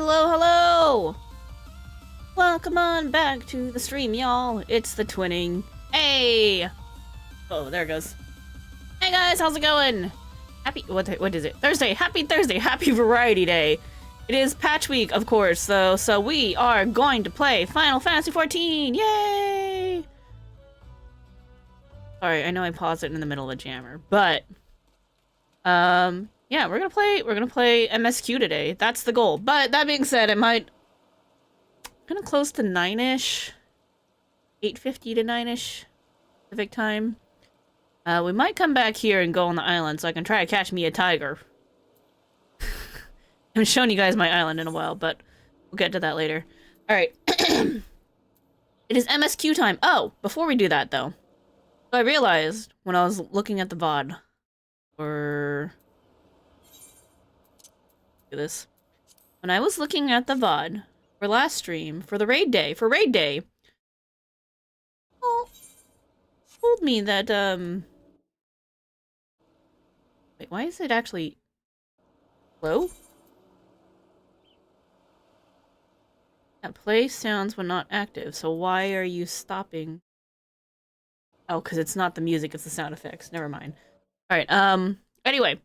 Hello, hello! Welcome on back to the stream, y'all. It's the twinning. Hey! Oh, there it goes. Hey guys, how's it going? Happy, what is it? Thursday, happy Thursday, happy variety day. It is patch week, of course, though, so we are going to play Final Fantasy XIV! Yay! Sorry, I know I paused it in the middle of a jammer, but yeah, we're gonna play MSQ today. That's the goal. But that being said, I'm kinda close to 9-ish. 8:50 to 9-ish Pacific time. We might come back here and go on the island so I can try to catch me a tiger. I haven't shown you guys my island in a while, but we'll get to that later. Alright. It is MSQ time. Oh, before we do that though. So I realized when I was looking at the VoD for this. When I was looking at the VoD for last stream, for raid day, well, told me that, wait, why is it actually low? That play sounds when not active, so why are you stopping? Oh, because it's not the music, it's the sound effects. Never mind. Alright, anyway.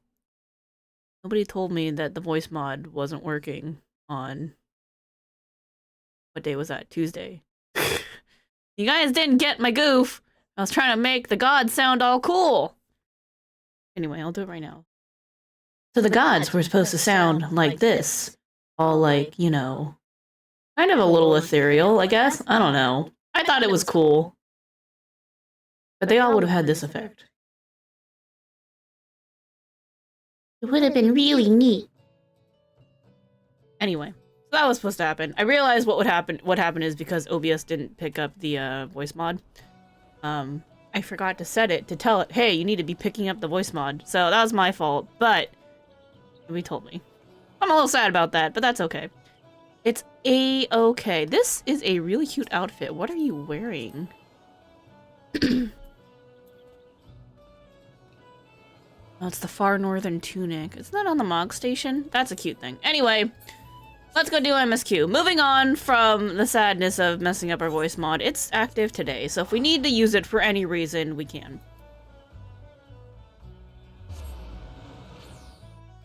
Nobody told me that the voice mod wasn't working on... What day was that? Tuesday. You guys didn't get my goof! I was trying to make the gods sound all cool! Anyway, I'll do it right now. So the gods were supposed to sound like this. All like, you know... kind of a little ethereal, I guess? I don't know. I thought it was cool. But they all would have had this effect. It would have been really neat. Anyway, so that was supposed to happen. I realized what happened is because OBS didn't pick up the voice mod. I forgot to set it to tell it, hey, you need to be picking up the voice mod. So that was my fault, but nobody told me. I'm a little sad about that, but that's okay. It's a-okay. This is a really cute outfit. What are you wearing? Oh, it's the Far Northern Tunic. Isn't that on the Mog Station? That's a cute thing. Anyway, let's go do MSQ. Moving on from the sadness of messing up our voice mod. It's active today, so if we need to use it for any reason, we can.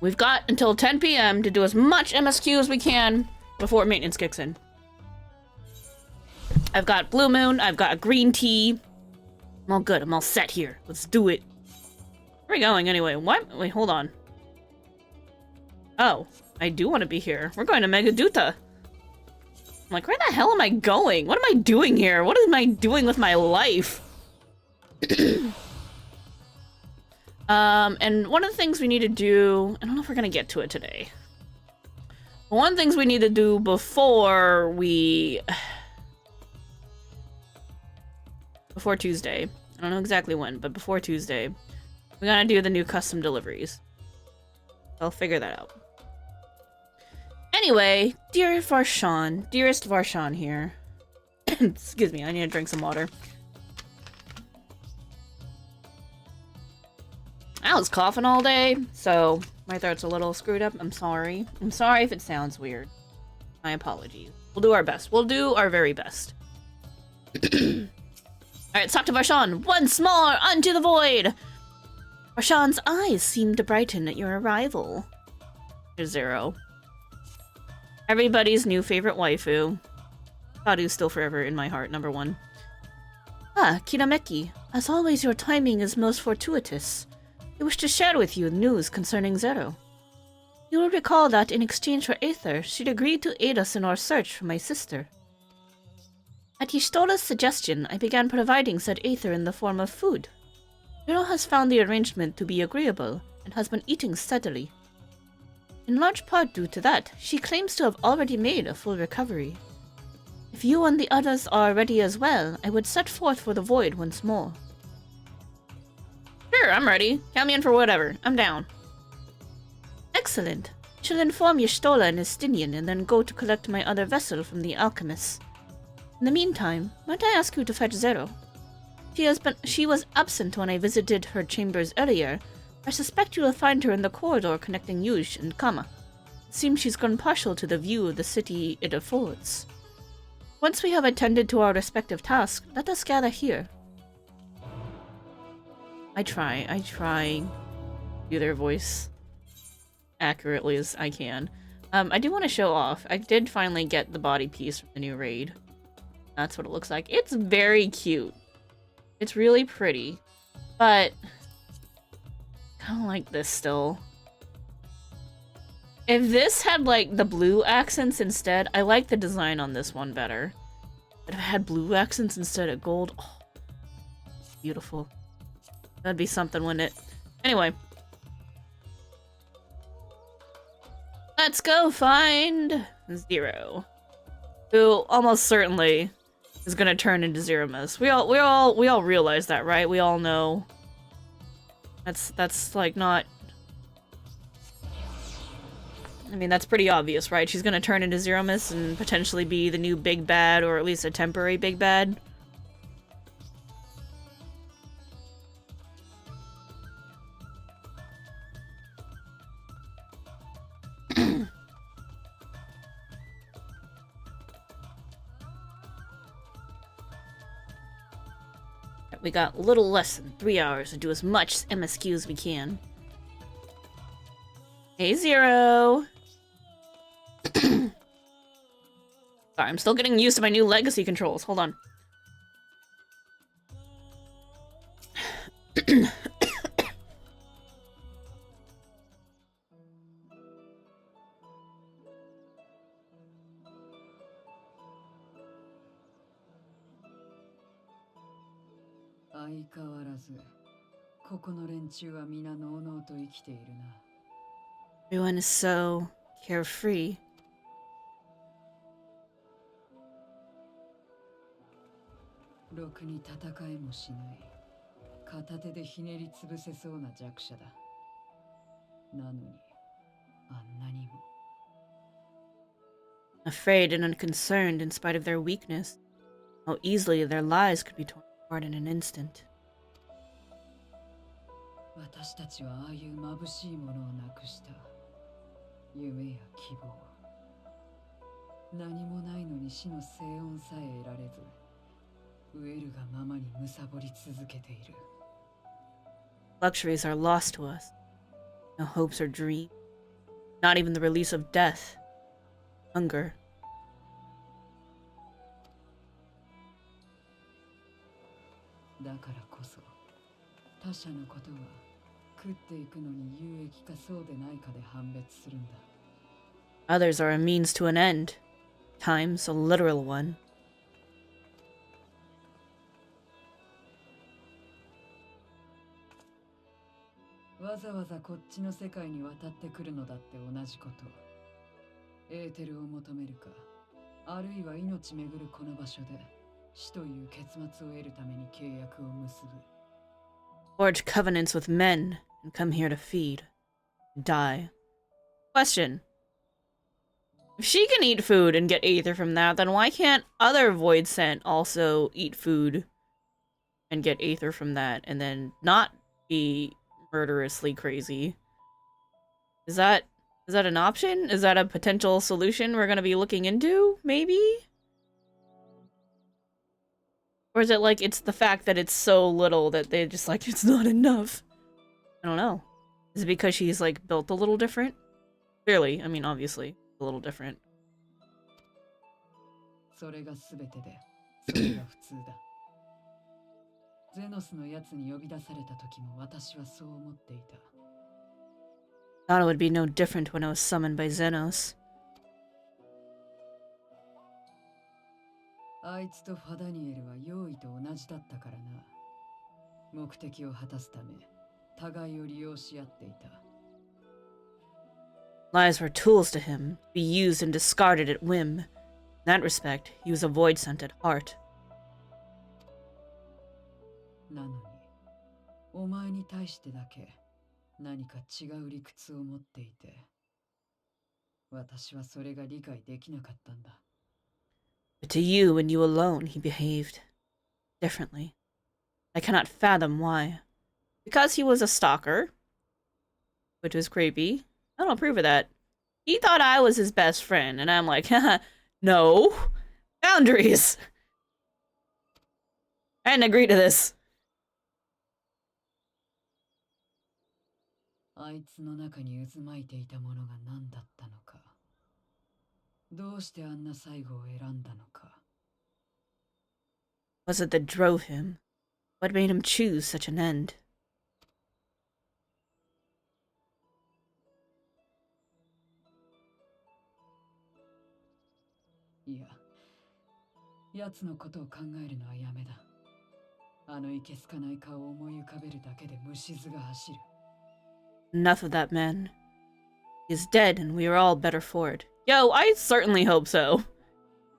We've got until 10 PM to do as much MSQ as we can before maintenance kicks in. I've got Blue Moon, I've got a green tea. I'm all good, I'm all set here. Let's do it. Where are we going anyway? What? Wait, hold on. Oh, I do want to be here. We're going to Megaduta. I'm like, where the hell am I going? What am I doing here? What am I doing with my life? And one of the things we need to do... I don't know if we're going to get to it today. But one of the things we need to do before we... before Tuesday. I don't know exactly when, but before Tuesday. We gotta do the new custom deliveries. I'll figure that out. Anyway, dearest Varshan here. Excuse me, I need to drink some water. I was coughing all day, so my throat's a little screwed up. I'm sorry. I'm sorry if it sounds weird. My apologies. We'll do our best. We'll do our very best. Alright, talk to Varshan. Once more, unto the void! Varshan's eyes seem to brighten at your arrival. Here's Zero. Everybody's new favorite waifu. Kadu's still forever in my heart, #1. Ah, Kirameki. As always, your timing is most fortuitous. I wish to share with you news concerning Zero. You will recall that in exchange for Aether, she'd agreed to aid us in our search for my sister. At Y'shtola's suggestion, I began providing said Aether in the form of food. Zero has found the arrangement to be agreeable, and has been eating steadily. In large part due to that, she claims to have already made a full recovery. If you and the others are ready as well, I would set forth for the void once more. Sure, I'm ready. Count me in for whatever. I'm down. Excellent. I shall inform Y'shtola and Estinian and then go to collect my other vessel from the alchemists. In the meantime, might I ask you to fetch Zero? She was absent when I visited her chambers earlier. I suspect you will find her in the corridor connecting Yuj and Kama. It seems she's gone partial to the view of the city it affords. Once we have attended to our respective tasks, let us gather here. I try do their voice accurately as I can. I do want to show off. I did finally get the body piece from the new raid. That's what it looks like. It's very cute. It's really pretty. But I kind of like this still. If this had, like, the blue accents instead, I like the design on this one better. But if it had blue accents instead of gold, oh, beautiful. That'd be something, wouldn't it? Anyway. Let's go find Zero. Who almost certainly is gonna turn into Zeromus. We all realize that, right? We all know. That's like not... I mean, that's pretty obvious, right? She's gonna turn into Zeromus and potentially be the new big bad, or at least a temporary big bad. We got a little less than 3 hours to do as much MSQ as we can. Hey, Zero! Sorry, I'm still getting used to my new legacy controls. Hold on. Everyone is so carefree. Afraid and unconcerned in spite of their weakness. How easily their lives could be torn apart in an instant. Luxuries are lost to us. No hopes or dreams. Not even the release of death. Hunger. Others are a means to an end. Times a literal one. Forge covenants with men and come here to feed. Die. Question. If she can eat food and get Aether from that, then why can't other Void Sent also eat food and get Aether from that and then not be murderously crazy? Is that an option? Is that a potential solution we're gonna be looking into, maybe? Or is it like it's the fact that it's so little that they just like, it's not enough? I don't know. Is it because she's like built a little different? Clearly, I mean, obviously, a little different. Thought it would be no different when I was summoned by Xenos. Lies were tools to him, to be used and discarded at whim. In that respect, he was a Void Sent at heart. But to you and you alone, he behaved differently. I cannot fathom why. Because he was a stalker, which was creepy. I don't approve of that. He thought I was his best friend, and I'm like, haha, no. Boundaries! I didn't agree to this. あいつの中に渦巻いていたものが何だったのか。どうしてあんな最後を選んだのか。Was it that drove him? What made him choose such an end? いや、奴のことを考えるのはやめだ。あのいけすかない顔を思い浮かべるだけで虫唾が走る。Enough of that man. He is dead, and we are all better for it. Yo, I certainly hope so.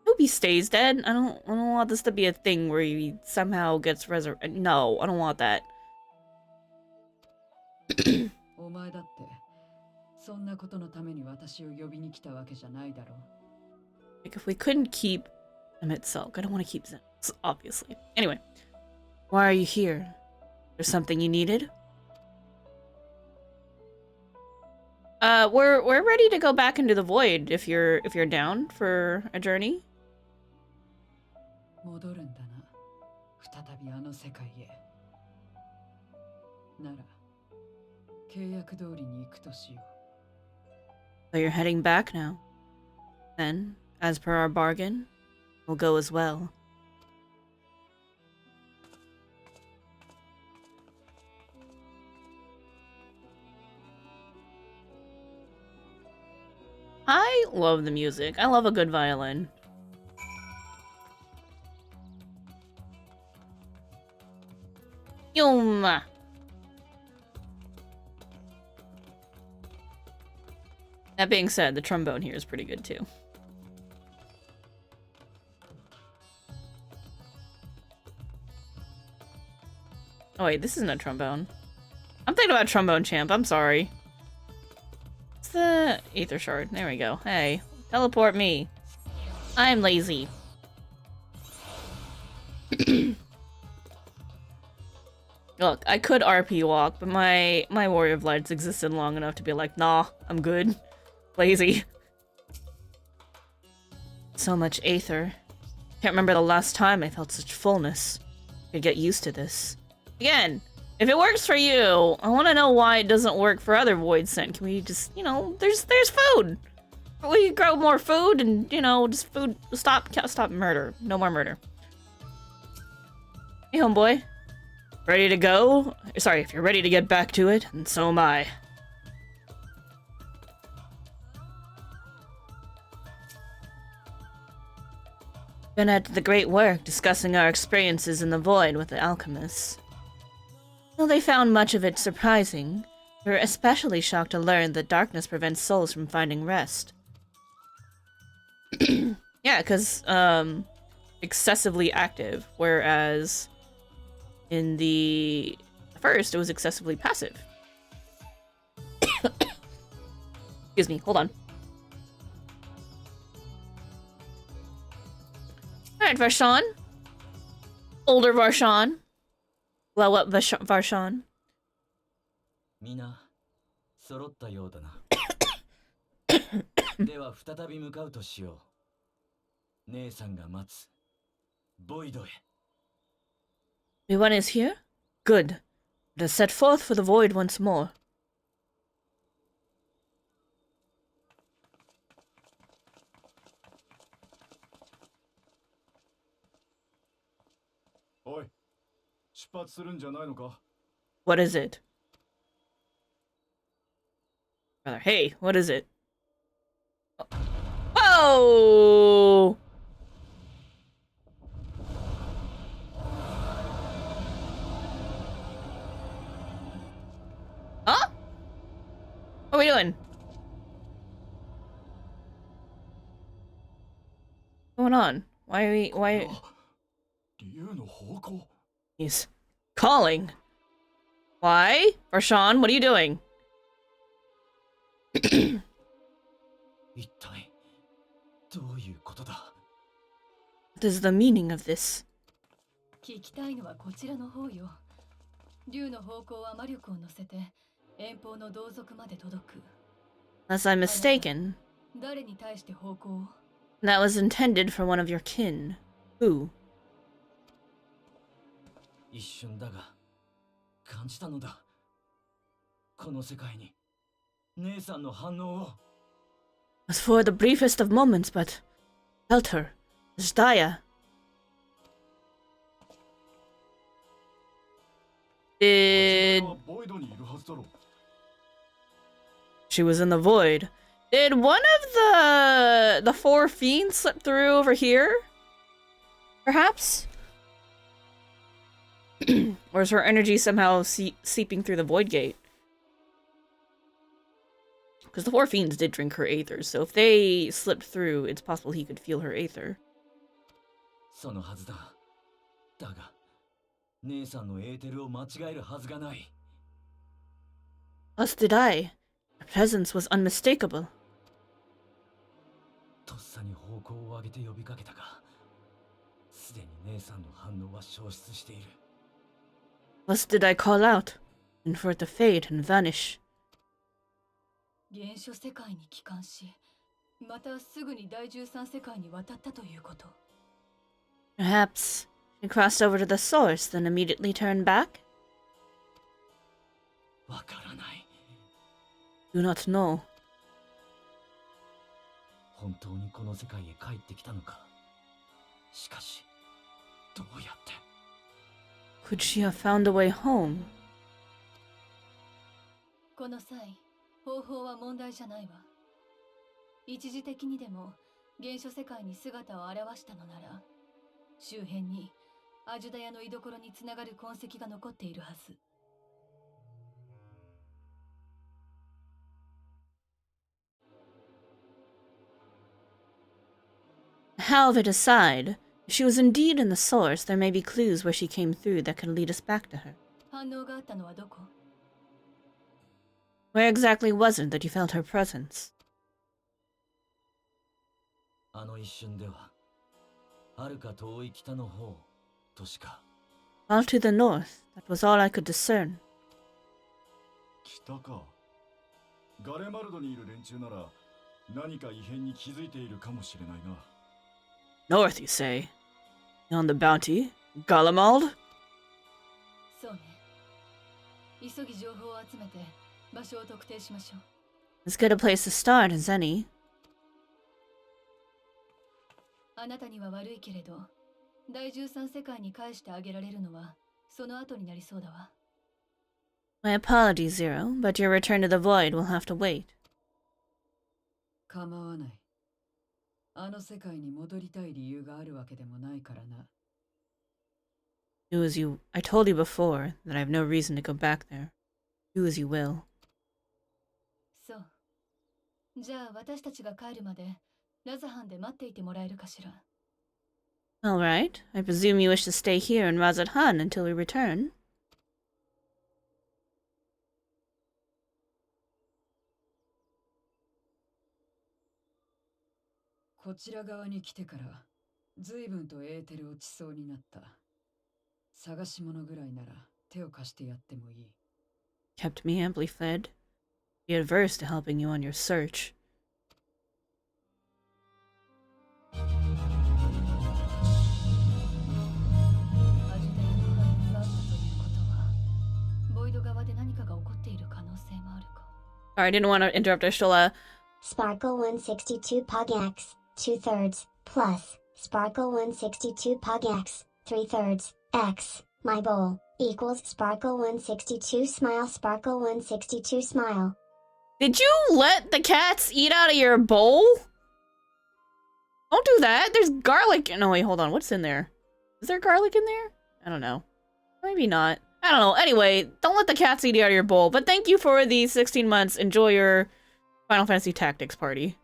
Hope he stays dead. I don't want this to be a thing where he somehow gets resurrected. No, I don't want that. お前だってそんなことのために私を呼びに来たわけじゃないだろう。 Like, if we couldn't keep Emmett Selk, I don't want to keep Zen, obviously. Anyway, why are you here? There's something you needed? We're ready to go back into the void if you're down for a journey. 戻るんだな。再びあの世界へ。なら契約通りに行くとしよう。 So you're heading back now. Then, as per our bargain, we'll go as well. I love the music. I love a good violin. Yum! That being said, the trombone here is pretty good too. Oh wait, this isn't a trombone. I'm thinking about Trombone Champ, I'm sorry. It's the Aether Shard. There we go. Hey, teleport me. I'm lazy. Look, I could RP walk, but my Warrior of Lights existed long enough to be like, nah, I'm good. Lazy. So much Aether. Can't remember the last time I felt such fullness. Could get used to this. Again, if it works for you, I want to know why it doesn't work for other Void Scent. Can we just, you know, there's food. We grow more food and, you know, just food. Stop murder. No more murder. Hey, homeboy. Ready to go? Sorry, if you're ready to get back to it, and so am I. Been at the great work discussing our experiences in the void with the alchemists. Though they found much of it surprising, we were especially shocked to learn that darkness prevents souls from finding rest. Yeah, because, excessively active, whereas in the first, it was excessively passive. Excuse me, hold on. Alright, Varshan. Older Varshan. Glow up Varshan. みな揃ったようだな。では再び向かうとしよう。姉さんが待つ。ボイドへ。Everyone is here? Good. Let us set forth for the void once more. おい、出発するんじゃないのか? What is it? Rather, hey, what is it? Oh! Huh? What are we doing? What's going on? Why are we, why? He's calling. Why? Varshan, what are you doing? What is the meaning of this? 聞きたいのはこちらの方よ。竜の方向は魔力を乗せて遠方の同族まで届く。Unless I'm mistaken, 誰に対して方向を？ that was intended for one of your kin. Who? 一瞬だが感じたのだ。この世界に姉さんの反応を。 It was for the briefest of moments, but felt her. Zdaya. は Did ボイドにいるはずだろう。 she was in the void? Did one of the four fiends slip through over here? Perhaps? Or is her energy somehow seeping through the void gate? Because the four fiends did drink her aether, so if they slipped through, it's possible he could feel her aether. そのはずだ。だが姉さんのエーテルを間違えるはずがない。 Thus did I. Her presence was unmistakable. とっさに方向を上げて呼びかけたが、すでに姉さんの反応は消失している。 Thus did I call out, and for it to fade and vanish. 原初世界に帰還し、またすぐに第13世界に渡ったということ。 Perhaps she crossed over to the source, then immediately turned back? わからない。 Do not know. 本当にこの世界へ帰ってきたのか。しかしどうやって。 Could she have found a way home? この際、方法は問題じゃないわ。一時的にでも原初世界に姿を現したのなら、周辺にアジュダヤの居所につながる痕跡が残っているはず。 How of it aside, if she was indeed in the source, there may be clues where she came through that could lead us back to her. 反応があったのはどこ？ Where exactly was it that you felt her presence? あの一瞬では遥か遠い北の方としか。 All to the north, that was all I could discern. 北か。ガレマルドにいる連中なら何か異変に気づいているかもしれないな。 North, you say? On the bounty? Galamald? そうね。急ぎ情報を集めて場所を特定しましょう。 As good a place to start as any. あなたには悪いけれど、第13世界に返してあげられるのはその後になりそうだわ。 My apologies, Zero, but your return to the void will have to wait. 構わない。あの世界に戻りたい理由があるわけでもないからな。 Do as you... I told you before that I have no reason to go back there. Do as you will. そう。じゃあ私たちが帰るまでラザハンで待っていてもらえるかしら。 All right. I presume you wish to stay here in Razathan until we return. こちら側に来てから随分とエーテル落ちそうになった。探し物ぐらいなら手を貸してやってもいい。 Kept me amply fed. Be adverse to helping you on your search. アジダヤの反応があったということは、ボイド側で何かが起こっている可能性もあるか。 Sorry, I didn't want to interrupt Ashtola. Sparkle 162 Pogx, 2/3, plus, Sparkle 162 Pogx, 3/3, X, my bowl, equals Sparkle 162 Smile Sparkle 162 Smile. Did you let the cats eat out of your bowl? Don't do that. There's garlic. No, wait, hold on. What's in there? Is there garlic in there? I don't know. Maybe not. I don't know. Anyway, don't let the cats eat out of your bowl. But thank you for the 16 months. Enjoy your Final Fantasy Tactics party.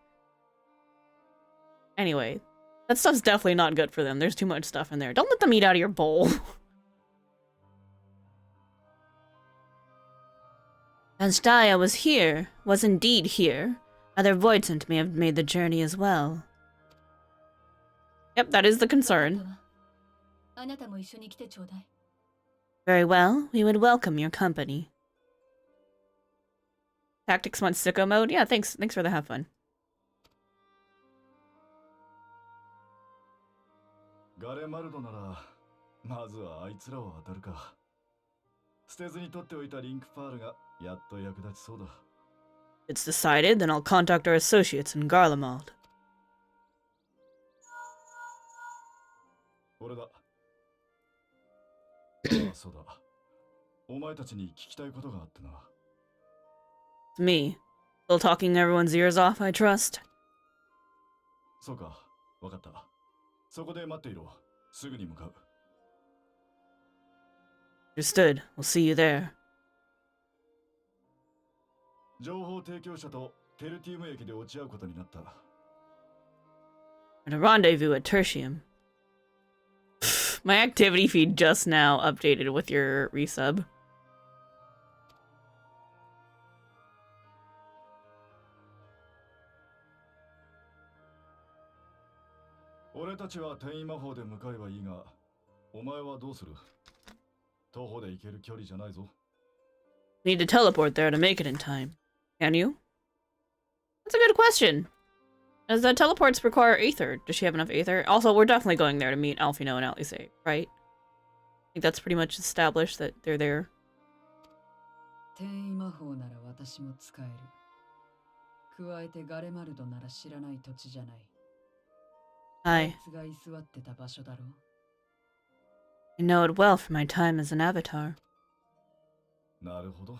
Anyway, that stuff's definitely not good for them. There's too much stuff in there. Don't let them eat out of your bowl. Asdaya was indeed here. Other Voidsent may have made the journey as well. Yep, that is the concern. あなたも一緒に来てちょうだい。 Very well, we would welcome your company. Tactics went sicko mode? Yeah, thanks for the have fun. ガレマルドならまずはあいつらを当たるか。捨てずに取っておいたリンクパールがやっと役立ちそうだ。 It's decided, then I'll contact our associates in Garlemald. 俺だ。ああ、そうだ。お前たちに聞きたいことがあってな。 It's me. Still talking everyone's ears off, I trust? そうか、わかった。そこで待っていろ。すぐに向かう。 Understood. We'll see you there. 情報提供者とテルティウム駅で落ち合うことになった。 At a rendezvous at Tertium. My activity feed just now updated with your resub. 俺たちは転移魔法で向かえばいいが、お前はどうする？徒歩で行ける距離じゃないぞ。 Need to teleport there to make it in time. Can you? That's a good question. Does the teleports require Aether? Does she have enough Aether? Also, we're definitely going there to meet Alfino and Alice, right? I think that's pretty much established that they're there. 転移魔法なら私も使える。加えてガレマルドなら知らない土地じゃない。あ I いつが居座ってた場所だろう。 know it well from my time as an avatar. なるほど。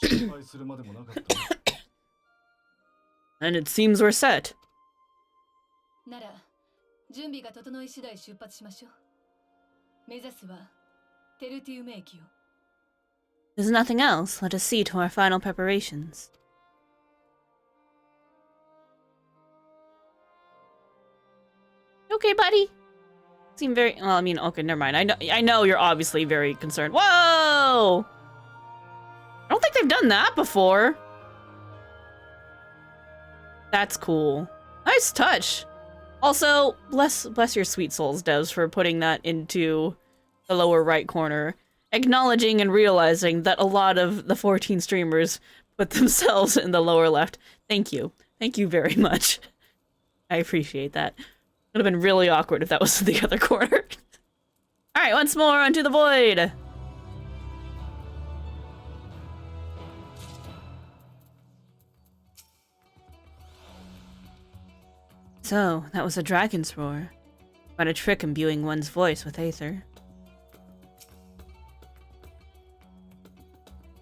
心配するまでもなかった。 And it seems we're set. なら準備が整い次第出発しましょう。目指すはテルティウム駅を。 There's nothing else. Let us see to our final preparations. Okay, buddy. Seem very. Well, I mean, okay, never mind. I know you're obviously very concerned. Whoa! I don't think they've done that before. That's cool. Nice touch. Also, bless your sweet souls, devs, for putting that into the lower right corner. Acknowledging and realizing that a lot of the 14 streamers put themselves in the lower left. Thank you. Thank you very much. I appreciate that. It would have been really awkward if that was in the other corner. Alright, once more onto the void! So, that was a dragon's roar. Quite a trick imbuing one's voice with Aether.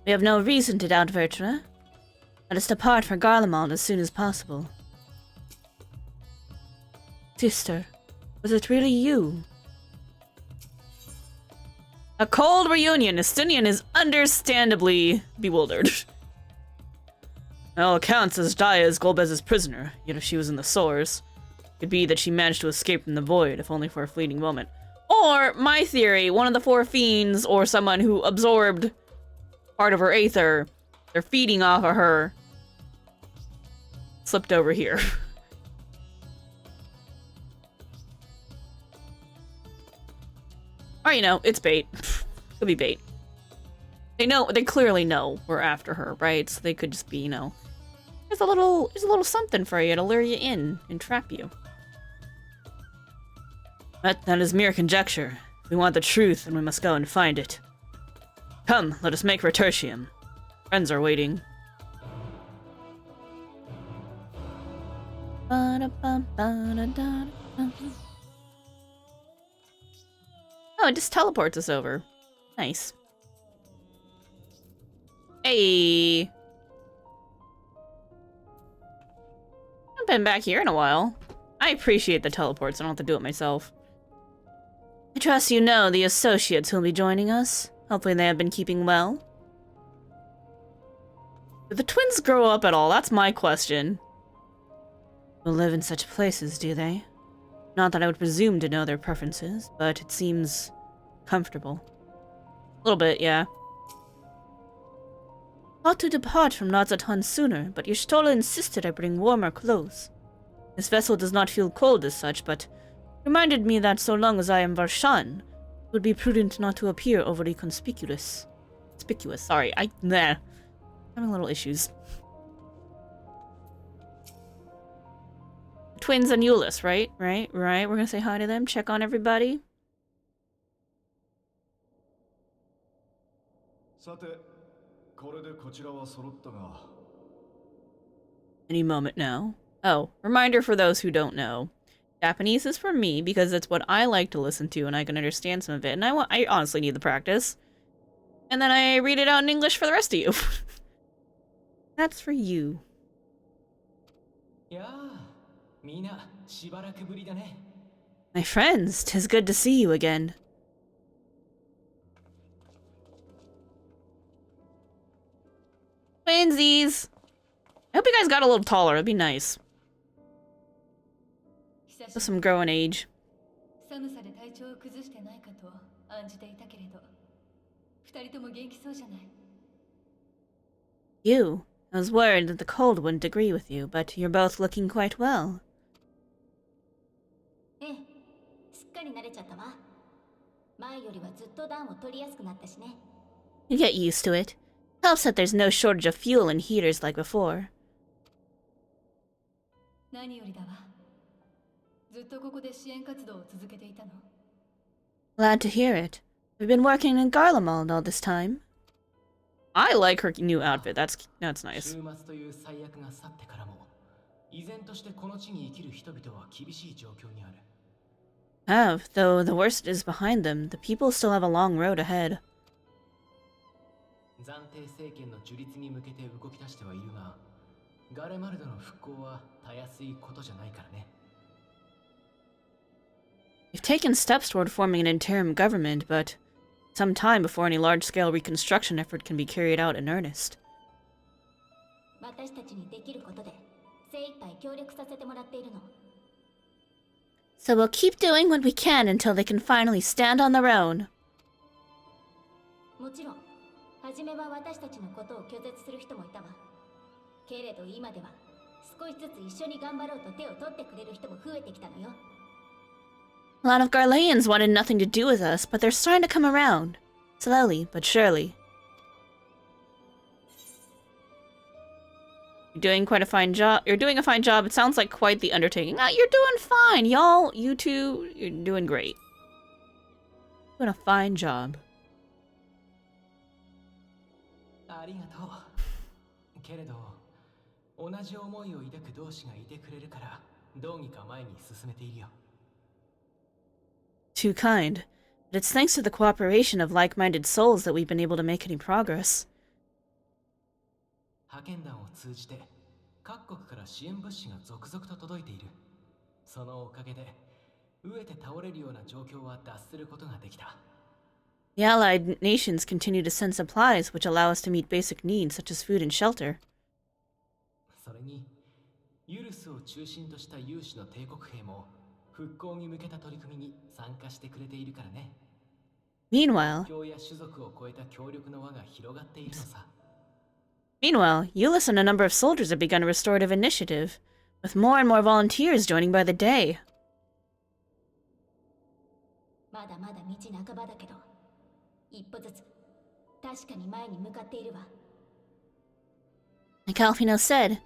We have no reason to doubt Vertra. Let us depart for Garlemald as soon as possible. Sister, was it really you? A cold reunion. Estinian is understandably bewildered. By all accounts, Daya is Golbez's prisoner, yet if she was in the sores, it could be that she managed to escape from the void, if only for a fleeting moment. Or, my theory, one of the four fiends, or someone who absorbed part of her aether, they're feeding off of her, slipped over here. Or, you know, it's bait. Could be bait. They clearly know we're after her, right? So they could just be, you know, there's a little something for you to lure you in and trap you. But that is mere conjecture. We want the truth, and we must go and find it. Come, let us make for Tertium. Friends are waiting. Oh, it just teleports us over. Nice. Hey! I've been back here in a while. I appreciate the teleports, I don't have to do it myself. I trust you know the associates who'll be joining us. Hopefully they have been keeping well. Do the twins grow up at all? That's my question. Will live in such places, do they? Not that I would presume to know their preferences, but it seems comfortable. A little bit, yeah. Ought to depart from Nazatan sooner, but Y'shtola insisted I bring warmer clothes. This vessel does not feel cold as such, but reminded me that so long as I am Varshan, it would be prudent not to appear overly conspicuous. Sorry, nah. Having little issues. Twins and Euless, right? Right. We're gonna say hi to them, check on everybody. さて、これでこちらは揃ったが。 Any moment now. Oh, reminder for those who don't know. Japanese is for me because it's what I like to listen to and I can understand some of it. And I honestly need the practice. And then I read it out in English for the rest of you. That's for you. My friends, 'tis good to see you again. Twinsies! I hope you guys got a little taller. It'd be nice. With some growing age. 寒さで体調を崩してないかと案じていたけれど、二人とも元気そうじゃない。You. I was worried that the cold wouldn't agree with you, but you're both looking quite well. ええ、すっかり慣れちゃったわ。前よりはずっと暖を取りやすくなったしね。You get used to it. Helps that there's no shortage of fuel and heaters like before. 何よりだわ。ずっとここで支援活動を続けていたの。Glad to hear it. We've been working in Garlemald all this time. I like her new outfit. That's nice. 週末という最悪が去ってからも、依然としてこの地に生きる人々は厳しい状況にある。Have, though the worst is behind them, the people still have a long road ahead. 暫定政権の樹立に向けて動き出してはいるが、ガレマルドの復興はたやすいことじゃないからね。We've taken steps toward forming an interim government, but some time before any large-scale reconstruction effort can be carried out in earnest. 私たちにできることで精一杯協力させてもらっているの。So we'll keep doing what we can until they can finally stand on their own. もちろん、初めは私たちのことを拒絶する人もいたわ。けれど今では少しずつ一緒に頑張ろうと手を取ってくれる人も増えてきたのよ。A lot of Garleans wanted nothing to do with us, but they're starting to come around. Slowly, but surely. You're doing quite a fine job. You're doing a fine job. It sounds like quite the undertaking. Ah, you're doing fine, y'all. You two, you're doing great. Doing a fine job. ありがとう。けれど、同じ思いを抱く同志がいてくれるから、どうにか前に進めているよ。Too kind. But it's thanks to the cooperation of like-minded souls that we've been able to make any progress. 派遣団を通じて各国から支援物資が続々と届いている。そのおかげで飢えて倒れるような状況は脱することができた。The allied nations continue to send supplies which allow us to meet basic needs such as food and shelter. それにユルスを中心とした有志の帝国兵も復興に向けた取り組みに参加してくれているからね。Meanwhile, 国境や種族を超えた協力の輪が広がっているのさ。Euless and a number of soldiers have begun a restorative initiative, with more and more volunteers joining by the day. まだまだ道半ばだけど、一歩ずつ確かに前に向かっているわ。Like Alfino said,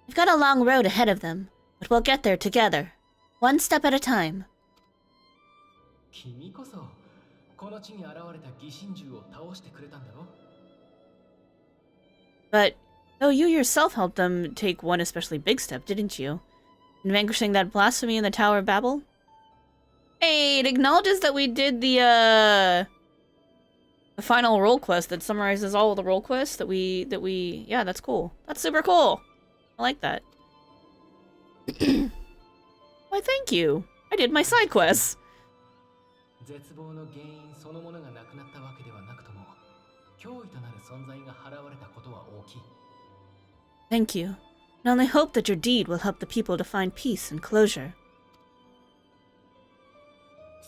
we've got a long road ahead of them, but we'll get there together, one step at a time. 君こそこの地に現れた疑心獣を倒してくれたんだろ。 But, though you yourself helped them take one especially big step, didn't you? In vanquishing that blasphemy in the Tower of Babel? Hey, it acknowledges that we did the final role quest that summarizes all of the role quests that we yeah, that's cool. That's super cool. I like that. Why, thank you. I did my side quests. 絶望の原因そのものがなくなったわけではなくとも、脅威となる存在が払われたことは大きい。 Thank you. I only hope that your deed will help the people to find peace and closure.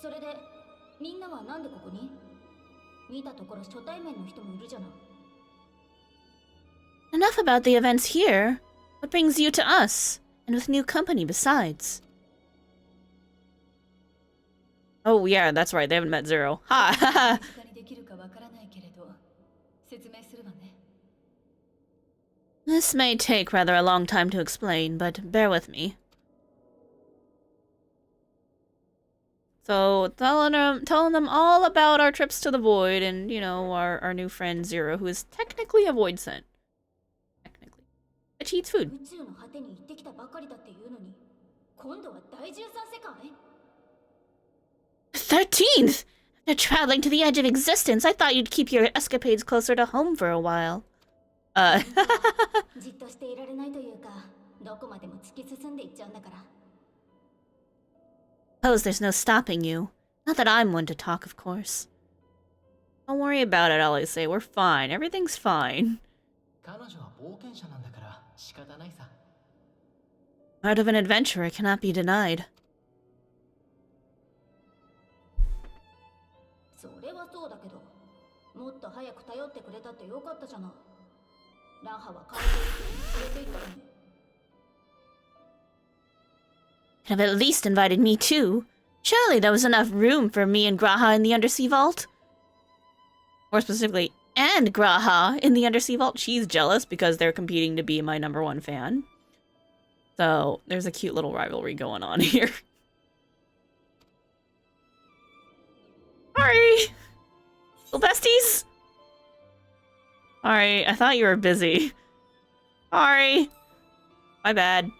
それでみんなはなんでここに？見たところ初対面の人もいるじゃない。Enough about the events here. What brings you to us? And with new company besides. Oh yeah, that's right. They haven't met Zero. Ha! 身近にできるかわからないけれど、説明するわね。This may take rather a long time to explain, but bear with me. So, telling them all about our trips to the Void and, you know, our new friend Zero, who is technically a Void Scent. Technically. But she eats food. 宇宙の果てに行ってきたばかりだっていうのに、今度は第13世界 13th! After traveling to the edge of existence, I thought you'd keep your escapades closer to home for a while. じっとしていられないというか、どこまでも突き進んでいっちゃうんだから。Suppose there's no stopping you. Not that I'm one to talk, of course. Don't worry about it, I'll say. We're fine. Everything's fine. 彼女は冒険者なんだから仕方ないさ。 Part of an adventurer cannot be denied. それはそうだけど、もっと早く頼ってくれたってよかったじゃない。ランハは彼女に連れて行ったのに。Could have at least invited me too. Surely there was enough room for me and Graha in the undersea vault. More specifically, and Graha in the undersea vault. She's jealous because they're competing to be my #1 fan. So there's a cute little rivalry going on here. Sorry! Little besties! Sorry, I thought you were busy. Sorry. My bad.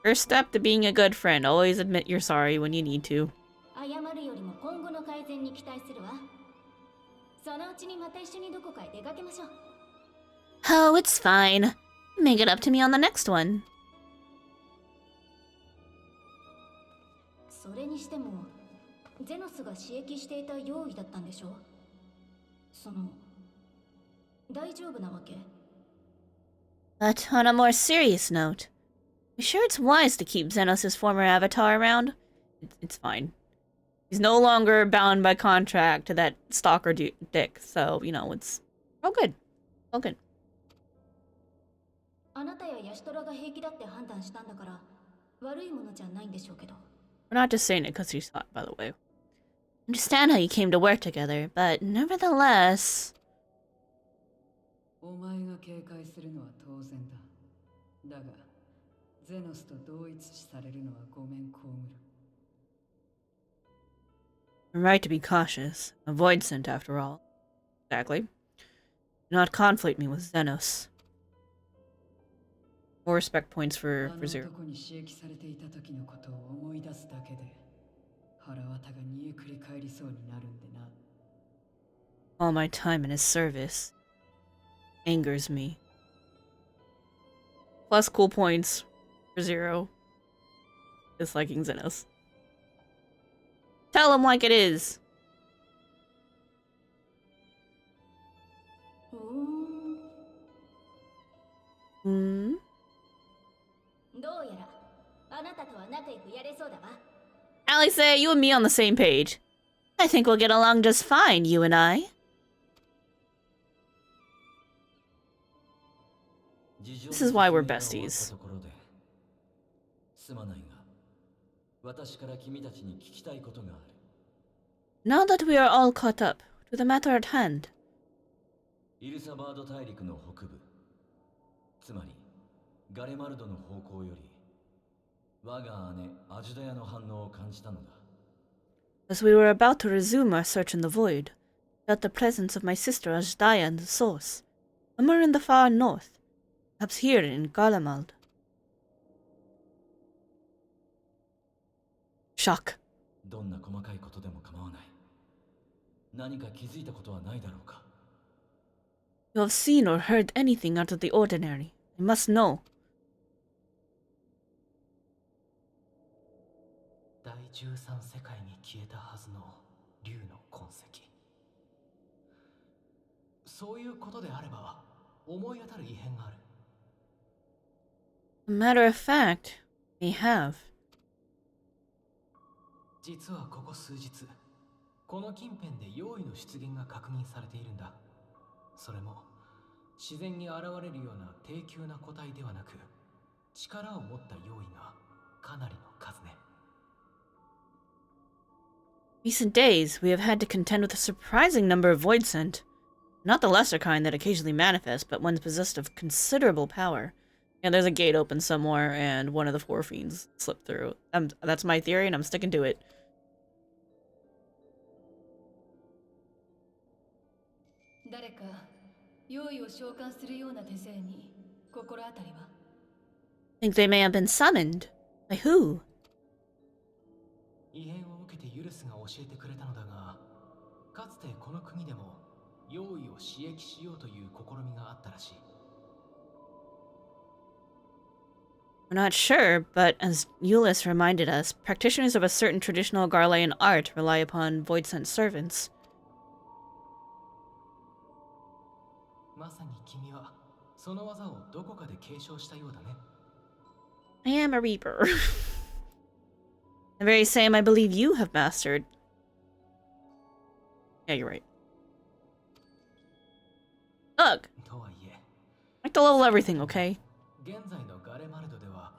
First step to being a good friend. Always admit you're sorry when you need to. 謝るよりも今後の改善に期待するわ。そのうちにまた一緒にどこかへ出かけましょう。Oh, it's fine. Make it up to me on the next one. それにしても、ゼノスが刺激していた用意だったんでしょ？大丈夫なわけ？ But on a more serious note, you sure it's wise to keep Zenos' former avatar around? It's fine. He's no longer bound by contract to that stalker dick, so, you know, it's all good. All good. あなたやヤシトラが平気だって判断したんだから、悪いものじゃないんでしょうけど。We're not just saying it because he's hot, by the way. Understand how you came to work together, but nevertheless... お前が警戒するのは当然だ。だが、ゼノスと同一視されるのはごめん被る。You're right to be cautious. A void scent, after all. Exactly. Do not conflate me with Zenos. More respect points for Zero. 男に刺激されていた時のことを思い出すだけで、腹渡が煮えくり返りそうになるんでな。All my time in his service angers me. Plus cool points for Zero. Disliking Zenos. Tell him like it is. どうやらあなたとは仲良くやれそうだわ。Allie say you and me on the same page. I think we'll get along just fine, you and I. This is why we're besties. すまないが、私から君たちに聞きたいことがある。Now that we are all caught up to the matter at hand. イルサバード大陸の北部、つまりガレマルドの方向より、我が姉アジュダヤの反応を感じたのだ。As we were about to resume our search in the void, felt the presence of my sister Ajdaya in the source, somewhere in the far north, perhaps here in Galamald. Shock. どんな細かいことでも構わない。何か気づいたことはないだろうか。You have seen or heard anything out of the ordinary. I must know. 第13世界に消えたはずの竜の痕跡。そういうことであれば思い当たる異変がある。As a matter of fact, we have. 実はここ数日、この近辺で妖異の出現が確認されているんだ。それも自然に現れるような低級な個体ではなく、力を持った妖異がかなりの数ね。Recent days, we have had to contend with a surprising number of void scent. Not the lesser kind that occasionally manifest, but ones possessed of considerable power. And there's a gate open somewhere, and one of the four fiends slipped through. That's my theory, and I'm sticking to it. 誰か用意を召喚するような手勢に心当たりは？ Think they may have been summoned. By who? 異変を受けてユルスが教えてくれたのだが、かつてこの国でも用意を刺激しようという試みがあったらしい。 We're not sure, but as Euless reminded us, practitioners of a certain traditional Garlean art rely upon void-sent servants. まさに君はその技をどこかで継承したようだね。 I am a reaper. The very same I believe you have mastered. Yeah, you're right. Look! とはいえ、 I like to level everything, okay? 現在のガレマルドでは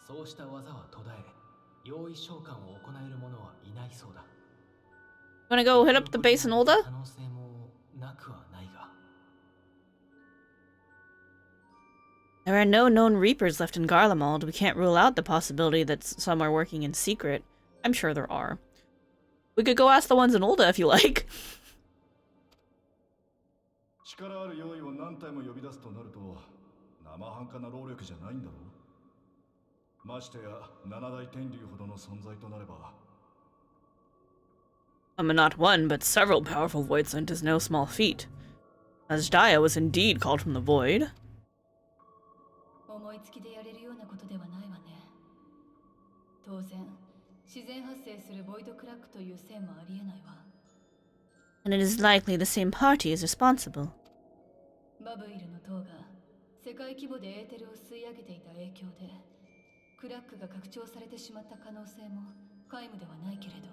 そうした技は途絶え、用意召喚を行える者はいないそうだ。 Wanna go hit up the base in Ulda? 可能性もなくはないが。 There are no known Reapers left in Garlemald. We can't rule out the possibility that some are working in secret. I'm sure there are. We could go ask the ones in Ulda if you like. 力ある用意を何体も呼び出すとなると生半可な労力じゃないんだろう。ましてや七大天竜ほどの存在となれば。Not one, but several powerful void sent is no small feat. As Dia was indeed called from the void. 思いつきでやれるようなことではないわね。当然、自然発生するボイドクラックという線もありえないわ。And it is likely the same party is responsible. バブイルの塔が世界規模でエーテルを吸い上げていた影響で、クラックが拡張されてしまった可能性も皆無ではないけれど。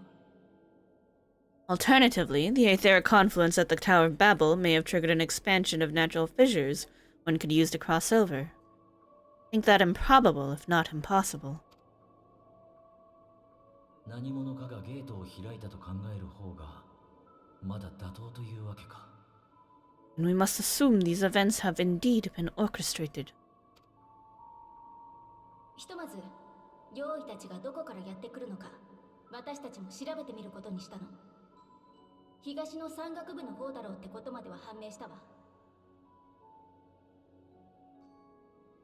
Alternatively, the aetheric confluence at the Tower of Babel may have triggered an expansion of natural fissures one could use to cross over. Think that improbable, if not impossible. 何者かがゲートを開いたと考える方がまだ妥当というわけか。 And we must assume these events have indeed been orchestrated. ひとまず領医たちがどこからやってくるのか私たちも調べてみることにしたの。東の山岳部の方だろうってことまでは判明したわ。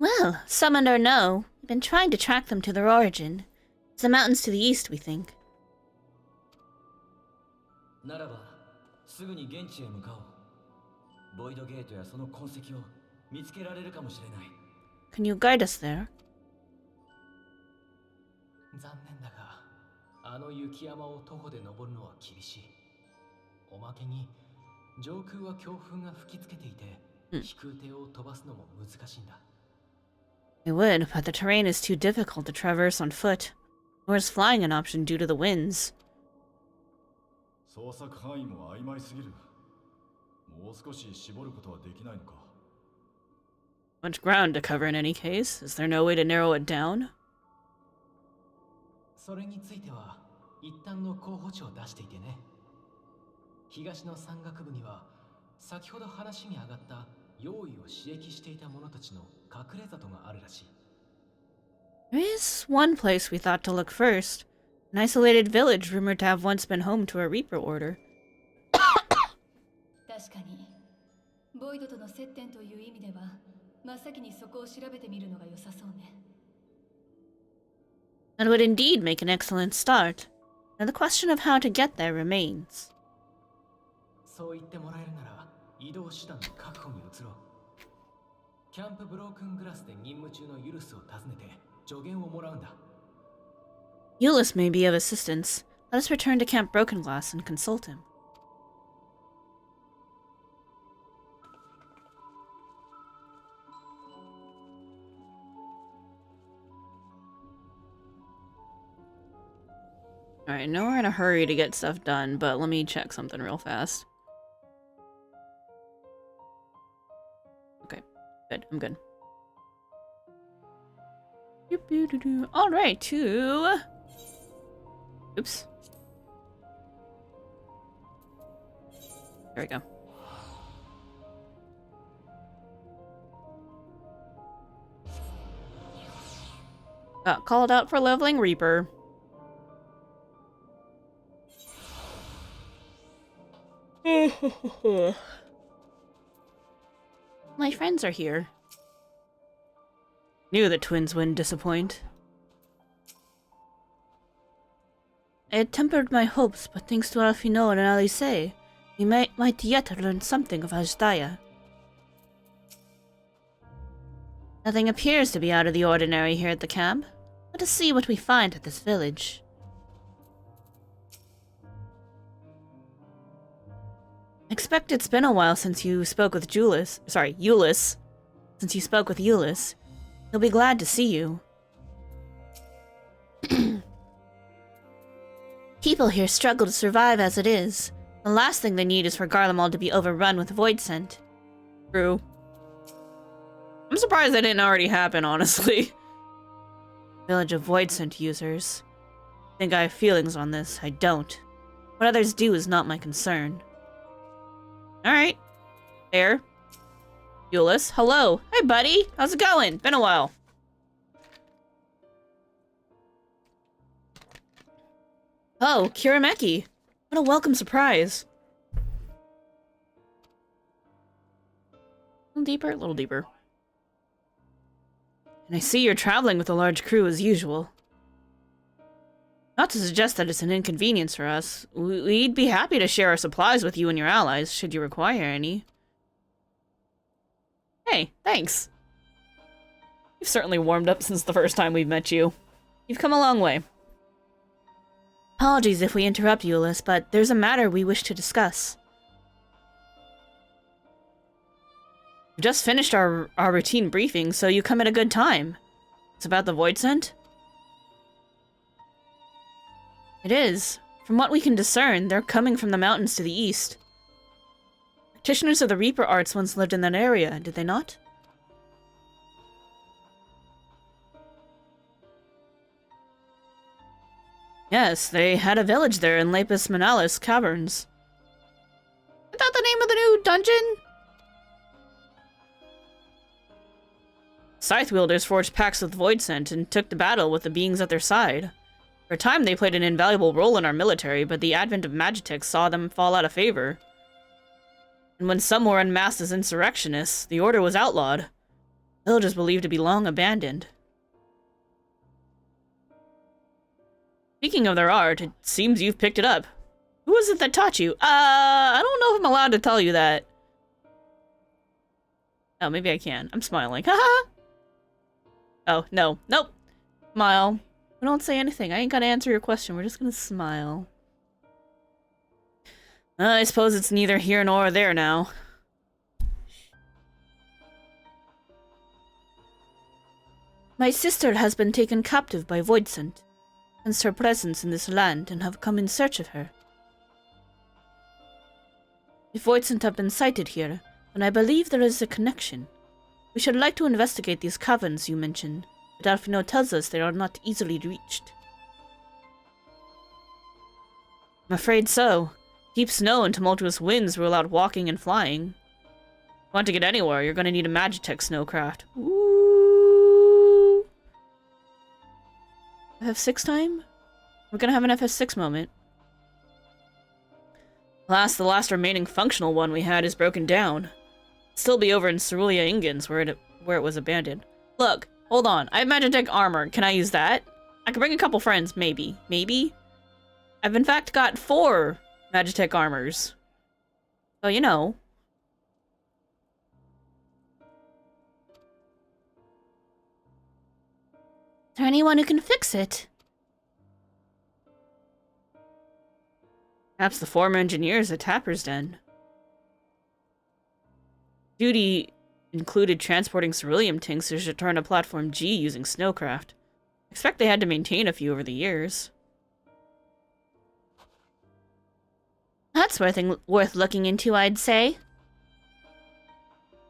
Well, summoned or no, we've been trying to track them to their origin. It's the mountains to the east, we think. ならばすぐに現地へ向かおう。ボイドゲートやその痕跡を見つけられるかもしれない。 Can you guide us there? 残念だが、あの雪山を徒歩で登るのは厳しい。おまけに上空は強風が吹きつけていて、飛空艇を飛ばすのも難しいんだ。 I would, but the terrain is too difficult to traverse on foot. Nor is flying an option due to the winds. 捜索範囲も曖昧すぎる。もう少し絞ることはできないのか。 Much ground to cover in any case. Is there no way to narrow it down? それについては一旦の候補地を出していてね。東の山岳部には先ほど話に上がった用意を刺激していた者たちの隠れ里があるらしい。 There is one place we thought to look first. An isolated village rumored to have once been home to a Reaper order. 確かに、ボイドとの接点という意味では、真っ先にそこを調べてみるのが良さそうね。That would indeed make an excellent start. Now the question of how to get there remains. そう言ってもらえるなら移動手段の確保に移ろう。キャンプブロークングラスで任務中のユルスを訪ねて助言をもらうんだ。 Euless may be of assistance. Let us return to Camp Broken Glass and consult him. Alright, I know we're in a hurry to get stuff done, but let me check something real fast. Okay, good, I'm good. Alright, to... Oops. There we go. Got called out for leveling Reaper. My friends are here. Knew the twins wouldn't disappoint. I had tempered my hopes, but thanks to Alfino and Alice, we might yet learn something of Ajdaya. Nothing appears to be out of the ordinary here at the camp. Let us see what we find at this village. I expect it's been a while since you spoke with Euless. Since you spoke with Euless. He'll be glad to see you. People here struggle to survive as it is. The last thing they need is for Garlemald to be overrun with void scent. True. I'm surprised that didn't already happen, honestly. Village of void scent users. Think I have feelings on this. I don't. What others do is not my concern. Alright. There. Euless, hello. Hi, buddy. How's it going? Been a while. Oh, Kirameki. What a welcome surprise. A little deeper. And I see you're traveling with a large crew as usual. Not to suggest that it's an inconvenience for us. We'd be happy to share our supplies with you and your allies, should you require any. Hey, thanks. You've certainly warmed up since the first time we've met you. You've come a long way. Apologies if we interrupt, Euless, but there's a matter we wish to discuss. We just finished our routine briefing, so you come at a good time. It's about the void scent? It is. From what we can discern, they're coming from the mountains to the east. Practitioners of the Reaper arts once lived in that area, did they not? Yes, they had a village there in Lapis Manalis Caverns. Is that the name of the new dungeon? Scythe wielders forged pacts with Void Scent and took to battle with the beings at their side. For a time, they played an invaluable role in our military, but the advent of Magitech saw them fall out of favor. And when some were unmasked as insurrectionists, the order was outlawed. The village is believed to be long abandoned. Speaking of their art, it seems you've picked it up. Who is it that taught you? I don't know if I'm allowed to tell you that. Oh, maybe I can. I'm smiling. Haha! Oh, no. Nope. Smile. We don't say anything. I ain't gonna answer your question. We're just gonna smile. I suppose it's neither here nor there now. My sister has been taken captive by Voidsent, sensed her presence in this land, and have come in search of her. If Voidsent have been sighted here, then I believe there is a connection. We should like to investigate these caverns you mentioned, but Alfino tells us they are not easily reached. I'm afraid so. Deep snow and tumultuous winds rule out walking and flying. If you want to get anywhere, you're going to need a Magitech snowcraft. Ooh. FF6 time? We're going to have an FF6 moment. Alas, the last remaining functional one we had is broken down. It'll still be over in Cerulean Ingens, where it was abandoned. Look, hold on. I have Magitech armor. Can I use that? I can bring a couple friends, maybe. Maybe? I've in fact got 4 Magitech armors. So, you know. Is there anyone who can fix it? Perhaps the former engineers at Tapper's Den. Duty included transporting ceruleum tanks to return to Platform G using snowcraft. I expect they had to maintain a few over the years. That's worth looking into, I'd say. In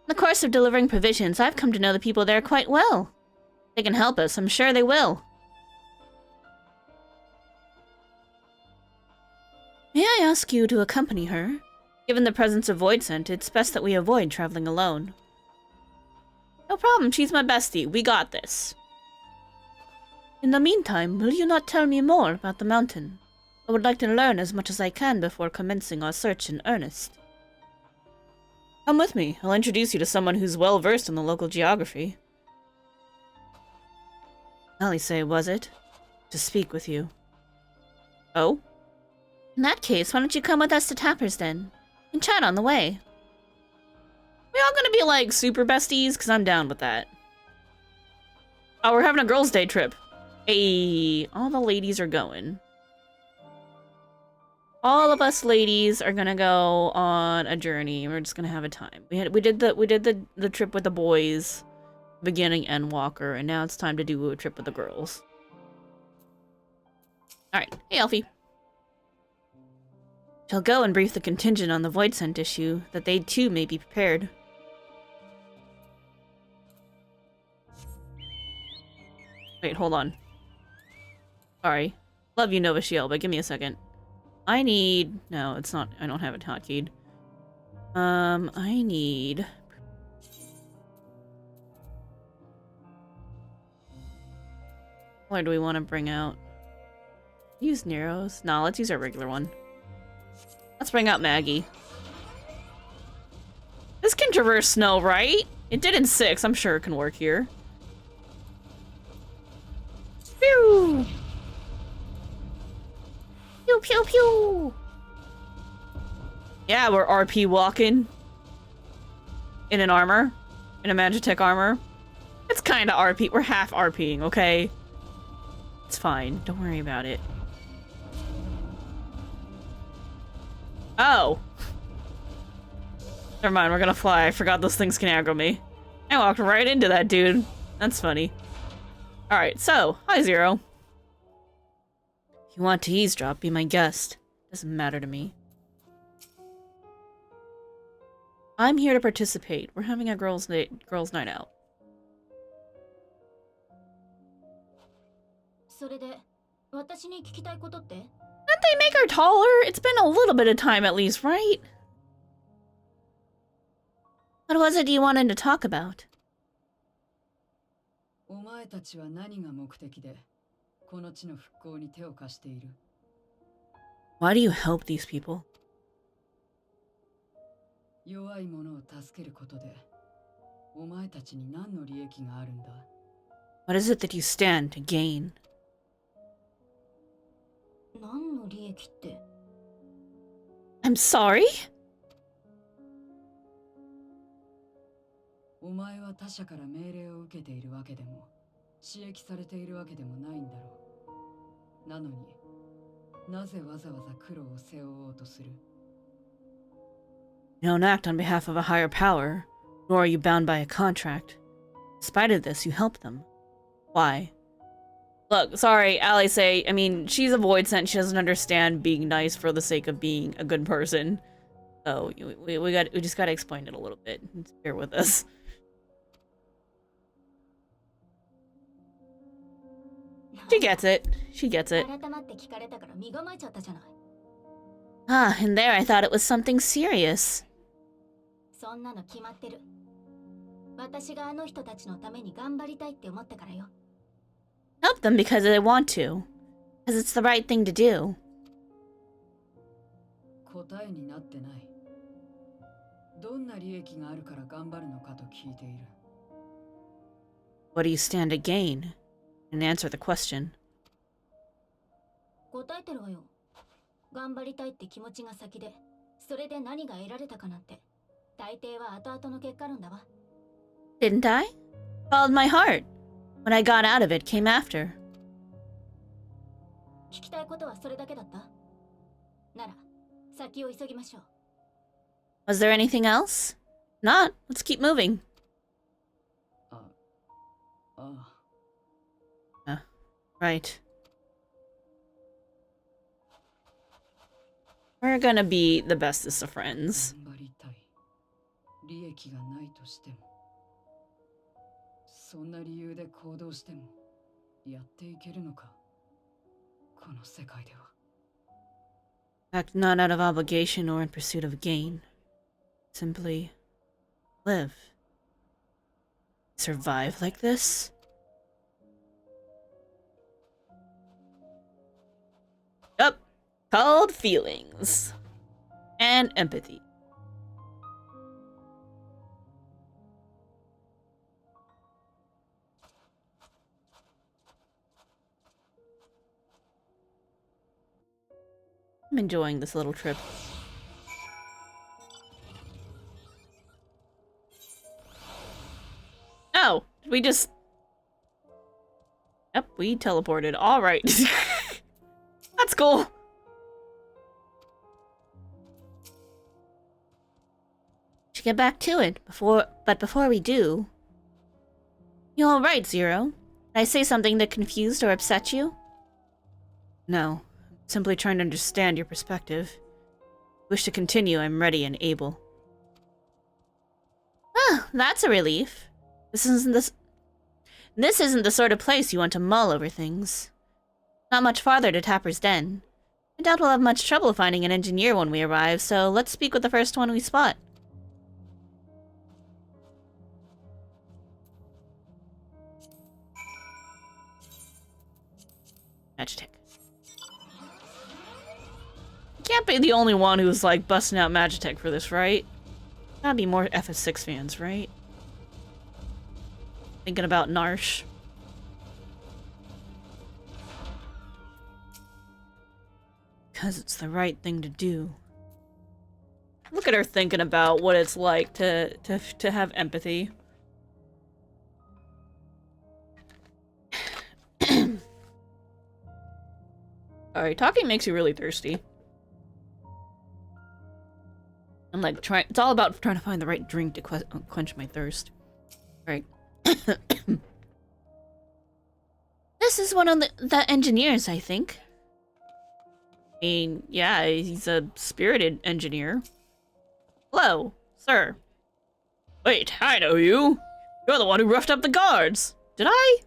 the course of delivering provisions, I've come to know the people there quite well. If they can help us, I'm sure they will. May I ask you to accompany her? Given the presence of Voidsent, it's best that we avoid traveling alone. No problem, she's my bestie. We got this. In the meantime, will you not tell me more about the mountain? I would like to learn as much as I can before commencing our search in earnest. Come with me. I'll introduce you to someone who's well versed in the local geography. Alice, was it? To speak with you. Oh? In that case, why don't you come with us to Tapper's then? And chat on the way. We all gonna be like super besties? Cause I'm down with that. Oh, we're having a girls' day trip. Hey, all the ladies are going. All of us ladies are gonna go on a journey. We're just gonna have a time. We did the trip with the boys, beginning Endwalker, and now it's time to do a trip with the girls. All right, hey Elfie. Shall go and brief the contingent on the void scent issue, that they too may be prepared. Wait, hold on. Sorry. Love you, Nova Shield, but give me a second. I need... No, it's not... I don't have it hotkeyed. I need... What do we want to bring out? Use Nero's? Nah, let's use our regular one. Let's bring out Maggie. This can traverse snow, right? It did in 6. I'm sure it can work here. Pew! Pew, pew, pew! Yeah, we're RP walking. In an armor. In a Magitech armor. It's kinda RP. We're half RPing, okay? It's fine. Don't worry about it. Oh! Never mind, we're gonna fly. I forgot those things can aggro me. I walked right into that dude. That's funny. Alright, so, hi Zero. If you want to eavesdrop, be my guest. Doesn't matter to me. I'm here to participate. We're having a girls' night out. それで私に聞きたいことって？ Didn't they make her taller? It's been a little bit of time at least, right? What was it you wanted to talk about? お前たちは何が目的でこの地の復興に手を貸している？ Why do you help these people? 弱い者を助けることでお前たちに何の利益があるんだ？ What is it that you stand to gain? 何の利益って？ I'm sorry? お前は他者から命令を受けているわけでも刺激されているわけでもないんだろう。なのになぜわざわざ苦労を背負おうとする？ You don't act on behalf of a higher power, nor are you bound by a contract. In spite of this, you help them. Why? Look, sorry, Alice, I mean, she's a void sent. She doesn't understand being nice for the sake of being a good person. So, we just gotta explain it a little bit. Just bear with us. She gets it. She gets it. 改まって聞かれたから身構えちゃったじゃない。 Ah, and there I thought it was something serious. そんなの決まってる。私があの人たちのために頑張りたいって思ったからよ。 Help them because they want to. Because it's the right thing to do. 答えになってない。どんな利益があるから頑張るのかと聞いている。 What do you stand to gain? And answer the question. 答えてるわよ。頑張りたいって気持ちが先で、それで何が得られたかなんて、大抵は後々の結果論だわ。 Didn't I? Followed my heart. What I got out of it came after. 聞きたいことはそれだけだった？なら、先を急ぎましょう。 Was there anything else? Not. Let's keep moving. ああ。 Right. We're gonna be the bestest of friends. 頑張りたい。利益がないとしても。そんな理由で行動してもやっていけるのか？この世界では。 Act not out of obligation or in pursuit of gain. Simply live. Survive like this? Called feelings. And empathy. I'm enjoying this little trip. Oh, we just... Yep, we teleported. Alright. That's cool. Should get back to it, but before we do... You alright, Zero? Did I say something that confused or upset you? No. Simply trying to understand your perspective. Wish to continue, I'm ready and able. Ah, that's a relief. This isn't the sort of place you want to mull over things. Not much farther to Tapper's Den. I doubt we'll have much trouble finding an engineer when we arrive, so let's speak with the first one we spot. Magitech. You can't be the only one who's, like, busting out Magitech for this, right? Gotta be more FF6 fans, right? Thinking about Narsh. Because it's the right thing to do. Look at her thinking about what it's like to have empathy. Alright, talking makes you really thirsty. I'm like it's all about trying to find the right drink to quench my thirst. Alright. This is one of the engineers, I think. I mean, yeah, he's a spirited engineer. Hello, sir. Wait, I know you. You're the one who roughed up the guards. Did I?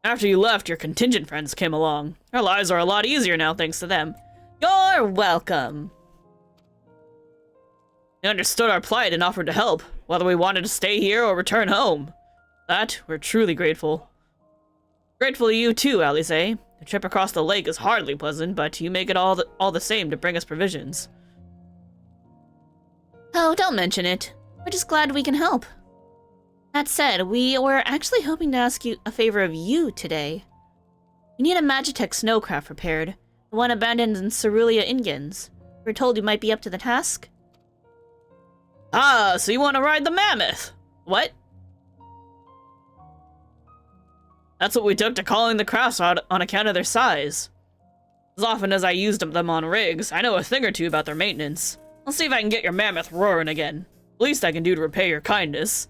After you left, your contingent friends came along. Our lives are a lot easier now thanks to them. You're welcome. They understood our plight and offered to help, whether we wanted to stay here or return home. That, we're truly grateful. Grateful to you too, Alice. The trip across the lake is hardly pleasant, but you make it all the same to bring us provisions. Oh, don't mention it. We're just glad we can help. That said, we were actually hoping to ask you a favor of you today. We need a Magitech snowcraft repaired, the one abandoned in Cerulean Ingens. We were told you might be up to the task. Ah, so you want to ride the mammoth? What? That's what we took to calling the crafts out on account of their size. As often as I used them on rigs, I know a thing or two about their maintenance. I'll see if I can get your mammoth roaring again. Least I can do to repay your kindness.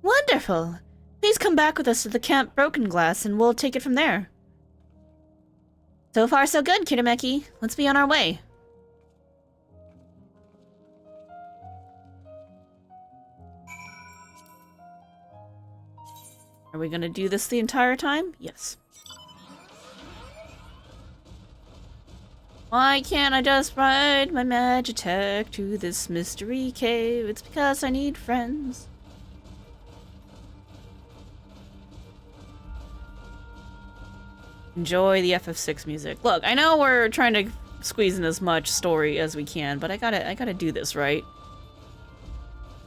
Wonderful! Please come back with us to the Camp Broken Glass and we'll take it from there. So far so good, Kitameki. Let's be on our way. Are we gonna do this the entire time? Yes. Why can't I just ride my Magitech to this mystery cave? It's because I need friends. Enjoy the FF6 music. Look, I know we're trying to squeeze in as much story as we can, but I gotta do this, right?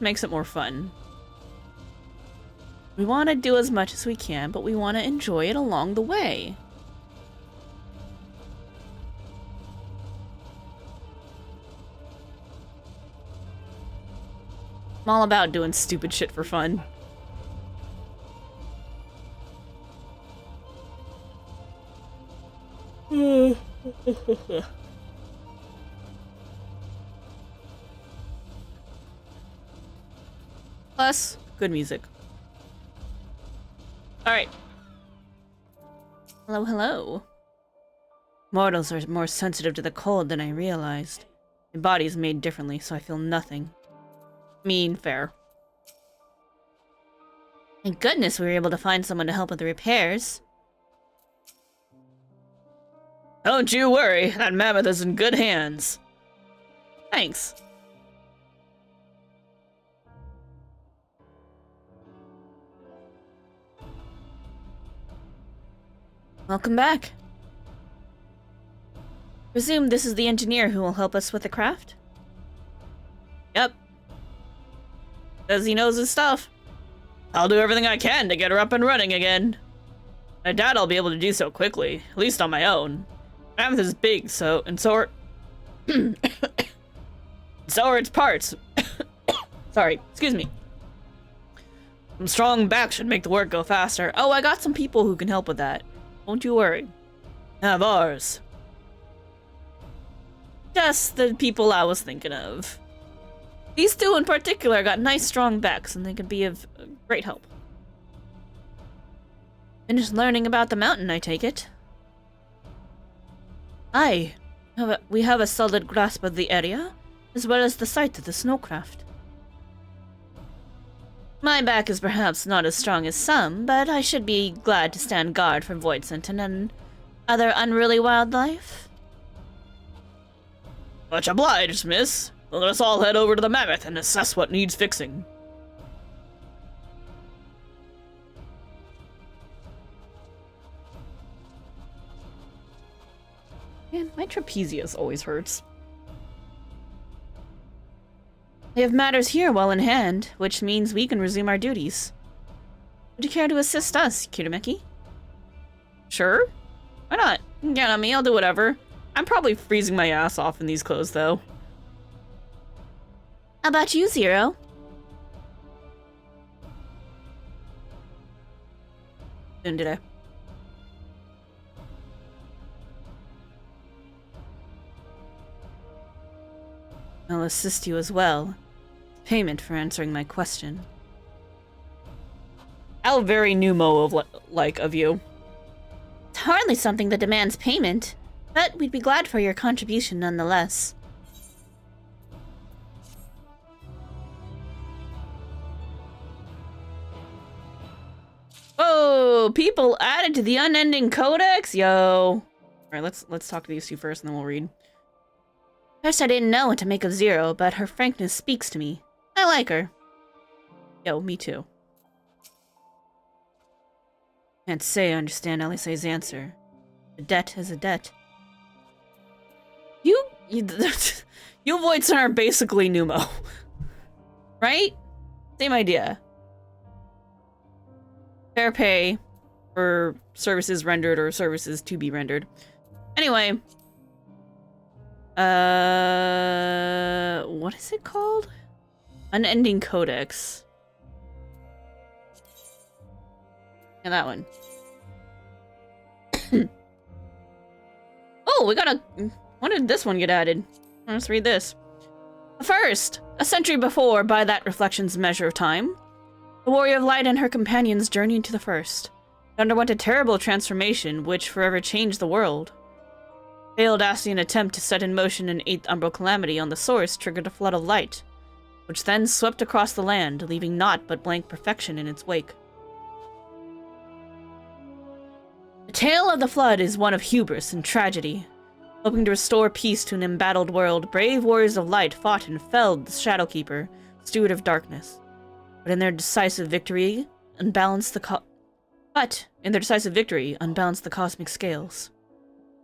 Makes it more fun. We want to do as much as we can, but we want to enjoy it along the way. I'm all about doing stupid shit for fun. Plus, good music. Alright. Hello, hello. Mortals are more sensitive to the cold than I realized. My body is made differently, so I feel nothing. Fair. Thank goodness we were able to find someone to help with the repairs. Don't you worry, that mammoth is in good hands. Thanks. Welcome back. Presume this is the engineer who will help us with the craft? Yep. Says he knows his stuff. I'll do everything I can to get her up and running again. I doubt I'll be able to do so quickly, at least on my own. Mammoth is big, so are... so are its parts. Sorry, excuse me. Some strong back should make the work go faster. Oh, I got some people who can help with that. Don't you worry. Have ours. Just the people I was thinking of. These two in particular got nice strong backs, and they could be of great help. Finished learning about the mountain, I take it? Aye. We have a solid grasp of the area, as well as the site of the snowcraft. My back is perhaps not as strong as some, but I should be glad to stand guard for Void Sentinel and other unruly wildlife. Much obliged, miss. Let us all head over to the mammoth and assess what needs fixing. Man, my trapezius always hurts. We have matters here well in hand, which means we can resume our duties. Would you care to assist us, Kirameki? Sure. Why not? Count on me, I'll do whatever. I'm probably freezing my ass off in these clothes, though. How about you, Zero? Soon did I. I'll assist you as well. Payment for answering my question. How very Numo-like of you. It's hardly something that demands payment, but we'd be glad for your contribution nonetheless. Oh, people added to the unending codex? Yo. Alright, let's talk to these two first and then we'll read. First, I didn't know what to make of Zero, but her frankness speaks to me. I like her. Yo, me too. Can't say I understand Alice's answer. A debt is a debt. You Voids are basically Numo. Right? Same idea. Fair pay for services rendered or services to be rendered. Anyway. What is it called? Unending Codex. Yeah, that one. Oh, we got a... When did this one get added? Let's read this. First, a century before, by that reflection's measure of time, the Warrior of Light and her companions journeyed to the First. They underwent a terrible transformation, which forever changed the world. Failed Ascian attempt to set in motion an 8th Umbral Calamity on the Source triggered a flood of light, which then swept across the land, leaving naught but blank perfection in its wake. The tale of the flood is one of hubris and tragedy. Hoping to restore peace to an embattled world, brave warriors of light fought and felled the Shadowkeeper, steward of darkness. But in their decisive victory, unbalanced the cosmic scales.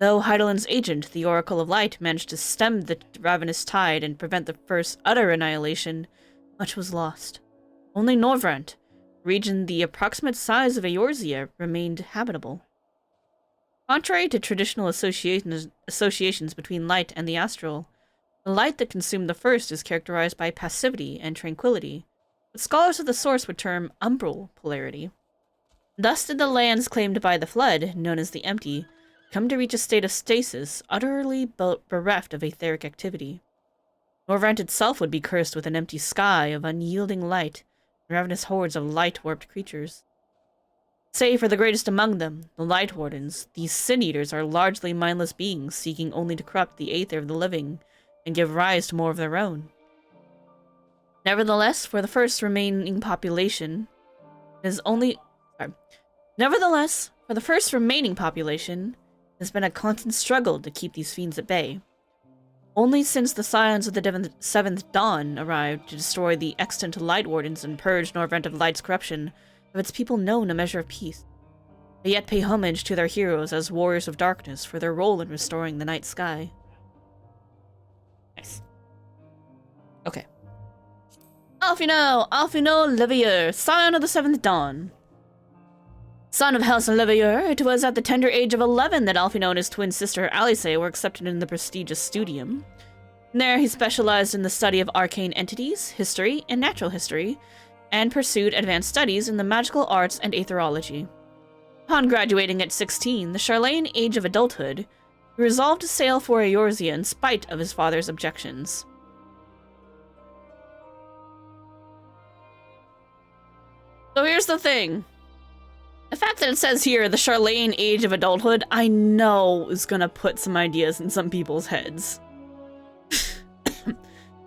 Though Heidelin's agent, the Oracle of Light, managed to stem the ravenous tide and prevent the first utter annihilation, much was lost. Only Norvrant, a region the approximate size of Eorzea, remained habitable. Contrary to traditional associations between light and the astral, the light that consumed the First is characterized by passivity and tranquility, what scholars of the Source would term umbral polarity. Thus did the lands claimed by the Flood, known as the Empty, come to reach a state of stasis, utterly bereft of etheric activity. Norvrant itself would be cursed with an empty sky of unyielding light, and ravenous hordes of light-warped creatures. Save for the greatest among them, the Light Wardens, these sin-eaters are largely mindless beings seeking only to corrupt the aether of the living and give rise to more of their own. Nevertheless, for the first remaining population, has been a constant struggle to keep these fiends at bay. Only since the Scions of the Seventh Dawn arrived to destroy the extant Light Wardens and purge Norvrant of Light's corruption, have its people known a measure of peace. They yet pay homage to their heroes as warriors of darkness for their role in restoring the night sky. Okay. Alfino Levier, scion of the Seventh Dawn. Son of House Levier, it was at the tender age of 11 that Alfino and his twin sister Alice were accepted in the prestigious studium. There, he specialized in the study of arcane entities, history, and natural history, and pursued advanced studies in the magical arts and aetherology. Upon graduating at 16, the Charlene age of adulthood, he resolved to sail for Eorzea in spite of his father's objections. So here's the thing. The fact that it says here, the Charlene age of adulthood, I know is gonna put some ideas in some people's heads.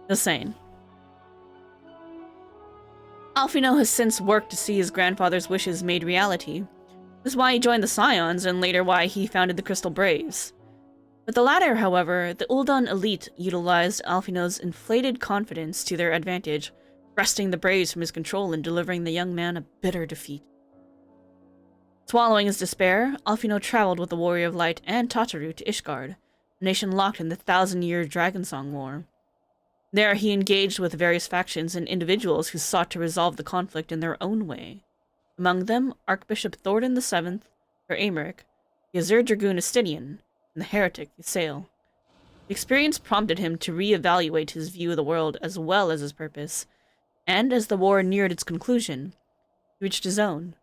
Just saying. Alfino has since worked to see his grandfather's wishes made reality. This is why he joined the Scions, and later why he founded the Crystal Braves. With the latter, however, the Uldan elite utilized Alfino's inflated confidence to their advantage, wresting the Braves from his control and delivering the young man a bitter defeat. Swallowing his despair, Alfino traveled with the Warrior of Light and Tataru to Ishgard, a nation locked in the 1,000-year Dragonsong War. There, he engaged with various factions and individuals who sought to resolve the conflict in their own way. Among them, Archbishop Thordan VII, or Aemeric, the Azure Dragoon Estinian, and the heretic Ysael. The experience prompted him to re-evaluate his view of the world as well as his purpose, and as the war neared its conclusion, he reached his own.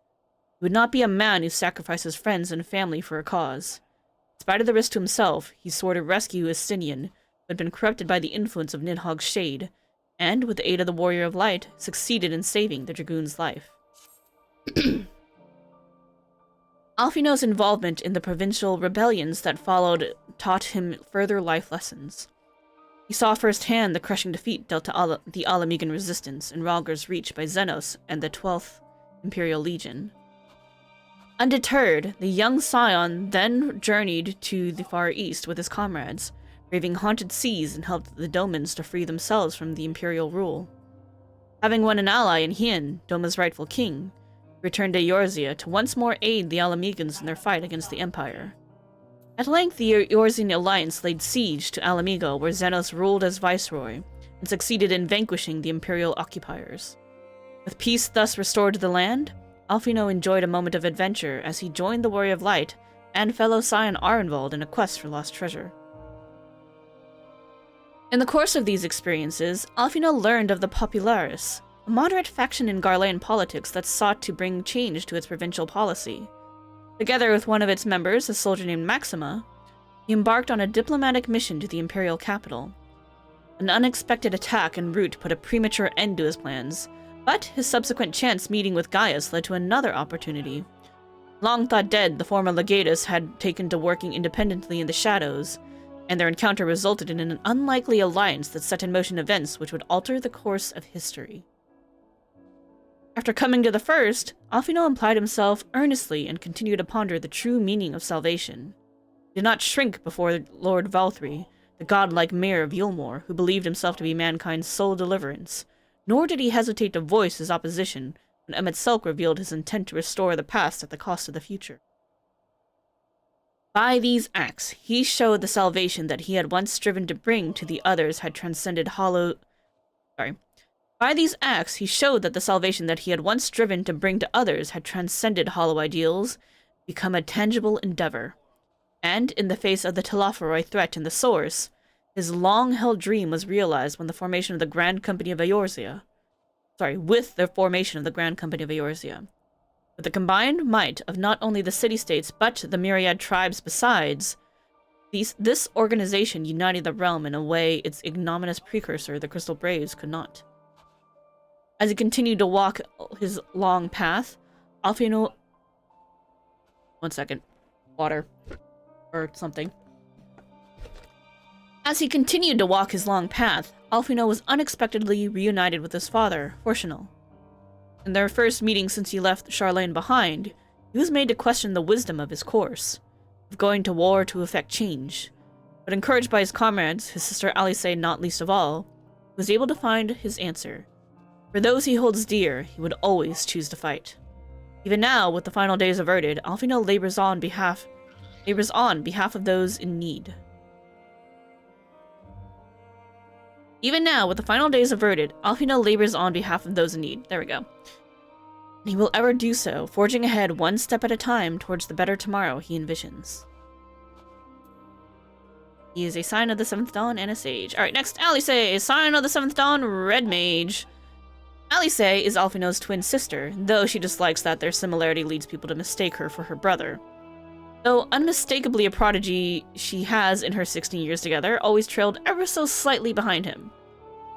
He would not be a man who sacrifices friends and family for a cause. In spite of the risk to himself, he swore to rescue Estinian, who had been corrupted by the influence of Nidhogg's shade, and, with the aid of the Warrior of Light, succeeded in saving the Dragoon's life. Alfino's involvement in the provincial rebellions that followed taught him further life lessons. He saw firsthand the crushing defeat dealt to the Alamegan resistance in Rhalgr's Reach by Xenos and the 12th Imperial Legion. Undeterred, the young scion then journeyed to the Far East with his comrades, braving haunted seas and helped the Domans to free themselves from the Imperial rule. Having won an ally in Hien, Doma's rightful king, he returned to Eorzea to once more aid the Alamegans in their fight against the Empire. At length, the Eorzean alliance laid siege to Alamigo, where Xenos ruled as viceroy, and succeeded in vanquishing the Imperial occupiers. With peace thus restored to the land, Alfino enjoyed a moment of adventure as he joined the Warrior of Light and fellow scion Arenvald in a quest for lost treasure. In the course of these experiences, Alfino learned of the Popularis, a moderate faction in Garlean politics that sought to bring change to its provincial policy. Together with one of its members, a soldier named Maxima, he embarked on a diplomatic mission to the imperial capital. An unexpected attack en route put a premature end to his plans, but his subsequent chance meeting with Gaius led to another opportunity. Long thought dead, the former legatus had taken to working independently in the shadows, and their encounter resulted in an unlikely alliance that set in motion events which would alter the course of history. After coming to the first, Alfino applied himself earnestly and continued to ponder the true meaning of salvation. He did not shrink before Lord Valthry, the godlike mayor of Yulmore, who believed himself to be mankind's sole deliverance, nor did he hesitate to voice his opposition when Emmett Selk revealed his intent to restore the past at the cost of the future. By these acts, he showed the salvation that he had once striven to bring to the others had transcended By these acts, he showed that the salvation that he had once striven to bring to others had transcended hollow ideals, become a tangible endeavor. And, in the face of the Telophoroi threat in the source, his long-held dream was realized when the formation of the Grand Company of Eorzea. With the formation of the Grand Company of Eorzea. With the combined might of not only the city-states, but the myriad tribes besides, this organization united the realm in a way its ignominious precursor, the Crystal Braves, could not. As he continued to walk his long path, Alfino... One second. Water. Or something. As he continued to walk his long path, Alfino was unexpectedly reunited with his father, Fortunal. In their first meeting since he left Charlene behind, he was made to question the wisdom of his course, of going to war to effect change. But encouraged by his comrades, his sister Alice not least of all, he was able to find his answer. For those he holds dear, he would always choose to fight. Even now, with the final days averted, Alfino labors on behalf of those in need. Even now, with the final days averted, Alfino labors on behalf of those in need. There we go. And he will ever do so, forging ahead one step at a time towards the better tomorrow he envisions. He is a sign of the 7th Dawn and a sage. Alright, next, Alice, a sign of the 7th Dawn, Red Mage. Alice is Alfino's twin sister, though she dislikes that their similarity leads people to mistake her for her brother. Though unmistakably a prodigy, she has, in her 16 years together, always trailed ever so slightly behind him.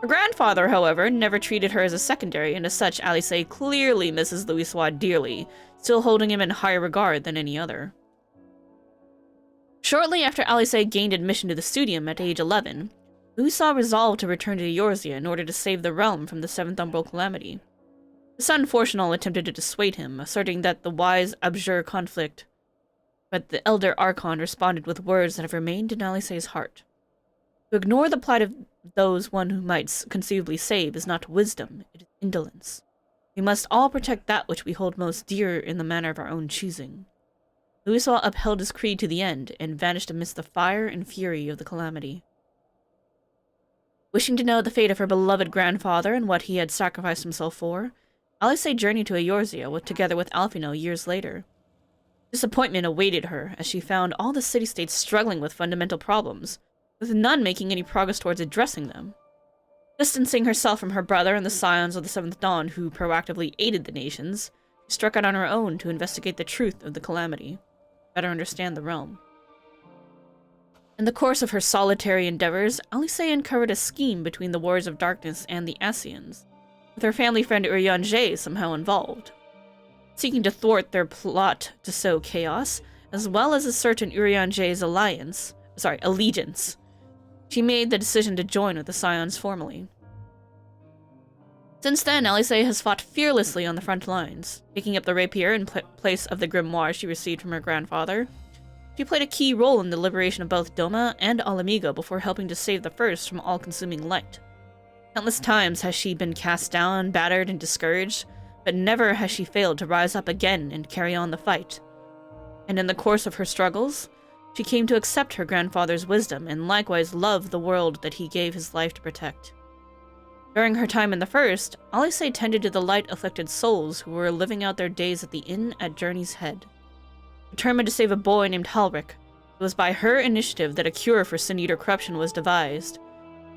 Her grandfather, however, never treated her as a secondary, and as such, Alice clearly misses Louisoix dearly, still holding him in higher regard than any other. Shortly after Alice gained admission to the studium at age 11, Louisoix resolved to return to Eorzea in order to save the realm from the 7th Umbral calamity. His son Fortunal attempted to dissuade him, asserting that the wise abjure conflict, but the elder Archon responded with words that have remained in Alice's heart. To ignore the plight of those one who might conceivably save is not wisdom, it is indolence. We must all protect that which we hold most dear in the manner of our own choosing. Louisoix upheld his creed to the end, and vanished amidst the fire and fury of the calamity. Wishing to know the fate of her beloved grandfather and what he had sacrificed himself for, Alice journeyed to Eorzea together with Alfino years later. Disappointment awaited her, as she found all the city-states struggling with fundamental problems, with none making any progress towards addressing them. Distancing herself from her brother and the scions of the 7th Dawn who proactively aided the nations, she struck out on her own to investigate the truth of the calamity, better understand the realm. In the course of her solitary endeavors, Alice uncovered a scheme between the Warriors of Darkness and the Ascians, with her family friend Urianger somehow involved. Seeking to thwart their plot to sow chaos, as well as assert Urianger's allegiance, she made the decision to join with the Scions formally. Since then, Alice has fought fearlessly on the front lines, picking up the rapier in place of the grimoire she received from her grandfather. She played a key role in the liberation of both Doma and Alamigo before helping to save the first from all-consuming light. Countless times has she been cast down, battered, and discouraged, but never has she failed to rise up again and carry on the fight. And in the course of her struggles, she came to accept her grandfather's wisdom and likewise love the world that he gave his life to protect. During her time in the First, Alice tended to the light-afflicted souls who were living out their days at the inn at Journey's Head. Determined to save a boy named Halric, it was by her initiative that a cure for Sin Eater corruption was devised.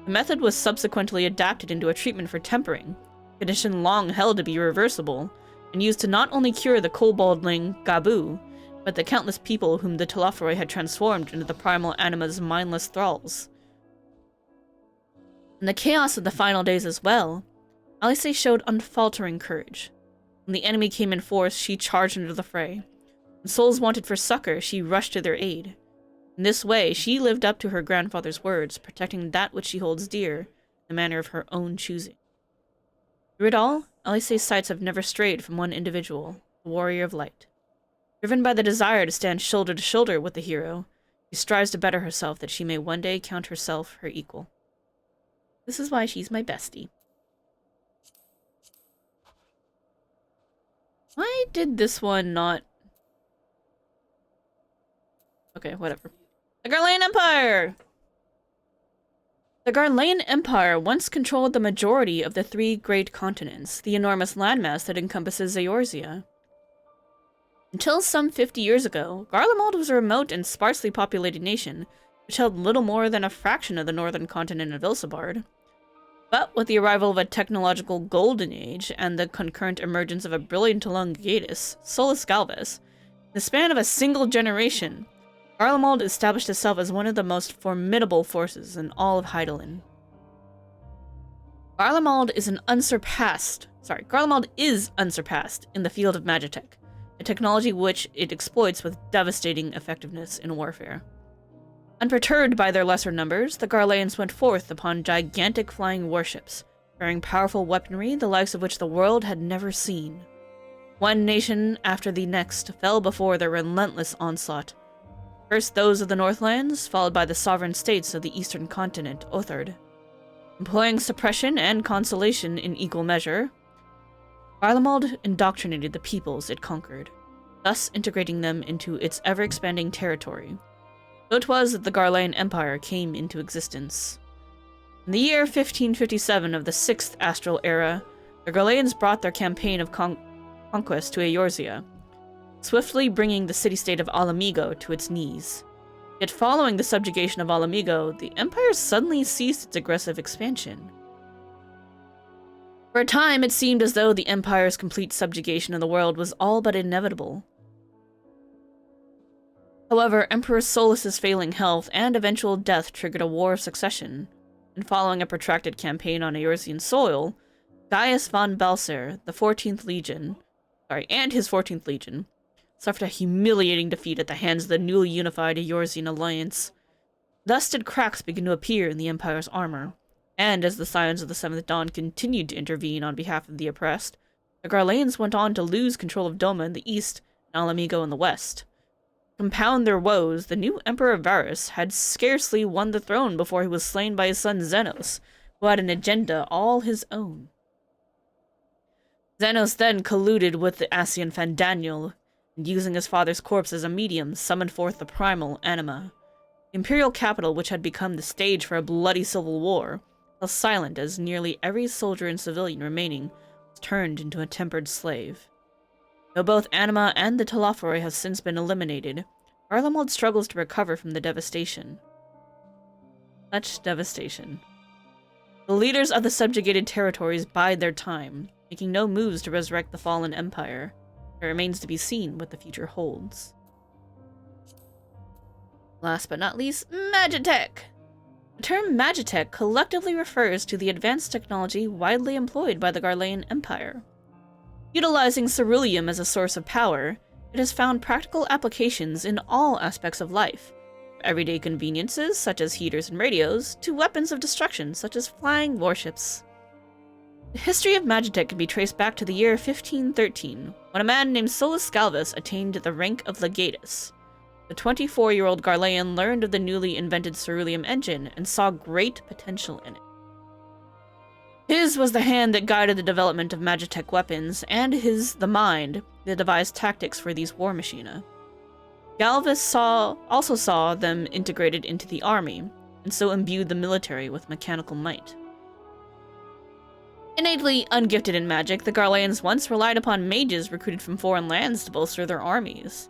The method was subsequently adapted into a treatment for tempering, a condition long held to be irreversible, and used to not only cure the koboldling Gabu, but the countless people whom the Telophoroi had transformed into the primal anima's mindless thralls. In the chaos of the final days as well, Alice showed unfaltering courage. When the enemy came in force, she charged into the fray. When souls wanted for succor, she rushed to their aid. In this way, she lived up to her grandfather's words, protecting that which she holds dear, in the manner of her own choosing. Through it all, Alice's sights have never strayed from one individual, the Warrior of Light. Driven by the desire to stand shoulder to shoulder with the hero, she strives to better herself that she may one day count herself her equal. This is why she's my bestie. Why did this one not... Okay, whatever. The Garlean Empire! The Garlean Empire once controlled the majority of the 3 great continents, the enormous landmass that encompasses Eorzea. Until some 50 years ago, Garlemald was a remote and sparsely populated nation, which held little more than a fraction of the northern continent of Ilsabard. But with the arrival of a technological golden age and the concurrent emergence of a brilliant Elongatus, Solus Galvus, in the span of a single generation, Garlemald established itself as one of the most formidable forces in all of Hydaelyn. Garlemald is unsurpassed in the field of Magitech, a technology which it exploits with devastating effectiveness in warfare. Unperturbed by their lesser numbers, the Garleans went forth upon gigantic flying warships, bearing powerful weaponry the likes of which the world had never seen. One nation after the next fell before their relentless onslaught. First those of the Northlands, followed by the sovereign states of the eastern continent, Othard. Employing suppression and consolation in equal measure, Garlemald indoctrinated the peoples it conquered, thus integrating them into its ever-expanding territory. So it was that the Garlean Empire came into existence. In the year 1557 of the 6th Astral Era, the Garleans brought their campaign of conquest to Eorzea, swiftly bringing the city-state of Alamigo to its knees. Yet following the subjugation of Alamigo, the Empire suddenly ceased its aggressive expansion. For a time, it seemed as though the Empire's complete subjugation of the world was all but inevitable. However, Emperor Solus's failing health and eventual death triggered a war of succession, and following a protracted campaign on Eorzean soil, Gaius von Balser, the 14th Legion, and his 14th Legion, suffered a humiliating defeat at the hands of the newly unified Eorzean alliance. Thus did cracks begin to appear in the Empire's armor, and as the Scions of the Seventh Dawn continued to intervene on behalf of the oppressed, the Garleans went on to lose control of Doma in the east and Alamigo in the west. To compound their woes, the new Emperor Varus had scarcely won the throne before he was slain by his son Xenos, who had an agenda all his own. Xenos then colluded with the Asian Fandaniel, and using his father's corpse as a medium, summoned forth the primal anima. The imperial capital, which had become the stage for a bloody civil war, fell silent as nearly every soldier and civilian remaining was turned into a tempered slave. Though both anima and the Telophoroi have since been eliminated, Garlemald struggles to recover from the devastation. Such devastation. The leaders of the subjugated territories bide their time, making no moves to resurrect the fallen empire. It remains to be seen what the future holds. Last but not least, Magitech! The term Magitech collectively refers to the advanced technology widely employed by the Garlean Empire. Utilizing ceruleum as a source of power, it has found practical applications in all aspects of life, from everyday conveniences such as heaters and radios, to weapons of destruction such as flying warships. The history of Magitech can be traced back to the year 1513, when a man named Solus Scalvus attained the rank of legatus. The 24-year-old Garlean learned of the newly invented ceruleum engine and saw great potential in it. His was the hand that guided the development of Magitech weapons, and his the mind that devised tactics for these war machina. Galvus also saw them integrated into the army, and so imbued the military with mechanical might. Innately ungifted in magic, the Garleans once relied upon mages recruited from foreign lands to bolster their armies.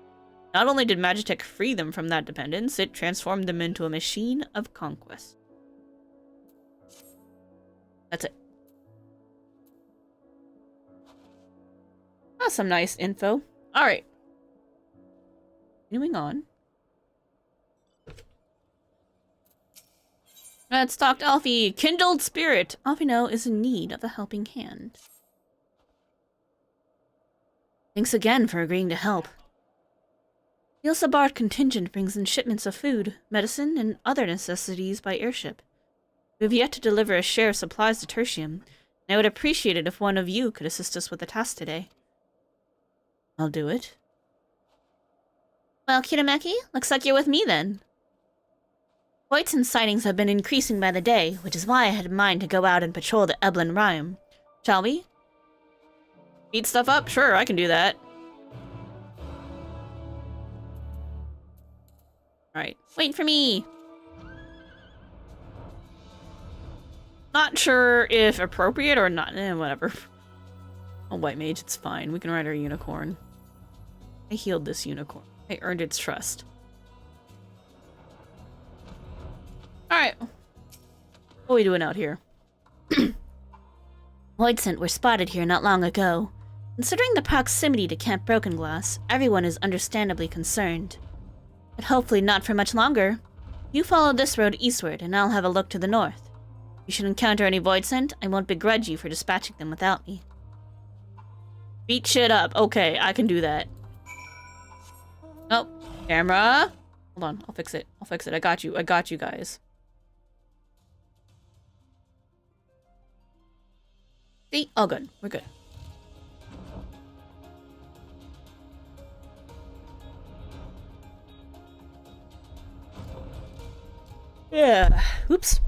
Not only did Magitech free them from that dependence, it transformed them into a machine of conquest. That's it. That's some nice info. Alright. Moving on. Let's talk to Alfie. Kindled spirit. Alfino is in need of a helping hand. Thanks again for agreeing to help. The Ilsabard contingent brings in shipments of food, medicine, and other necessities by airship. We have yet to deliver a share of supplies to Tertium, and I would appreciate it if one of you could assist us with the task today. I'll do it. Well, Kirameki, looks like you're with me then. Voids sightings have been increasing by the day, which is why I had in mind to go out and patrol the Eblin Rime. Shall we? Eat stuff up? Sure, I can do that. Alright, wait for me! Not sure if appropriate or not. Whatever. A white mage, it's fine. We can ride our unicorn. I healed this unicorn. I earned its trust. Alright. What are we doing out here? Voidsent were spotted here not long ago. Considering the proximity to Camp Broken Glass, everyone is understandably concerned. But hopefully not for much longer. You follow this road eastward, and I'll have a look to the north. If you should encounter any Voidsent, I won't begrudge you for dispatching them without me. Beat shit up. Okay, I can do that. Oh, camera. Hold on, I'll fix it. I'll fix it. I got you. I got you guys. See? All good. We're good. Yeah. Oops.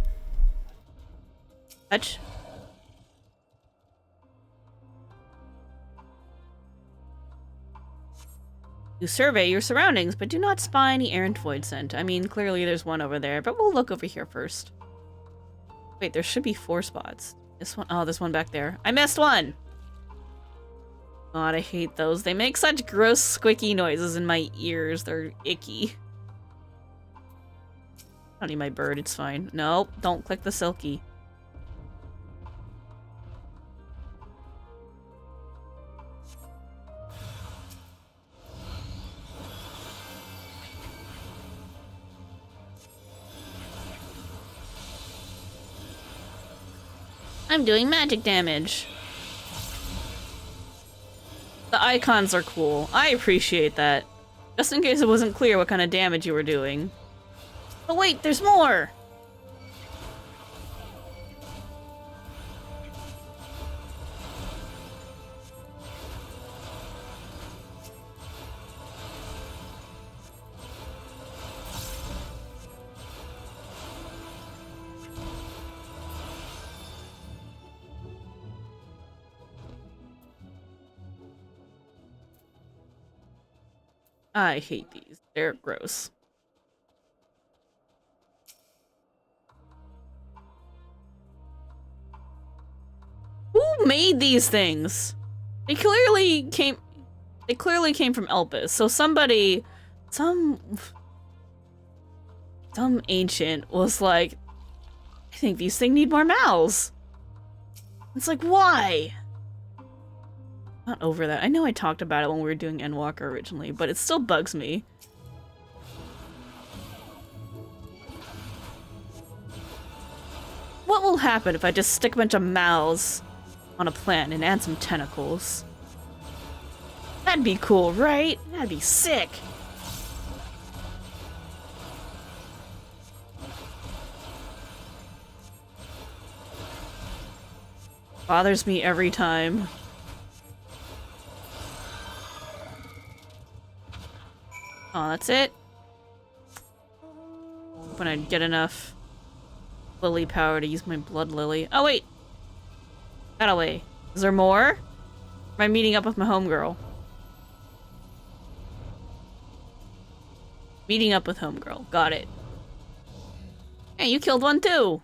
Touch. You survey your surroundings, but do not spy any errant void scent. I mean, clearly there's one over there, but we'll look over here first. Wait, there should be 4 spots. This one, oh, this one back there. I missed one! God, I hate those. They make such gross squeaky noises in my ears. They're icky. I don't need my bird, it's fine. Nope, don't click the silky. I'm doing magic damage. The icons are cool. I appreciate that. Just in case it wasn't clear what kind of damage you were doing. Oh wait, there's more! I hate these. They're gross. Who made these things? They clearly came from Elpis. So somebody, some ancient was like, I think these things need more mouths. It's like, why? Not over that. I know I talked about it when we were doing Endwalker originally, but it still bugs me. What will happen if I just stick a bunch of mouths on a plant and add some tentacles? That'd be cool, right? That'd be sick. Bothers me every time. Oh, that's it? When I get enough lily power to use my blood lily. Oh, wait! That away. Is there more? Am I meeting up with my homegirl? Meeting up with homegirl. Got it. Hey, you killed one too!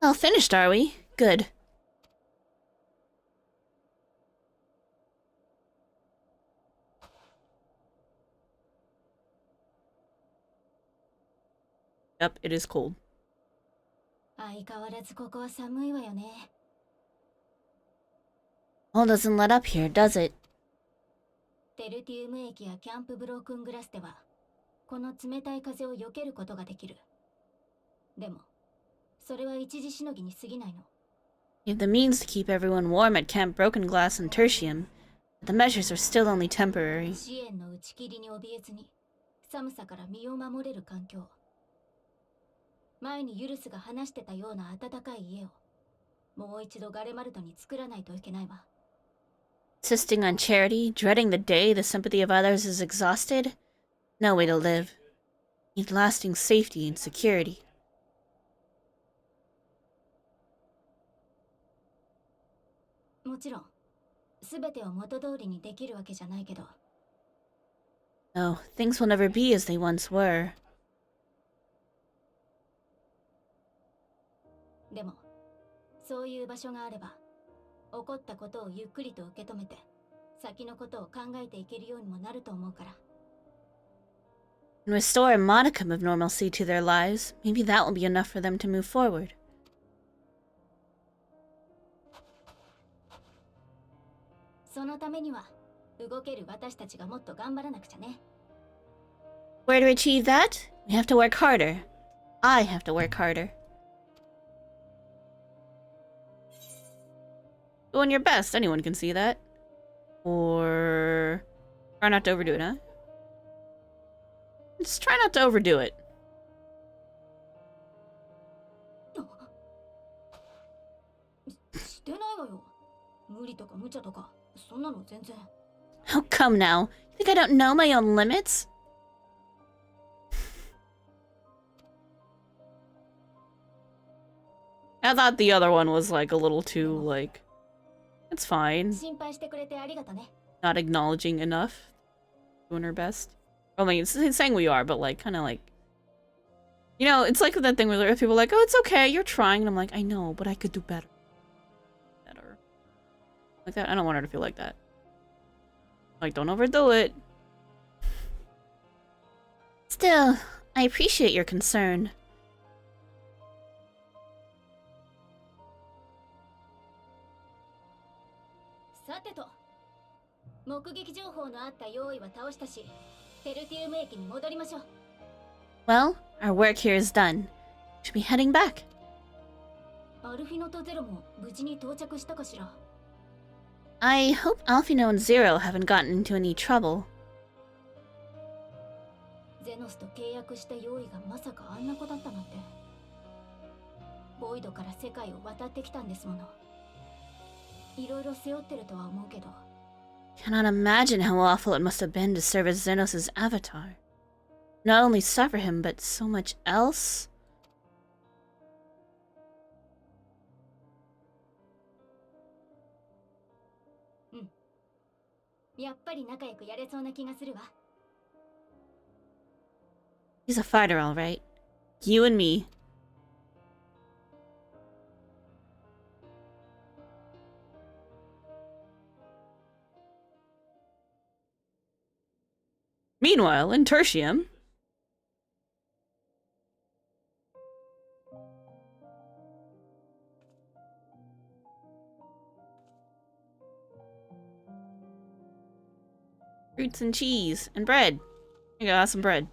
All finished, are we? Good. Yep, it is cold. Well, doesn't let up here, does it? テルティウム駅やキャンプブロークングラスではこの冷たい風を避けることができる。でも、それは一時しのぎに過ぎないの。You have the means to keep everyone warm at Camp Broken Glass and Tertium, but the measures are still only temporary. 支援の打ち切りに怯えずに、寒さから身を守れる環境。前にユルスが話してたような暖かい家を、もう一度ガレマルトに作らないといけないわ。Insisting on charity, dreading the day the sympathy of others is exhausted? No way to live. Need lasting safety and security. もちろん、すべてを元通りにできるわけじゃないけど。No, things will never be as they once were. でも、そういう場所があれば、起こったことをゆっくりと受け止めて、先のことを考えていけるようにもなると思うから。And restore a modicum of normalcy to their lives. Maybe that will be enough for them to move forward. そのためには、動ける私たちがもっと頑張らなくちゃね。Where to achieve that? We have to work harder. I have to work harder. Doing your best, anyone can see that. Or try not to overdo it, huh? Just try not to overdo it. してないわよ。無理とか無茶とか、そんなの全然。Oh, come now. Think I don't know my own limits? I thought the other one was like a little too like, it's fine. 心配してくれてありがとね。 Not acknowledging enough. Doing her best. I mean, it's saying we are, but like, kind of like, you know, it's like that thing where people are like, oh, it's okay, you're trying. And I'm like, I know, but I could do better. Better. Like that. I don't want her to feel like that. Like, don't overdo it. Still, I appreciate your concern. さてと、目撃情報のあった用意は倒したし、ペルティウム駅に戻りましょう。 Well, our work here is done. Should be heading back. アルフィノとゼロも無事に到着したかしら。 I hope Alphino and Zero haven't gotten into any trouble. ゼノスと契約した用意がまさかあんな子だったなんて。ボイドから世界を渡ってきたんですもの。いろいろ背負ってるとは思うけど。 Cannot imagine how awful it must have been to serve as Xenos' avatar. Not only suffer him, but so much else. やっぱり仲良くやれそうな気がするわ。 He's a fighter, all right. You and me. Meanwhile, in Tertium, fruits and cheese and bread. You got some bread.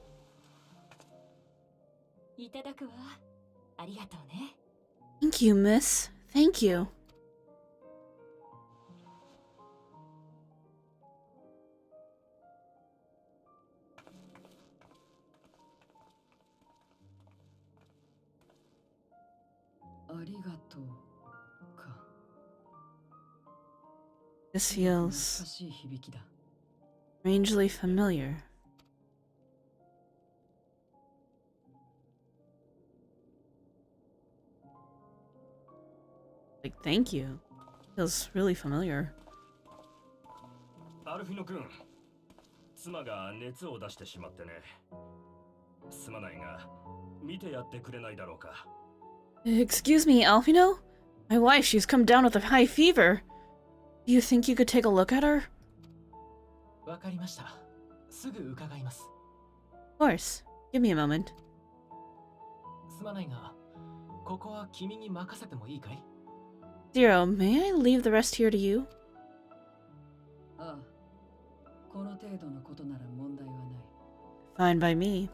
いただくわ。ありがとうね。 Thank you, miss. Thank you. This feels strangely familiar. Like, thank you. Feels really familiar. アルフィノ君、妻が熱を出してしまってね。すまないが、見てやってくれないだろうか。 Excuse me, Alphino? My wife, she's come down with a high fever. Do you think you could take a look at her? わかりました。すぐ伺います。 Of course. Give me a moment. すまないが、ここは君に任せてもいいかい？ Zero, may I leave the rest here to you? ああ、この程度のことなら問題はない。 Fine by me.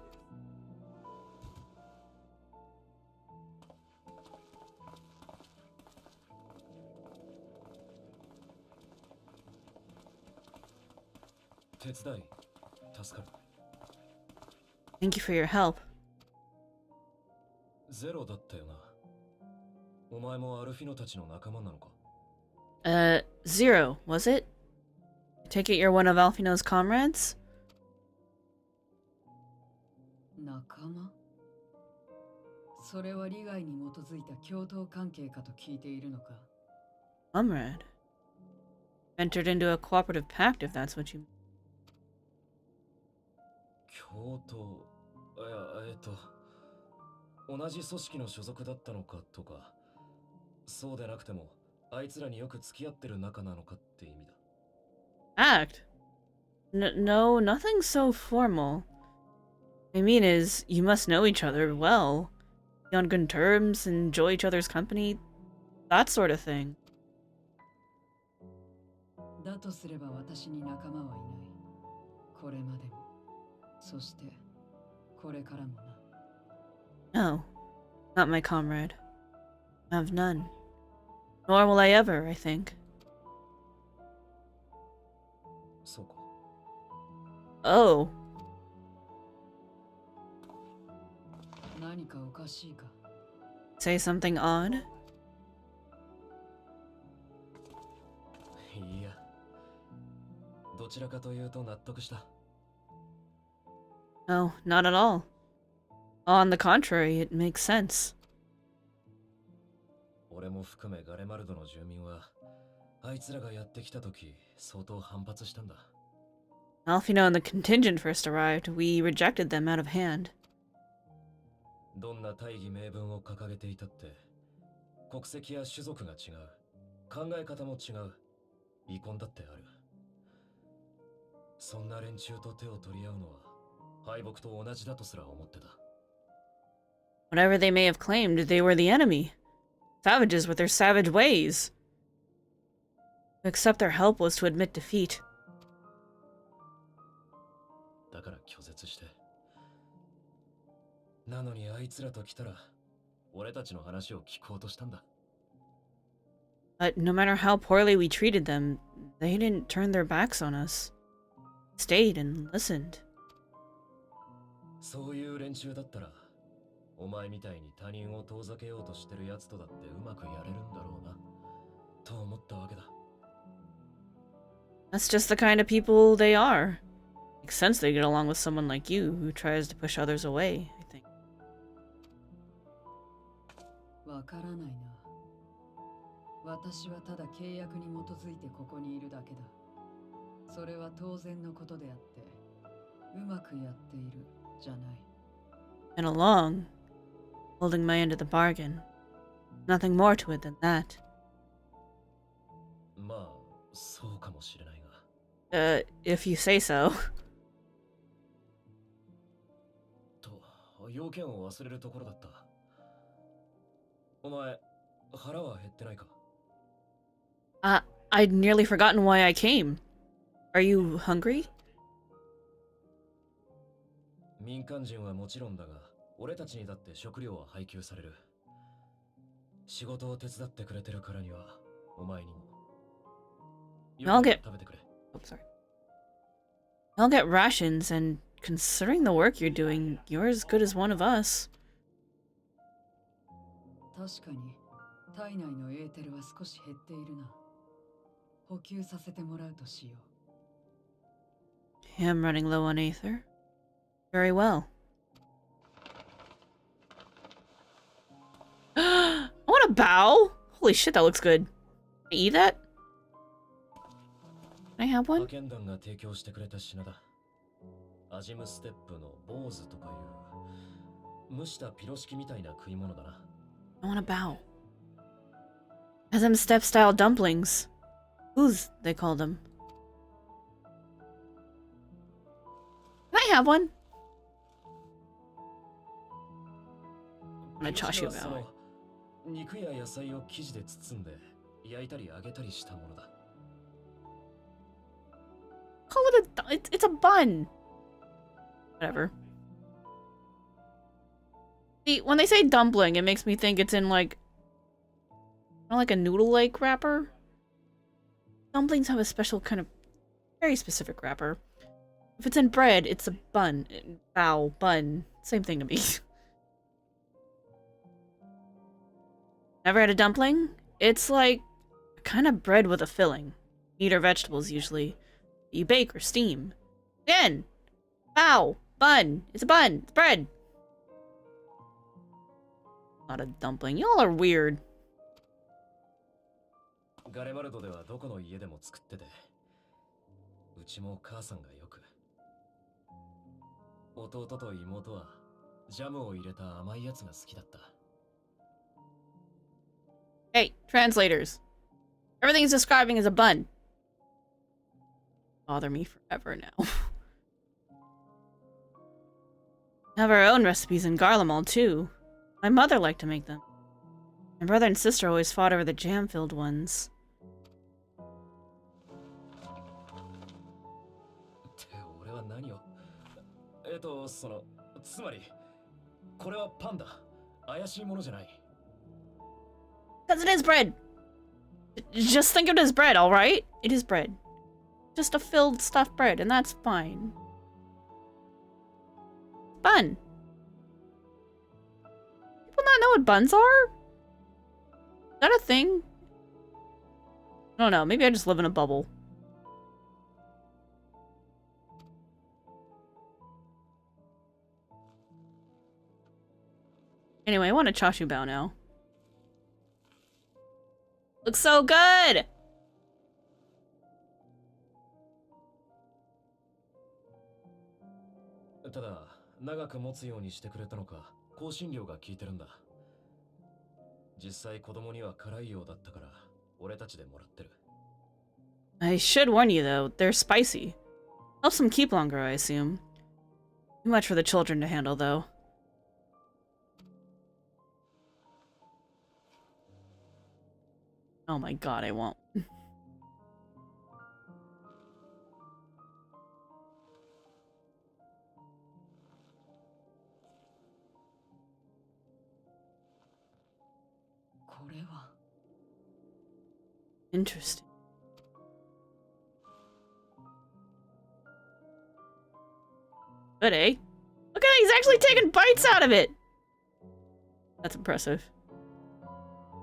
手伝い、助かる。 Thank you for your help. ゼロだったよな。お前もアルフィノたちの仲間なのか？ Zero, was it? I take it you're one of Alphino's comrades? 仲間？それは利害に基づいた共闘関係かと聞いているのか？ Comrade. Entered into a cooperative pact, if that's what you mean. 共闘、同じ組織の所属だったのかとか、そうでなくても、あいつらによく付き合ってる仲なのかって意味だ。Act? No, nothing so formal. I mean is, you must know each other well. Be on good terms, enjoy each other's company, that sort of thing. だとすれば私に仲間はいない。これまでも、そしてこれからもな。No, not my comrade. I have none. Nor will I ever, I think. そうか。Oh. 何かおかしいか？ Say something odd? いや、どちらかというと納得した。 No, not at all. On the contrary, it makes sense. 俺も含めガレマルドの住民はあいつらがやってきた時相当反発したんだ。 Alfino and the contingent first arrived, we rejected them out of hand. どんな大義名分を掲げていたって国籍や種族が違う、考え方も違う、遺恨だってある。そんな連中と手を取り合うのは敗北と同じだとすら思ってた。 Whatever they may have claimed, they were the enemy. Savages with their savage ways. To accept their help was to admit defeat. だから拒絶して。なのにあいつらと来たら俺たちの話を聞こうとしたんだ。 But no matter how poorly we treated them, they didn't turn their backs on us. Stayed and listened. そういう連中だったらお前みたいに他人を遠ざけようとしてる奴とだってうまくやれるんだろうなと思ったわけだ。 That's just the kind of people they are. Makes sense they get along with someone like you who tries to push others away, I think. わからないな。私はただ契約に基づいてここにいるだけだ。それは当然のことであって、うまくやっているじゃない。 And along, holding my end of the bargain. Nothing more to it than that. まあそうかもしれないが。 If you say so. と要件を忘れるところだった。お前腹は減ってないか？ I'd nearly forgotten why I came. Are you hungry? 民間人はもちろんだが、俺たちにだって食料は配給される。仕事を手伝ってくれてるからには、お前にも。 I'll get- 食べてくれ。 Oh, sorry. I'll get rations, and considering the work you're doing, you're as good as one of us. 確かに体内のエーテルは少し減っているな。補給させてもらうとしよう。 I'm running low on aether. Very well. I want a bow? Holy shit, that looks good. Can I eat that? Can I have one? 派遣団が提供してくれた品だ。アジムステップの坊主とかいう蒸したピロシキみたいな食い物だな。 I want a bow. Azim step style dumplings. Who's they call them? Can I have one? I'm gonna toss you a ピロシキは bow. その肉や野菜を生地で包んで焼いたり揚げたりしたものだ。 Call it it's a bun. Whatever. See, when they say dumpling, it makes me think it's in like a noodle-like wrapper. Dumplings have a special kind of very specific wrapper. If it's in bread, it's a bun. Bow, bun. Same thing to me. Never had a dumpling? It's like a kind of bread with a filling. Meat or vegetables, usually. You bake or steam. Again! Bow! Bun! It's a bun! It's bread! Not a dumpling. Y'all are weird. ガレマルドではどこの家でも作ってて、うちも母さんがよく。弟と妹はジャムを入れた甘いやつが好きだった。 Hey, translators. Everything he's describing is a bun. Bother me forever now. We have our own recipes in Garlemald, too. My mother liked to make them. My brother and sister always fought over the jam-filled ones. って俺は何を？つまりこれはパンだ。怪しいものじゃない。 Because it is bread! Just think of it as bread, alright? It is bread. Just a filled stuffed bread, and that's fine. Bun. People not know what buns are? Is that a thing? I don't know, maybe I just live in a bubble. Anyway, I want a Chashu Bao now. Looks so good! ただ、長く持つようにしてくれたのか、香辛料が効いてるんだ。実際子供には辛いようだったから、俺たちでもらってる。I should warn you though, they're spicy. Helps them keep longer, I assume. Too much for the children to handle, though. Oh my god, I won't. Interesting. Good, eh? Look at that, he's actually taking bites out of it! That's impressive.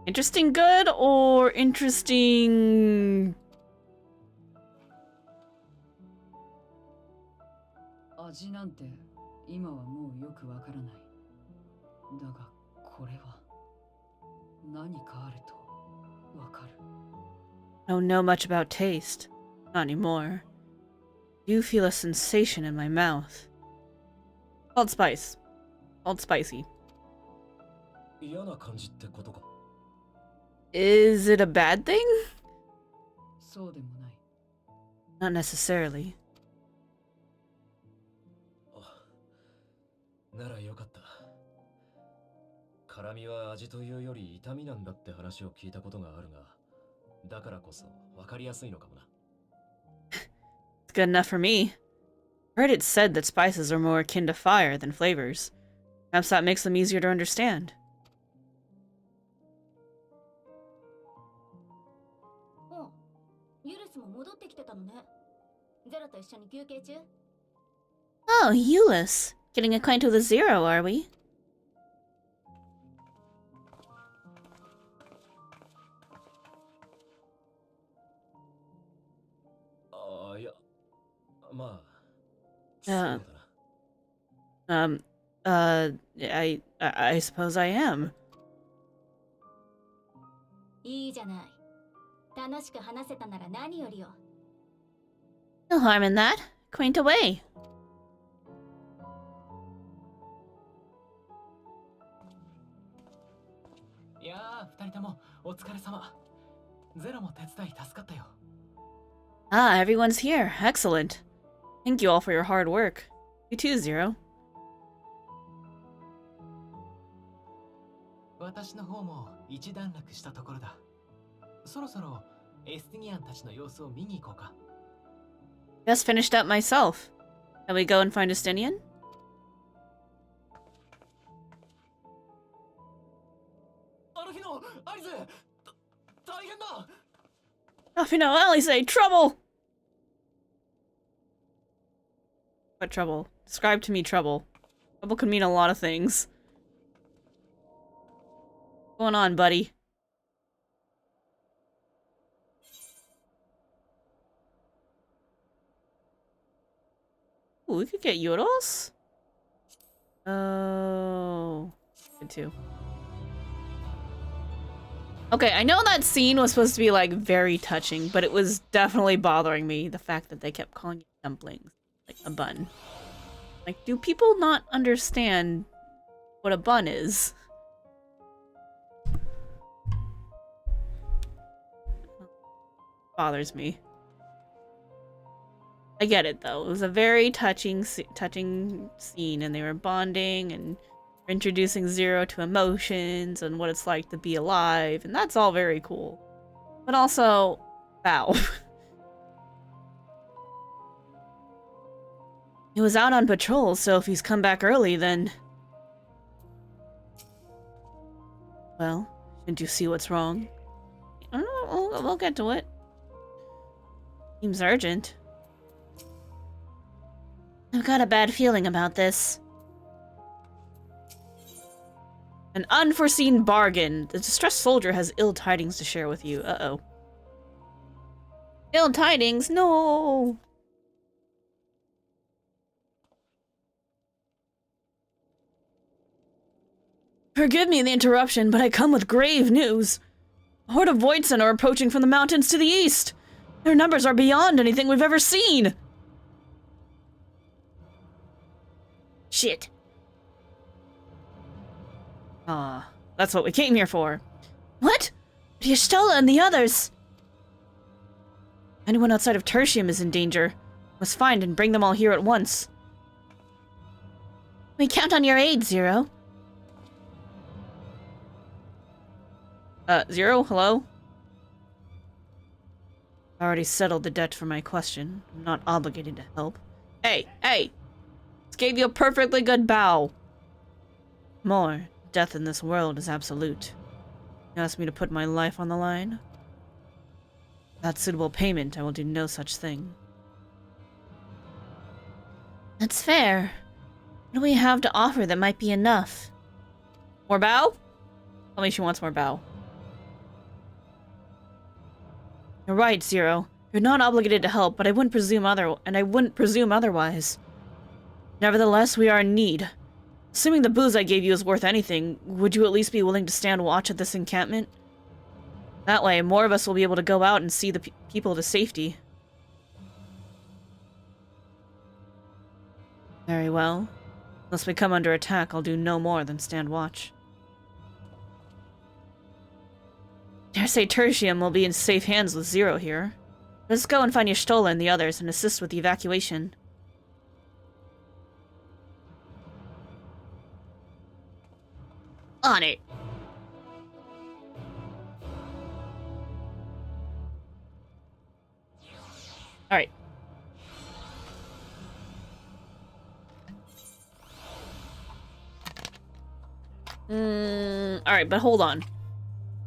Interesting good or interesting... 味なんて今はもうよくわからない。だがこれは何かあるとわかる。I don't know much about taste. Not anymore. I do feel a sensation in my mouth. Called spice. Called spicy. 嫌な感じってことか。Is it a bad thing? そうでもない。Not necessarily. ならよかった。辛みは味というより痛みなんだって話を聞いたことがあるが、だからこそ分かりやすいのかもな。It's good enough for me. I heard it said that spices are more akin to fire than flavors. Perhaps that makes them easier to understand. ユルスも戻ってきてたのね。ゼロと一緒に休憩中？ Oh, Euless. Getting acquainted with Zero, are we? いや、まあ、そうだな。I suppose I am. いいじゃない。楽しく話せたなら何よりよ。No harm in that. Quaint away. いやー、二人ともお疲れ様。ゼロも手伝い助かったよ。Ah, everyone's here. Excellent. Thank you all for your hard work. You too, Zero. 私の方も一段落したところだ。そろそろエスティニアンたちの様子を見に行こうか。Just finished up myself. Shall we go and find Estinian? あの日のアリゼ、大変だ。Ruffino, Alice, trouble! What trouble? Describe to me trouble. Trouble could mean a lot of things. What's going on, buddy? Ooh, we could get euros? Oh. Good too. Okay, I know that scene was supposed to be, like, very touching, but it was definitely bothering me, the fact that they kept calling it dumplings. Like, a bun. Like, do people not understand what a bun is? Bothers me. I get it, though. It was a very touching scene, and they were bonding, and introducing Zero to emotions, and what it's like to be alive, and that's all very cool. But also, wow. He was out on patrol, so if he's come back early, then... Well, shouldn't you see what's wrong? I don't know, we'll get to it. Seems urgent. I've got a bad feeling about this. An unforeseen bargain. The distressed soldier has ill tidings to share with you. Uh-oh. Ill tidings? No! Forgive me the interruption, but I come with grave news. A horde of Voidsen are approaching from the mountains to the east. Their numbers are beyond anything we've ever seen. Shit. Ah, that's what we came here for. What? But Y'shtola and the others. Anyone outside of Tertium is in danger. Must find and bring them all here at once. We count on your aid, Zero. Zero? Hello? I already settled the debt for my question. I'm not obligated to help. Hey! Hey! This gave you a perfectly good bow. More. Death in this world is absolute. You asked me to put my life on the line? Without suitable payment, I will do no such thing. That's fair. What do we have to offer that might be enough? More bow? Tell me she wants more bow. You're right, Zero. You're not obligated to help, but I wouldn't presume otherwise. Nevertheless, we are in need. Assuming the booze I gave you is worth anything, would you at least be willing to stand watch at this encampment? That way, more of us will be able to go out and see the people to safety. Very well. Unless we come under attack, I'll do no more than stand watch. Dare say Tertium will be in safe hands with Zero here. Let's go and find Y'shtola and the others and assist with the evacuation. On it! Alright. Alright, but hold on.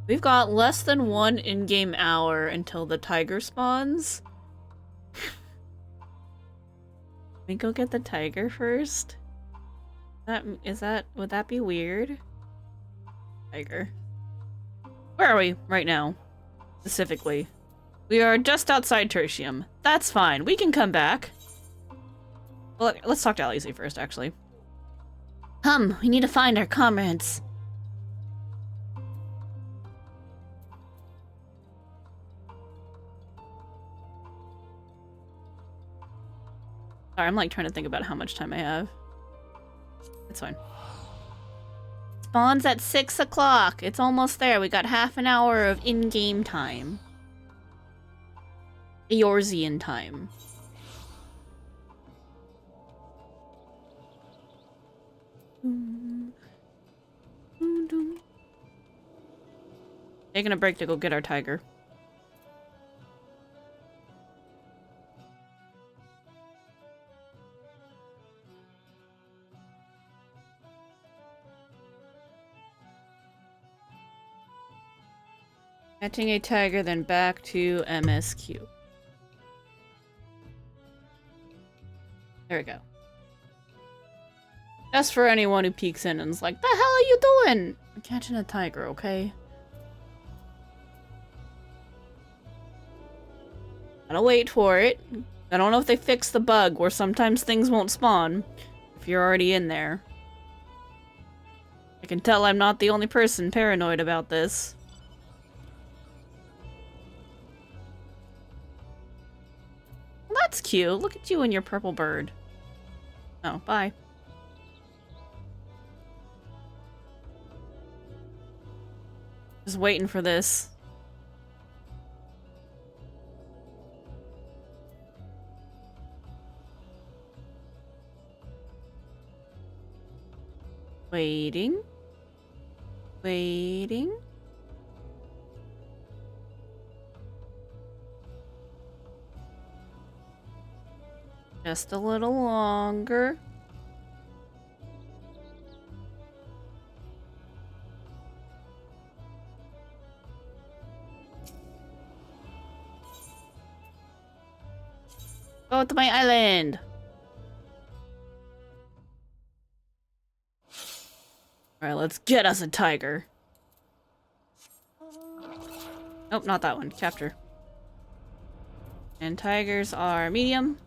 We've got less than 1 in-game hour until the tiger spawns. We go get the tiger first? Would that be weird? Tiger. Where are we right now? Specifically. We are just outside Tertium. That's fine. We can come back. Well, let's talk to Alice first, actually. We need to find our comrades. Sorry, I'm like trying to think about how much time I have. It's fine. Spawns at 6 o'clock. It's almost there. We got half an hour of in-game time. Eorzean time. Taking a break to go get our tiger. Catching a tiger, then back to MSQ. There we go. Just for anyone who peeks in and is like, the hell are you doing? I'm catching a tiger, okay? Gotta wait for it. I don't know if they fixed the bug where sometimes things won't spawn if you're already in there. I can tell I'm not the only person paranoid about this. Well, that's cute. Look at you and your purple bird. Oh, bye. Just waiting for this. Waiting. Waiting. Just a little longer. Go to my island. Alright, let's get us a tiger. Nope, not that one. Capture. And tigers are medium.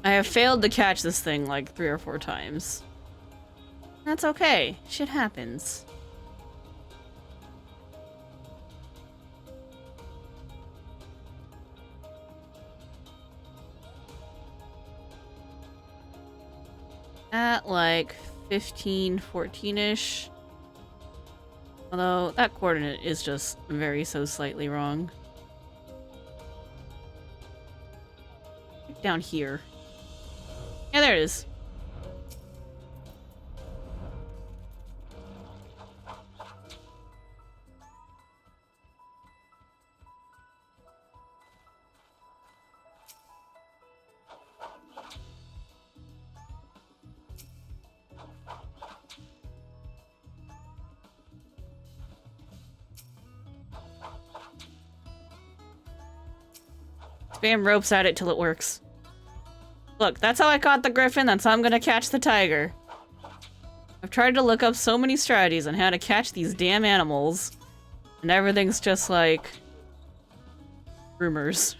I have failed to catch this thing like 3 or 4 times. That's okay. Shit happens. At like 15, 14-ish. Although that coordinate is just so slightly wrong. Down here. Yeah, there it is. Spam ropes at it till it works. Look, that's how I caught the griffin, that's how I'm gonna catch the tiger. I've tried to look up so many strategies on how to catch these damn animals, and everything's just like... rumors.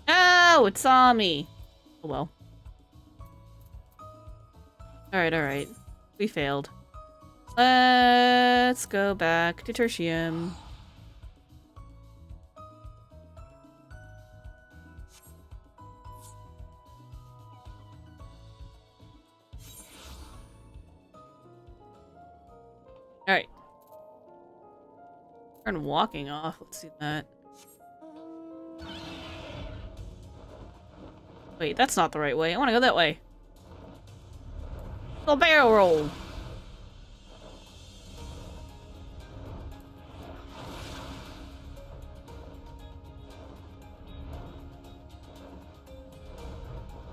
Oh, it saw me! Oh well. Alright. We failed. Let's go back to Tertium. Alright. Turn walking off. Let's see that. Wait, that's not the right way. I want to go that way. The barrel roll.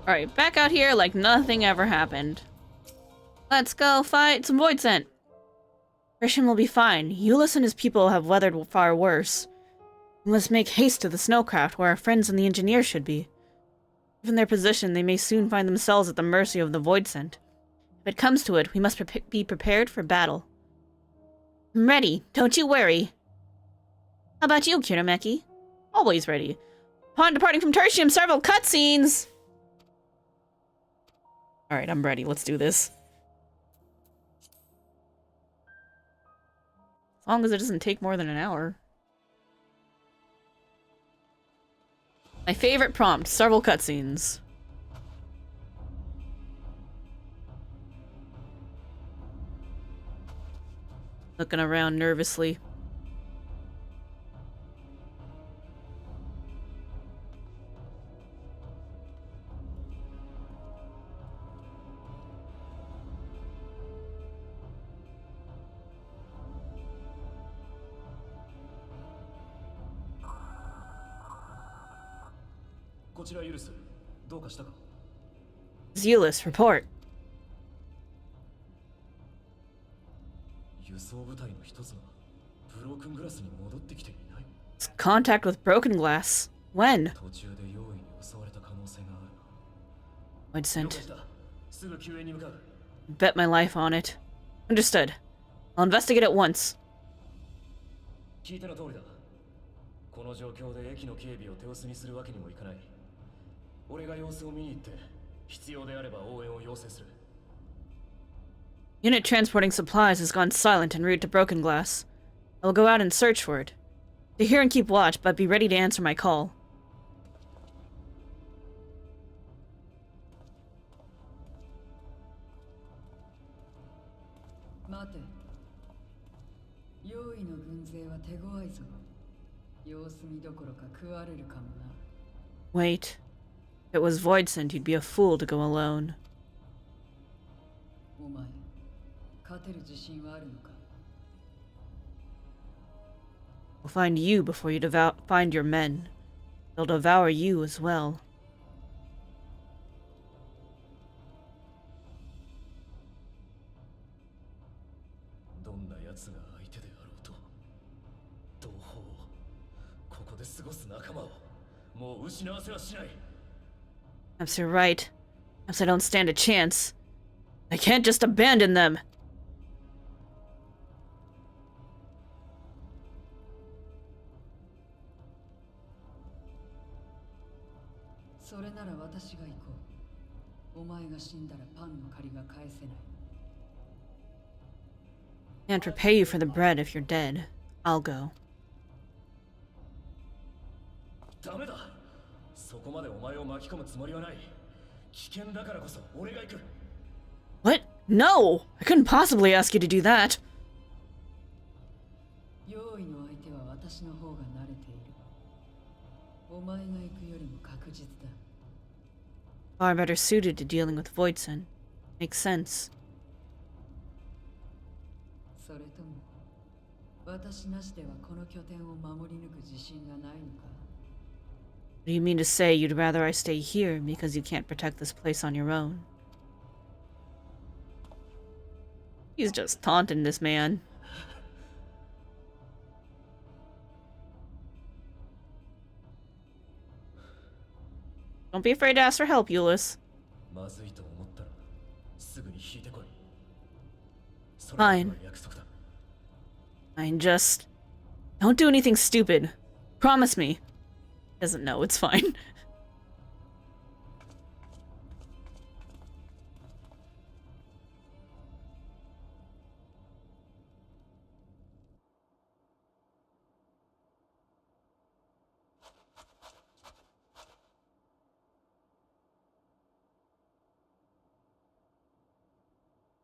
Alright, back out here like nothing ever happened. Let's go fight some Void Scent. Christian will be fine. Euless and his people have weathered far worse. We must make haste to the snowcraft where our friends and the engineers should be. Given their position, they may soon find themselves at the mercy of the Void Scent. If it comes to it, we must be prepared for battle. I'm ready. Don't you worry. How about you, Kirameki? Always ready. Upon departing from Tertium, several cutscenes! Alright, I'm ready. Let's do this. As long as it doesn't take more than an hour. My favorite prompt, several cutscenes. Looking around nervously. Euless, report. Contact with broken glass. When? Void Scent. Bet my life on it. Understood. I'll investigate at once. 聞いたの通りだ。この状況で駅の警備を手薄にするわけにもいかない。俺が様子を見に行って、必要であれば応援を要請する。Unit transporting supplies has gone silent en route to Broken Glass. I will go out and search for it. Stay here and keep watch, but be ready to answer my call. Wait. If it was Void Scent, you'd be a fool to go alone. We'll find you before you find your men. They'll devour you as well. Perhaps you're right. Perhaps I don't stand a chance. I can't just abandon them. それなら私が行こう。お前が死んだらパンの借りが返せない。Can't repay you for the bread if you're dead. I'll go. ダメだ。そこまでお前を巻き込むつもりはない。危険だからこそ俺が行く。What? No! I couldn't possibly ask you to do that. 用意の相手は私の方が慣れている。お前が行くよりも確実だ。Far better suited to dealing with Voidson. Makes sense. それとも私なしではこの拠点を守り抜く自信がないのか？ What do you mean to say you'd rather I stay here because you can't protect this place on your own? He's just taunting this man. Don't be afraid to ask for help, Euless. まずいと思ったらすぐに引いてこい。それ Fine. が約束だ。Fine, just don't do anything stupid. Promise me. Doesn't know, it's fine.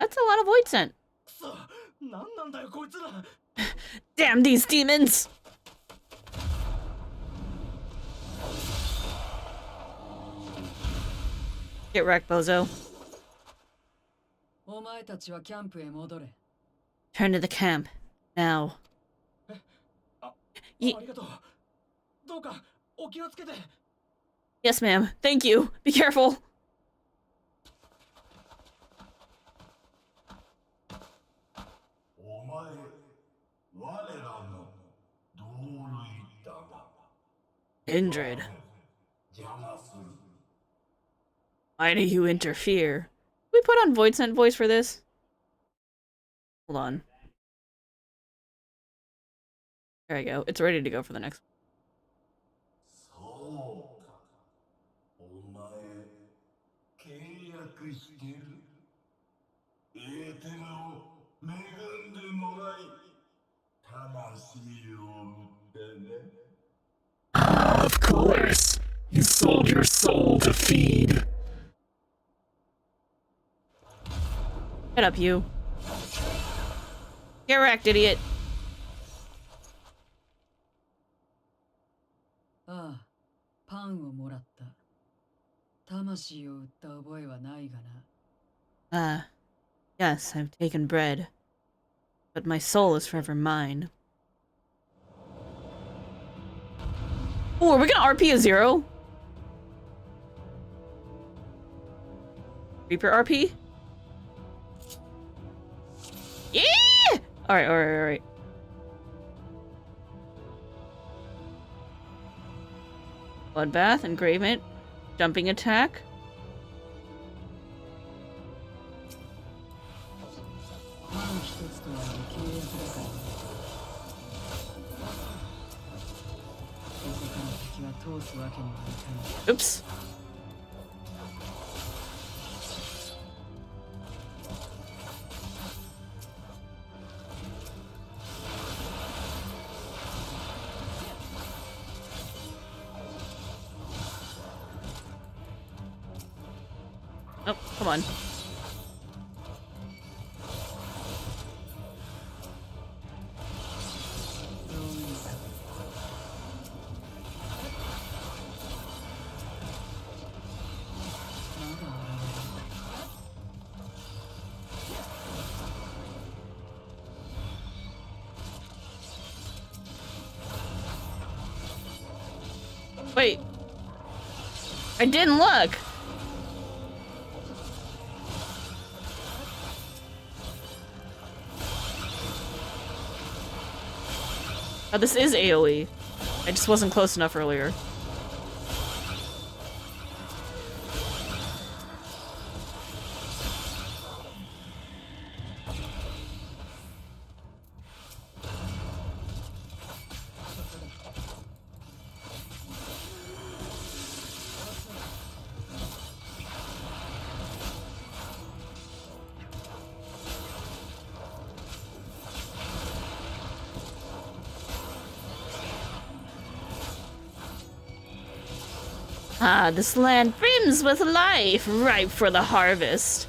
That's a lot of void scent. くそ、なんなんだよこいつら。Damn these demons! Get wrecked, bozo. お前たちはキャンプへ戻れ。 Turn to the camp. Now. あいりがとう。どうかお気をつけて。 Yes, ma'am. Thank you. Be careful. お前、我らの同類だが。 Kindred. 邪魔する。 Why do you interfere? Can we put on void scent voice for this? Hold on. There we go. It's ready to go for the next one. そうか。お前、契約してる。エーテルを恵んでもらい、魂を売ってね。 Of course. You sold your soul to feed. Shut up, you. Get wrecked, idiot. ああ、パンをもらった。魂を売った覚えはないがな。Yes, I've taken bread. But my soul is forever mine. Oh, are we gonna RP a 0? Reaper RP? Yeah! Alright. Bloodbath, engravement, jumping attack. Oops. Oh, come on. Wait. I didn't look. Oh, this is AoE. I just wasn't close enough earlier. Ah, this land brims with life, ripe for the harvest.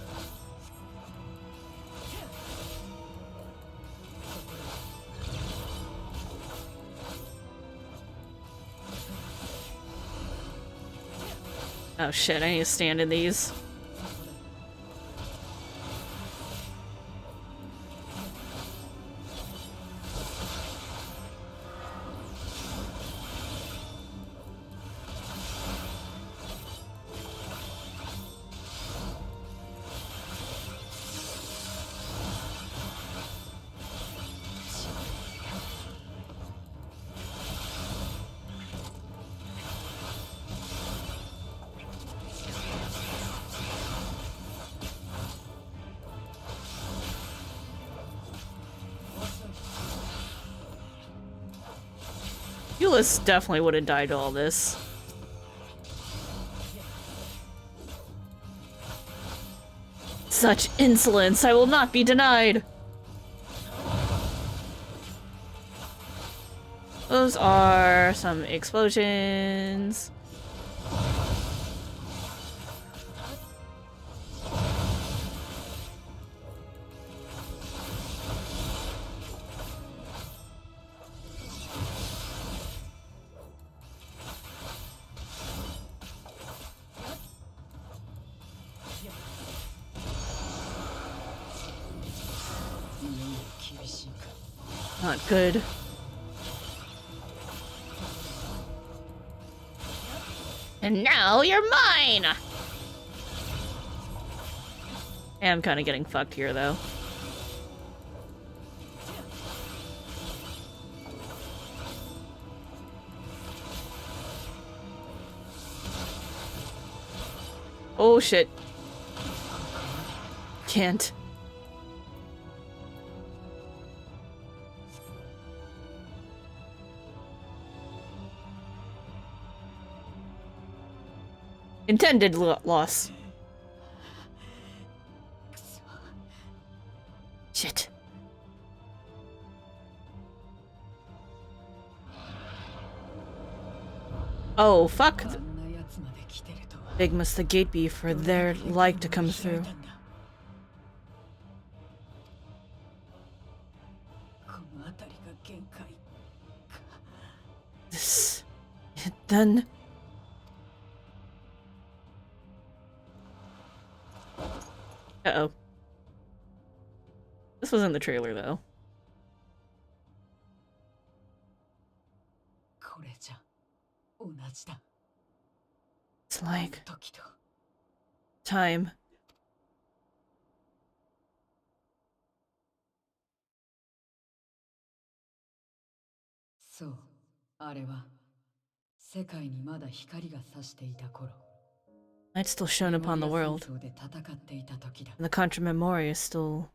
Oh shit, I need to stand in these. Euless definitely would have died to all this. Such insolence, I will not be denied! Those are some explosions. Not good. And now you're mine! I'm kind of getting fucked here, though. Oh shit. Can't. Intended loss. Shit. Oh, fuck. Big must the gate be for their like to come through. This... then... Uh-oh. This was in the trailer, though. It's like... time. So, あれは世界にまだ光が差していた頃。 Light still shone upon the world. And the Contra Memoria is still...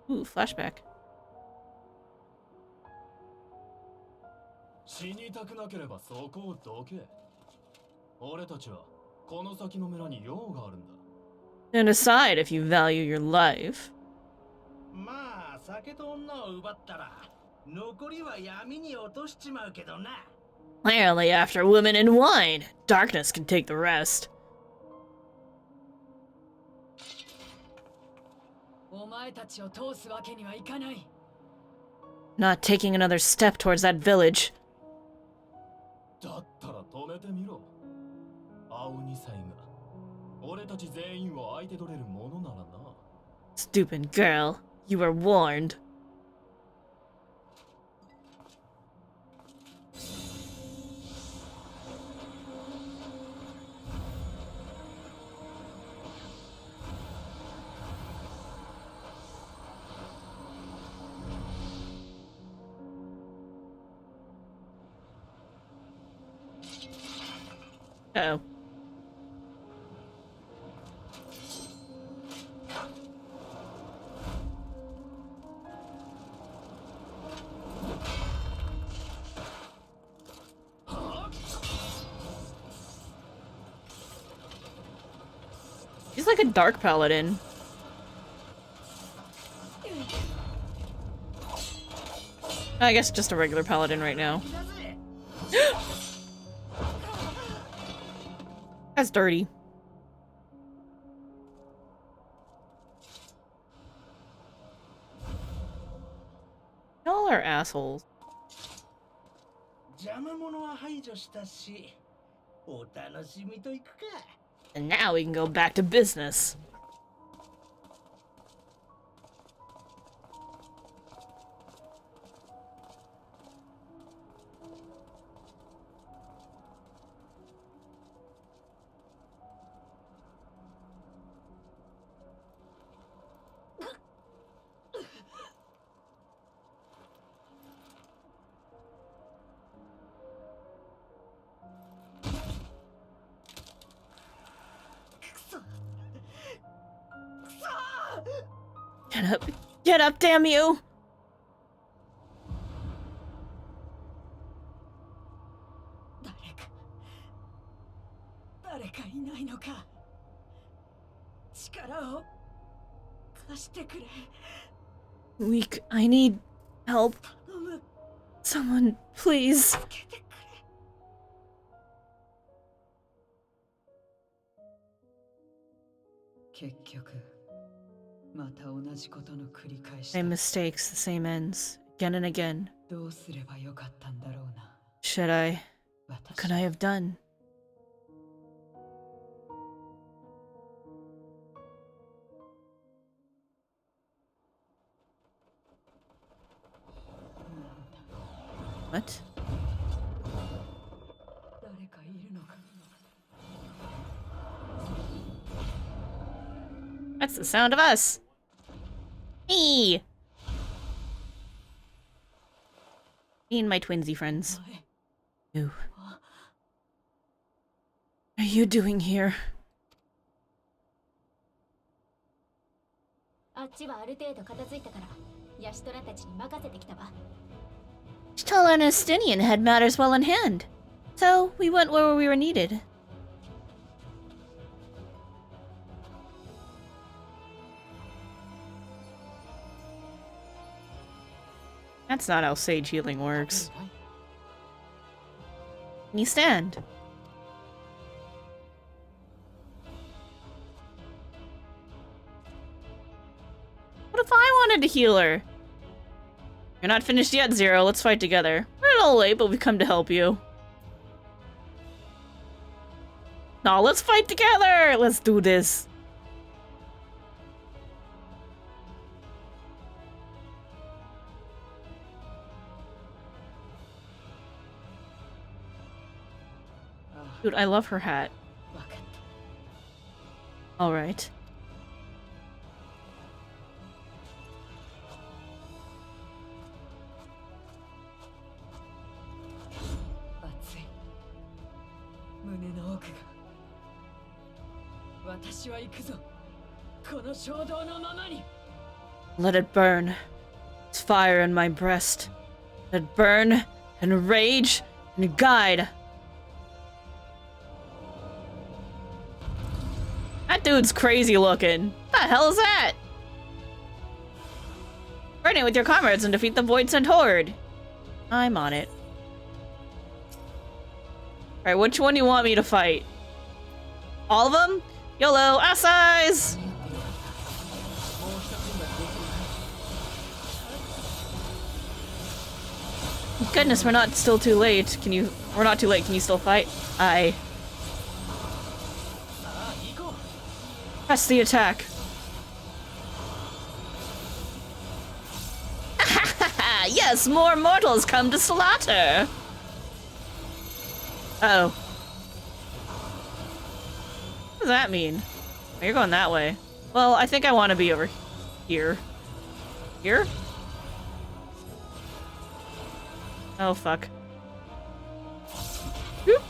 Ooh, flashback. 死にたくなければそこをどけ。俺たちはこの先の村に用があるんだ。And decide if you value your life. まあ、酒と女を奪ったら残りは闇に落としちまうけどな。 Clearly after women and wine. Darkness can take the rest. お前たちを通すわけにはいかない。 Not taking another step towards that village. だったら止めてみろ。青二歳が俺たち全員を相手取れるものならな。 Stupid girl. You were warned. Uh-oh. She's like a dark paladin. I guess just a regular paladin right now. That's dirty. Y'all are assholes. 邪魔者は排除したし、お楽しみといくか。 And now we can go back to business. Get up. Get up, damn you! 誰かいないのか。力を貸してくれ。 Weak. I need help. 頼む。 Someone, please. 助けてくれ。結局、また同じことの繰り返しだ。 Same mistakes, the same ends. Again and again. どうすればよかったんだろうな。 Should I? What 私 could I have done? What? 誰かいるのか。 That's the sound of us. Me. Me and my twinsy friends. You. What are you doing here? あっちはある程度片付いたからヤシトラたちに任せてきたわ。 Shtala and Estinian had matters well in hand, so we went where we were needed. That's not how sage healing works. Can you stand? What if I wanted to heal her? You're not finished yet, Zero. Let's fight together. We're a little late, but we've come to help you. No, let's fight together! Let's do this. Dude, I love her hat. Alright. Let it burn. It's fire in my breast. Let it burn and rage and guide. That dude's crazy looking. What the hell is that? Burn it with your comrades and defeat the Void Sent Horde. I'm on it. Alright, which one do you want me to fight? All of them? YOLO, ass eyes! Goodness, we're not still too late. We're not too late. Can you still fight? Aye. Press the attack. Yes, more mortals come to slaughter. Uh-oh. What does that mean? Oh, you're going that way. Well, I think I want to be over here. Here? Oh, fuck. Whoop.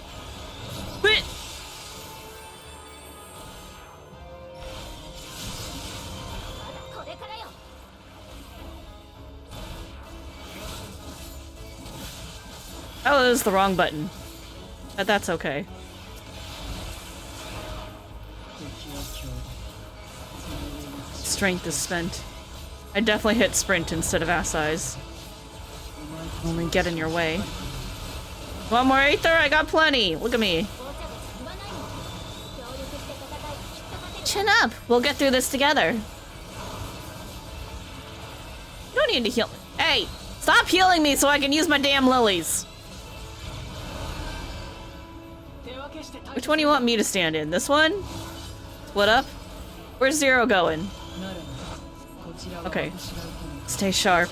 Quit! Oh, it was the wrong button. But that's okay. strength is spent. I definitely hit sprint instead of ass eyes. Only get in your way. One more Aether? I got plenty! Look at me. Chin up! We'll get through this together. You don't need to heal me. Hey! Stop healing me so I can use my damn lilies! Which one do you want me to stand in? This one? Split up? Where's Zero going? Okay. Stay sharp.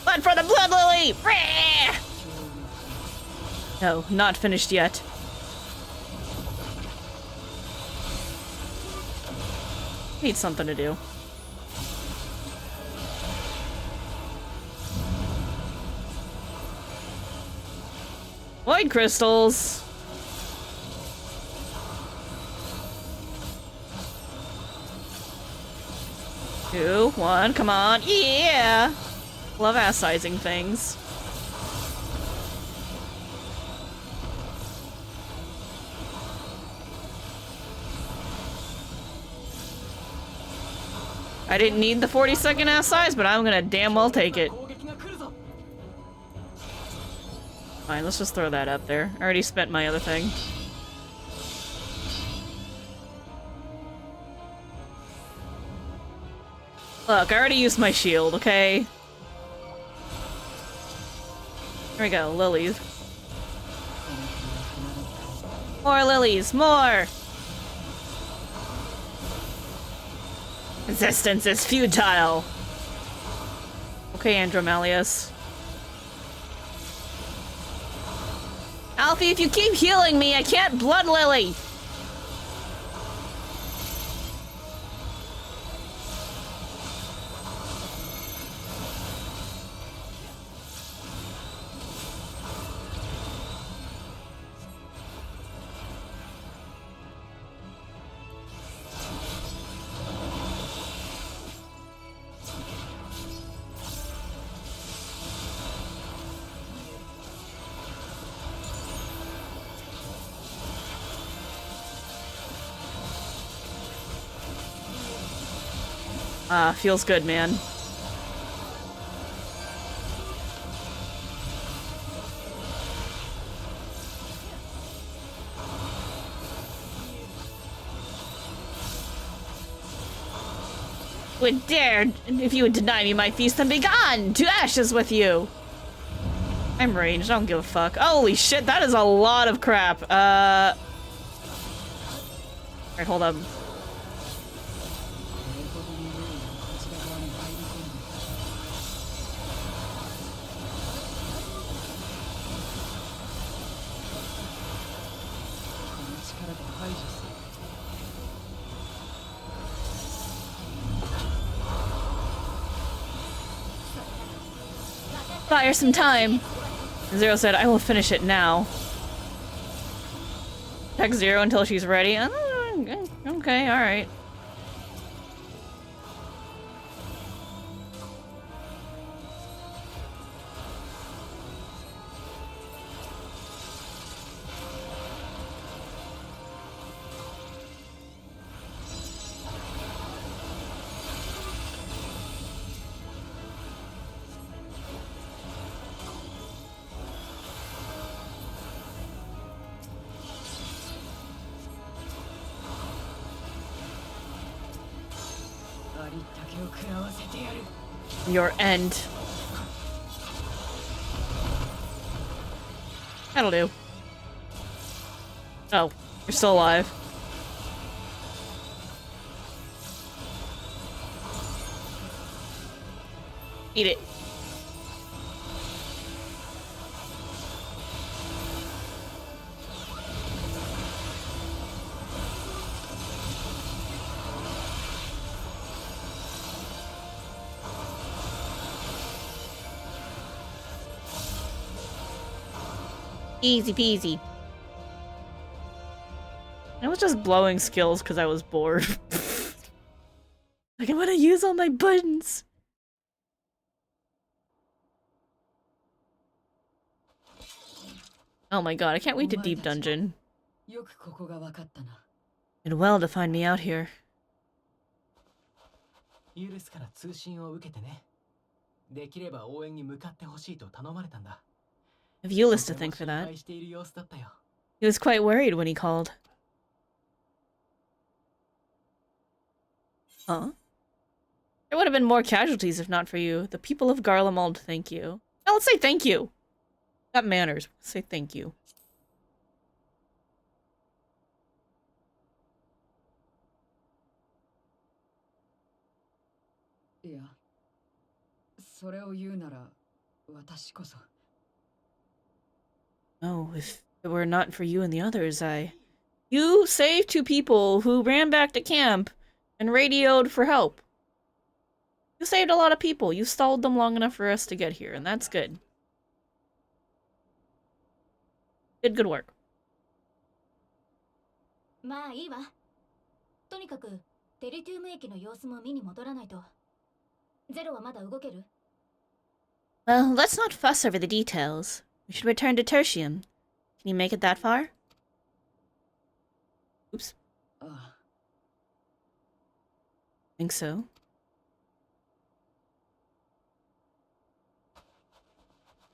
Blood for the blood lily! Rah! No, not finished yet. Need something to do. Void crystals! 2, 1, come on. Yeah! Love ass-sizing things. I didn't need the 40-second ass size, but I'm gonna damn well take it. Fine, let's just throw that up there. I already spent my other thing. Look, I already used my shield, okay? There we go, lilies. More lilies, more! Resistance is futile! Okay, Andromalius. Alfie, if you keep healing me, I can't blood lily! Ah, feels good, man. Would dare, if you would deny me my feast, then be gone to ashes with you. I'm ranged, I don't give a fuck. Holy shit, that is a lot of crap. Alright, hold up. Fire some time. Zero said, I will finish it now. Check Zero until she's ready. Okay, alright. Your end. That'll do. Oh, you're still alive. Eat it. Easy peasy. I was just blowing skills because I was bored. Like, I want to use all my buttons. Oh my god, I can't wait to deep dungeon. よくここが分かったな。 Did well to find me out here. ユルスから通信を受けてね。できれば応援に向かってほしいと頼まれたんだ。Have Euless to thank for 心 that. 配している様子だったよ。He was quite worried when he called. Huh? There would have been more casualties if not for you. The people of Garlemald thank you. Now let's say thank you. Got manners. Say thank you. いや、それを言うなら私こそ。 Oh, if it were not for you and the others, You saved 2 people who ran back to camp and radioed for help. You saved a lot of people. You stalled them long enough for us to get here, and that's good. Did good work. まあいいわ。とにかくテリティウム駅の様子も見に戻らないと。ゼロはまだ動ける？ Well, let's not fuss over the details. We should return to Tertium. Can you make it that far? Oops. Think so.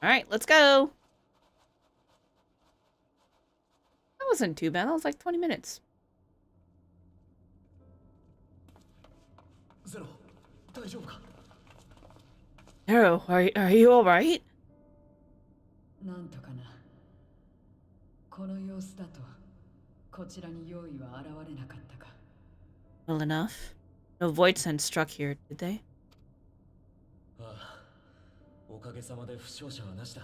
Alright, let's go! That wasn't too bad. That was like 20 minutes. ゼロ、大丈夫か？ Zero, are you alright? なんとかな。この様子だと、こちらに用意は現れなかったか。 Well enough. No void sense struck here, did they? ああ、おかげさまで負傷者はなしだ。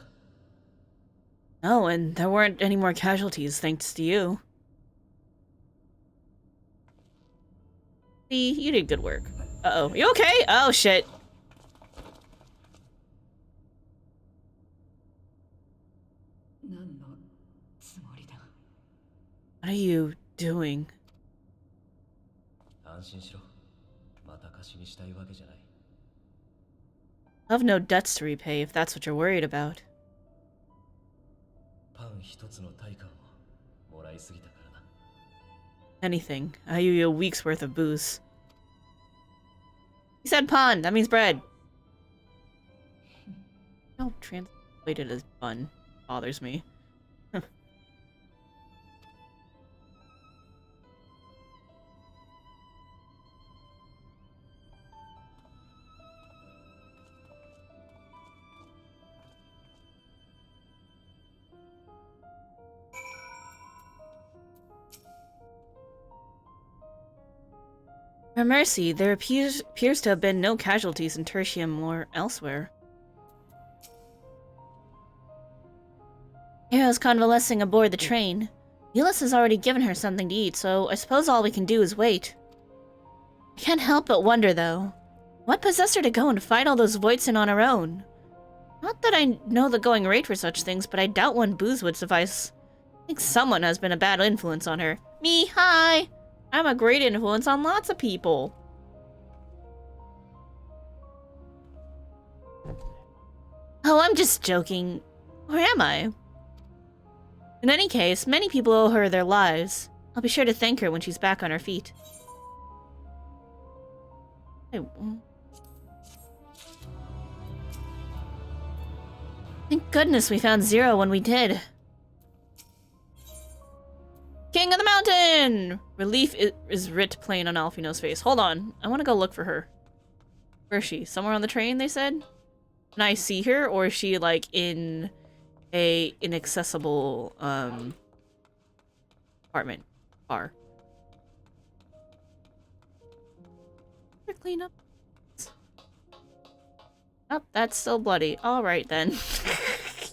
No, and there weren't any more casualties thanks to you. See, you did good work. Uh-oh. You okay? Oh, shit. What are you doing? 安心しろ。また貸しにしたいわけじゃない。 I'll have no debts to repay if that's what you're worried about. パン一つの対価をもらいすぎたからな。 Anything. I owe you a week's worth of booze. He said pun. That means bread. No, translated as bun. Bothers me. For mercy, there appears to have been no casualties in Tertium or elsewhere. Hero's convalescing aboard the train. Euless has already given her something to eat, so I suppose all we can do is wait. I can't help but wonder, though. What possessed her to go and fight all those Voidsen on her own? Not that I know the going rate for such things, but I doubt one booze would suffice. I think someone has been a bad influence on her. Me, hi! I'm a great influence on lots of people. Oh, I'm just joking. Or am I? In any case, many people owe her their lives. I'll be sure to thank her when she's back on her feet. Thank goodness we found Zero when we did. King of the Mountain! Relief is writ plain on Alfino's face. Hold on. I want to go look for her. Where is she? Somewhere on the train, they said? Can I see her? Or is she, like, in a inaccessible, apartment? Bar. Clean up. Oh, that's still bloody. Alright, then. She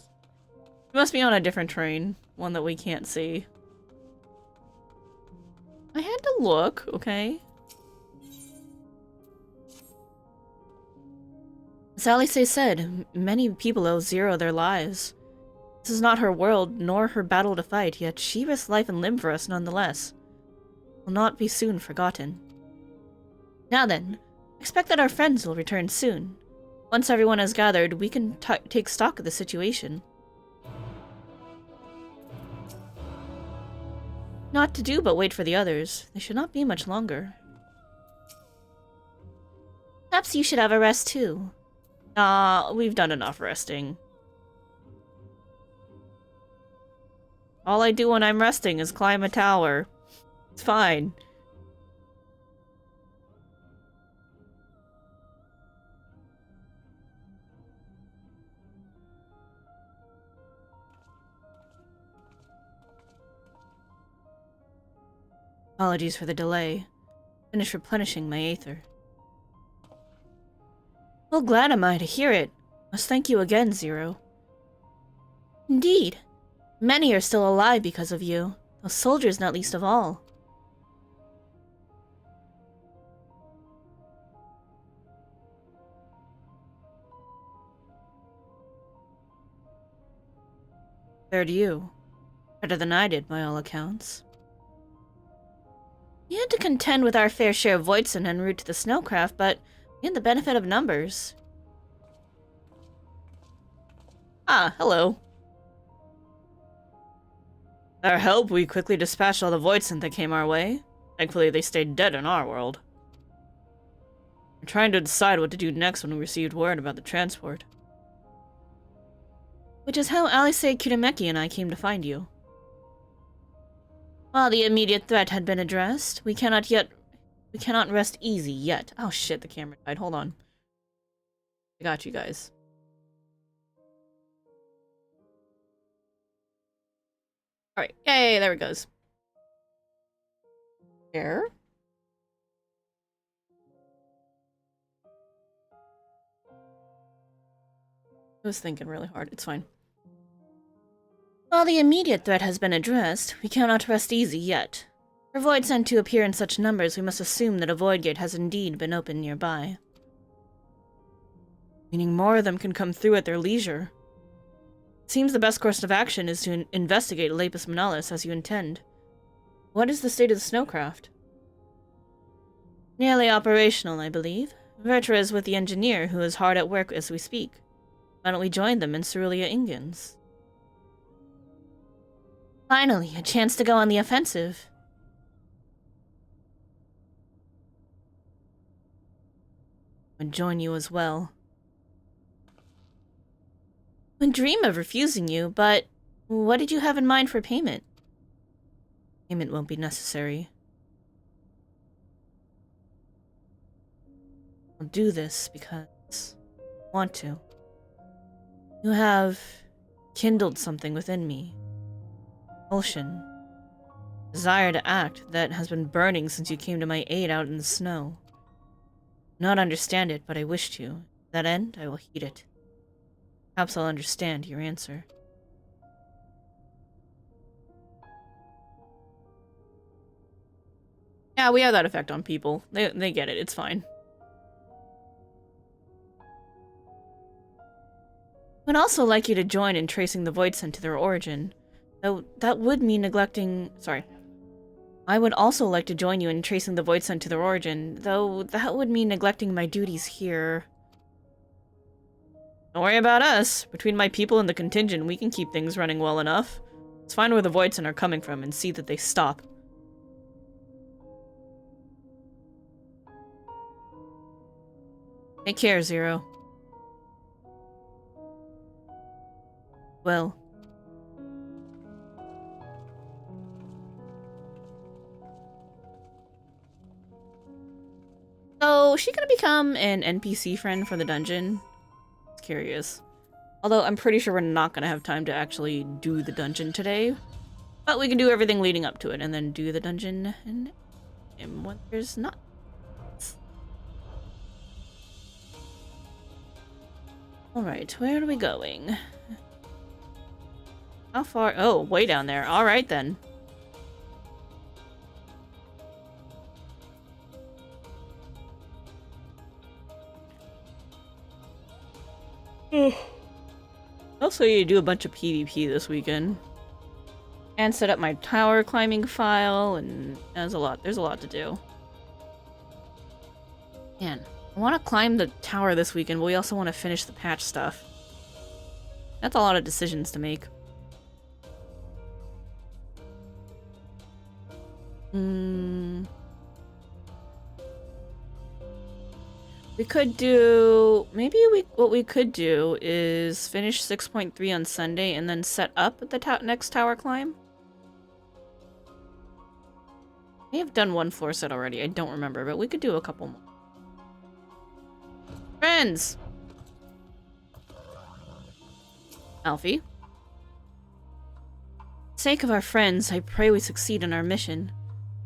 must be on a different train. One that we can't see. I had to look, okay? As Alice said, many people owe Zero their lives. This is not her world, nor her battle to fight, yet she risked life and limb for us nonetheless. Will not be soon forgotten. Now then, Expect that our friends will return soon. Once everyone has gathered, we can take stock of the situation. Not to do but wait for the others. They should not be much longer. Perhaps you should have a rest too. Nah, we've done enough resting. All I do when I'm resting is climb a tower. It's fine. Apologies for the delay. Finish replenishing my aether. Well, glad am I to hear it. Must thank you again, Zero. Indeed. Many are still alive because of you. Those soldiers not least of all. Fared you. Better than I did, by all accounts. We had to contend with our fair share of Voitzen en route to the snowcraft, but we had the benefit of numbers. Ah, hello. With our help, we quickly dispatched all the Voitzen that came our way. Thankfully, they stayed dead in our world. We're trying to decide what to do next when we received word about the transport. Which is how Alice Kurameki and I came to find you. While the immediate threat had been addressed, we cannot rest easy yet. Oh shit, the camera died. Hold on. I got you guys. Alright, yay, there it goes. There. I was thinking really hard. It's fine. While the immediate threat has been addressed, we cannot rest easy yet. For Voitzen to appear in such numbers, we must assume that a void gate has indeed been opened nearby. Meaning more of them can come through at their leisure. It seems the best course of action is to investigate Lapis Monalis as you intend. What is the state of the snowcraft? Nearly operational, I believe. Vertra is with the engineer, who is hard at work as we speak. Why don't we join them in Cerulean Ingens? Finally, a chance to go on the offensive. I'd join you as well. I would dream of refusing you, but what did you have in mind for payment? Payment won't be necessary. I'll do this because I want to. You have kindled something within me. Compulsion. Desire to act that has been burning since you came to my aid out in the snow. Not understand it, but I wish to. To that end, I will heed it. Perhaps I'll understand your answer. Yeah, we have that effect on people. They get it, it's fine. I'd also like you to join in tracing the Voitzen to their origin. Though that would mean neglecting... Sorry. I would also like to join you in tracing the Voitzen to their origin, though that would mean neglecting my duties here. Don't worry about us. Between my people and the contingent, we can keep things running well enough. Let's find where the Voitzen are coming from and see that they stop. Take care, Zero. Well. So, is she gonna become an NPC friend for the dungeon? It's curious. Although, I'm pretty sure we're not gonna have time to actually do the dungeon today. But we can do everything leading up to it, and then do the dungeon and when there's not. Alright, where are we going? How far? Oh, way down there. Alright then. Also, you do a bunch of PvP this weekend. And set up my tower climbing file, and there's a lot to do. Man, I want to climb the tower this weekend, but we also want to finish the patch stuff. That's a lot of decisions to make. We could do... Maybe what we could do is finish 6.3 on Sunday and then set up at the next tower climb. We have done one floor set already, I don't remember, but we could do a couple more. Friends! Alfie? For the sake of our friends, I pray we succeed in our mission.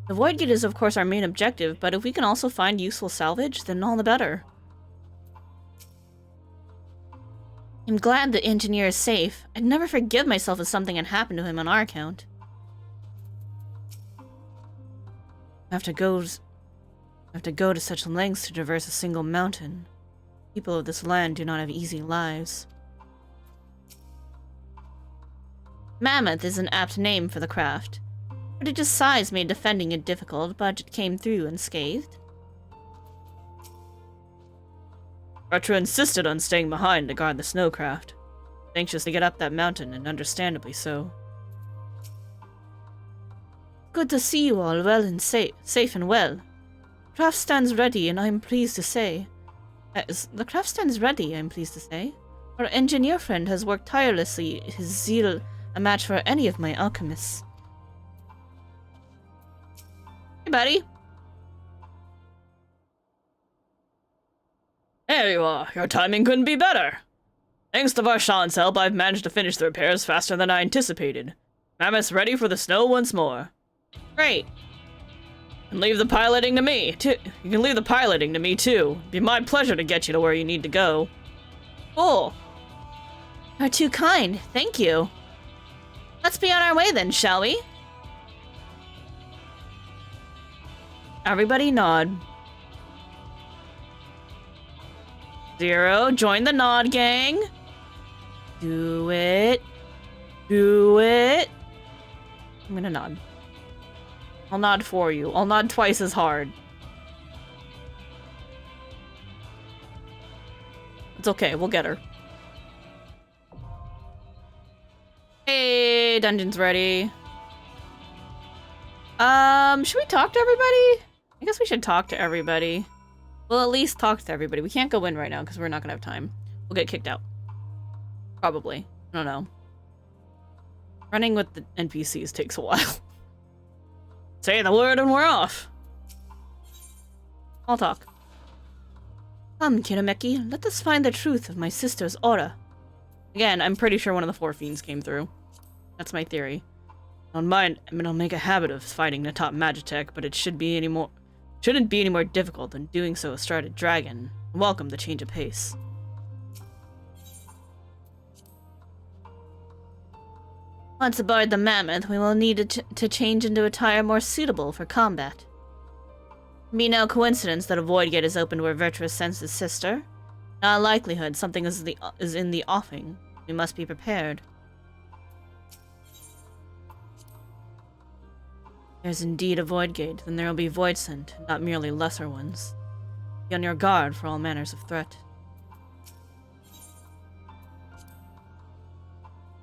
The Void Gate is of course our main objective, but if we can also find useful salvage, then all the better. I'm glad the engineer is safe. I'd never forgive myself if something had happened to him on our account. I have to go to such lengths to traverse a single mountain. People of this land do not have easy lives. Mammoth is an apt name for the craft. Prodigious size made defending it difficult, but it came through unscathed. Archer insisted on staying behind to guard the snowcraft. Anxious to get up that mountain, and understandably so. Good to see you all well and safe and well. The craft stands ready, and I'm pleased to say. Our engineer friend has worked tirelessly, his zeal a match for any of my alchemists. Hey, buddy. There you are. Your timing couldn't be better. Thanks to Varshan's help, I've managed to finish the repairs faster than I anticipated. Mammoth's ready for the snow once more. Great. And leave the piloting to me, too. You can leave the piloting to me, too. It'd be my pleasure to get you to where you need to go. Cool. You're too kind. Thank you. Let's be on our way then, shall we? Everybody nod. Zero, join the nod gang. Do it. Do it. I'm gonna nod. I'll nod for you. I'll nod twice as hard. It's okay, we'll get her. Hey, dungeon's ready. Should we talk to everybody? I guess we should talk to everybody. We'll at least talk to everybody. We can't go in right now because we're not gonna have time. We'll get kicked out. Probably. I don't know. Running with the NPCs takes a while. Say the word and we're off. I'll talk. Come, Kirameki, let us find the truth of my sister's aura. Again, I'm pretty sure one of the four fiends came through. That's my theory. I'll make a habit of fighting the top Magitech, but it shouldn't be any more difficult than doing so astride a dragon. Welcome the change of pace. Once aboard the Mammoth, we will need to change into attire more suitable for combat. It be no coincidence that a void gate is open where Virtuous sends his sister. Not a likelihood something is in the offing. We must be prepared. There's indeed a void gate, then there will be void sent, not merely lesser ones. Be on your guard for all manners of threat.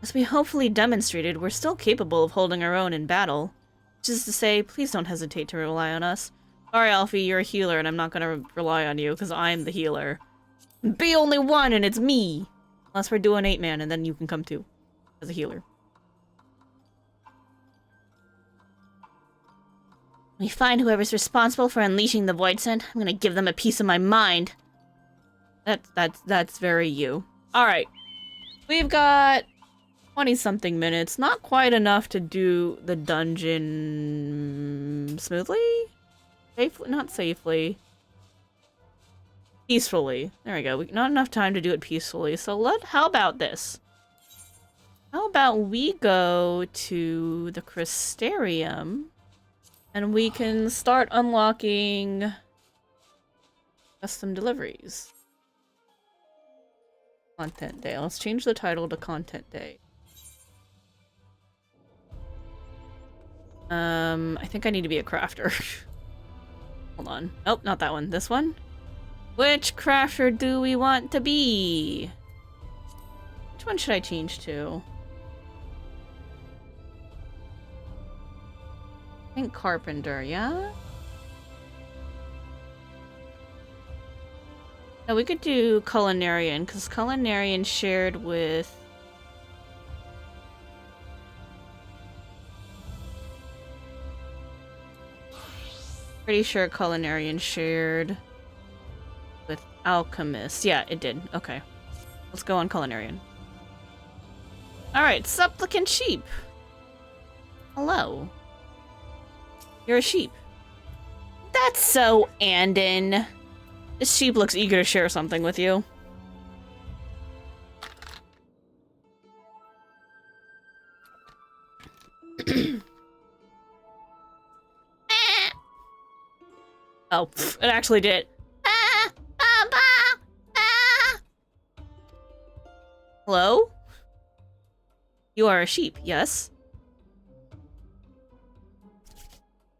As we hopefully demonstrated, we're still capable of holding our own in battle. Which is to say, please don't hesitate to rely on us. Sorry, Alfie, you're a healer, and I'm not gonna rely on you, because I'm the healer. Be only one, and it's me! Unless we're doing 8-man, and then you can come too, as a healer. When we find whoever's responsible for unleashing the void scent, I'm gonna give them a piece of my mind. That's very you. Alright. We've got 20-something minutes. Not quite enough to do the dungeon smoothly? Safely? Not safely. Peacefully. There we go. Not enough time to do it peacefully. So how about this? How about we go to the Crystarium and we can start unlocking custom deliveries. Content Day. Let's change the title to Content Day. I think I need to be a crafter. Hold on. Nope, not that one. This one? Which crafter do we want to be? Which one should I change to? I think carpenter, yeah? No, we could do culinarian, because culinarian shared with... Pretty sure culinarian shared with alchemist. Yeah, it did. Okay. Let's go on culinarian. Alright, supplicant sheep. Hello. You're a sheep. That's so Andon. This sheep looks eager to share something with you. Oh, it actually did. Hello? You are a sheep, yes?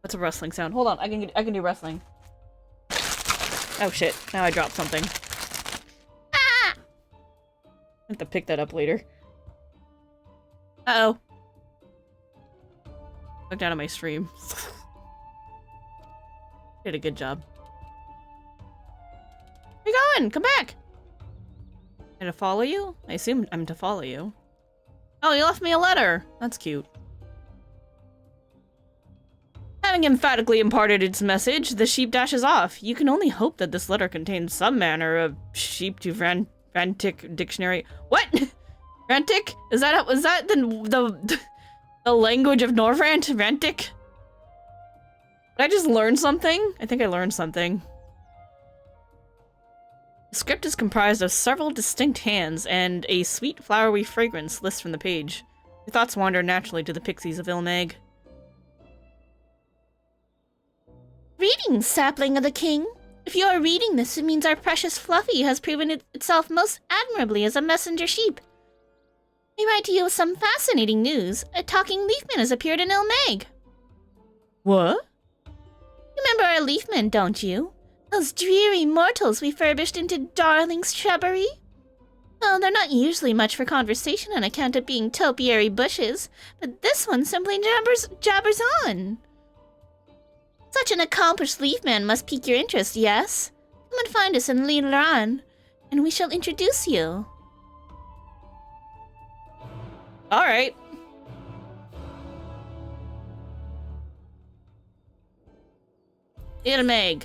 What's a rustling sound? Hold on, I can do rustling. Oh shit, now I dropped something. I have to pick that up later. Uh-oh. Look down at my stream. Did a good job. Where you going? Come back! Am I to follow you? I assume I'm to follow you. Oh, you left me a letter! That's cute. Having emphatically imparted its message, the sheep dashes off. You can only hope that this letter contains some manner of sheep to frantic dictionary. What? Frantic? Was that the language of Norvrant? Frantic? Did I just learn something? I think I learned something. The script is comprised of several distinct hands and a sweet flowery fragrance lists from the page. Your thoughts wander naturally to the pixies of Ilmag. Greetings, sapling of the king. If you are reading this, it means our precious Fluffy has proven itself most admirably as a messenger sheep. I write to you with some fascinating news. A talking leafman has appeared in Ilmag. What? Remember our leafmen, don't you? Those dreary mortals we furbished into darling shrubbery? Oh, they're not usually much for conversation on account of being topiary bushes, but this one simply jabbers on. Such an accomplished leafman must pique your interest, yes? Come and find us in Lilan, and we shall introduce you. Alright. Ilmag.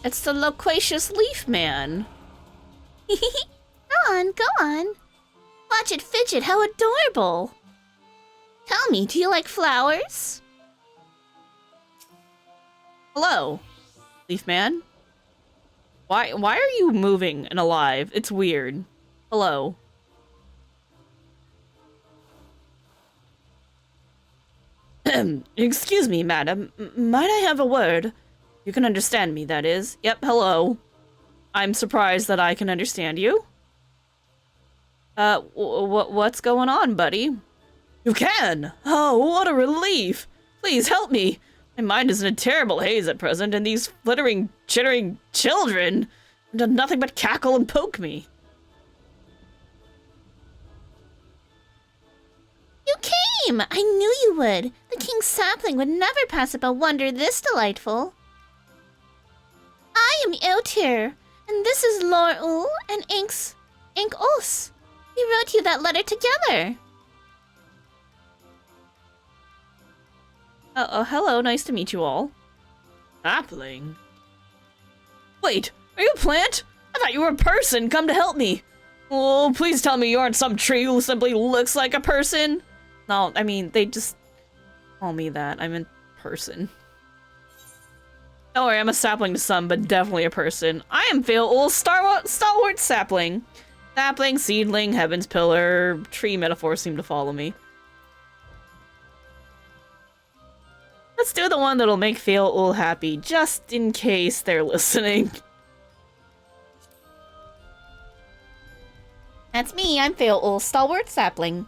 It's the loquacious leaf man. Go on, go on. Watch it fidget, how adorable. Tell me, do you like flowers? Hello, leaf man. Why are you moving and alive? It's weird. Hello. Excuse me, madam. Might I have a word? You can understand me, that is. Yep, hello. I'm surprised that I can understand you. What's going on, buddy? You can! Oh, what a relief! Please help me! My mind is in a terrible haze at present, and these flittering, chittering children have done nothing but cackle and poke me. You came! I knew you would. The king's sapling would never pass up a wonder this delightful. I am Eltir, and this is Lor-Ul and Ink-Os. We wrote you that letter together. Oh, hello, nice to meet you all. Sapling? Wait, are you a plant? I thought you were a person, come to help me. Oh, please tell me you aren't some tree who simply looks like a person. No, I mean, they just call me that. I'm a person. Don't worry, I'm a sapling to some, but definitely a person. I am Phil, stalwart sapling. Sapling, seedling, heaven's pillar, tree metaphors seem to follow me. Let's do the one that'll make Fail happy, just in case they're listening. That's me, I'm Fail Stalwart Sapling.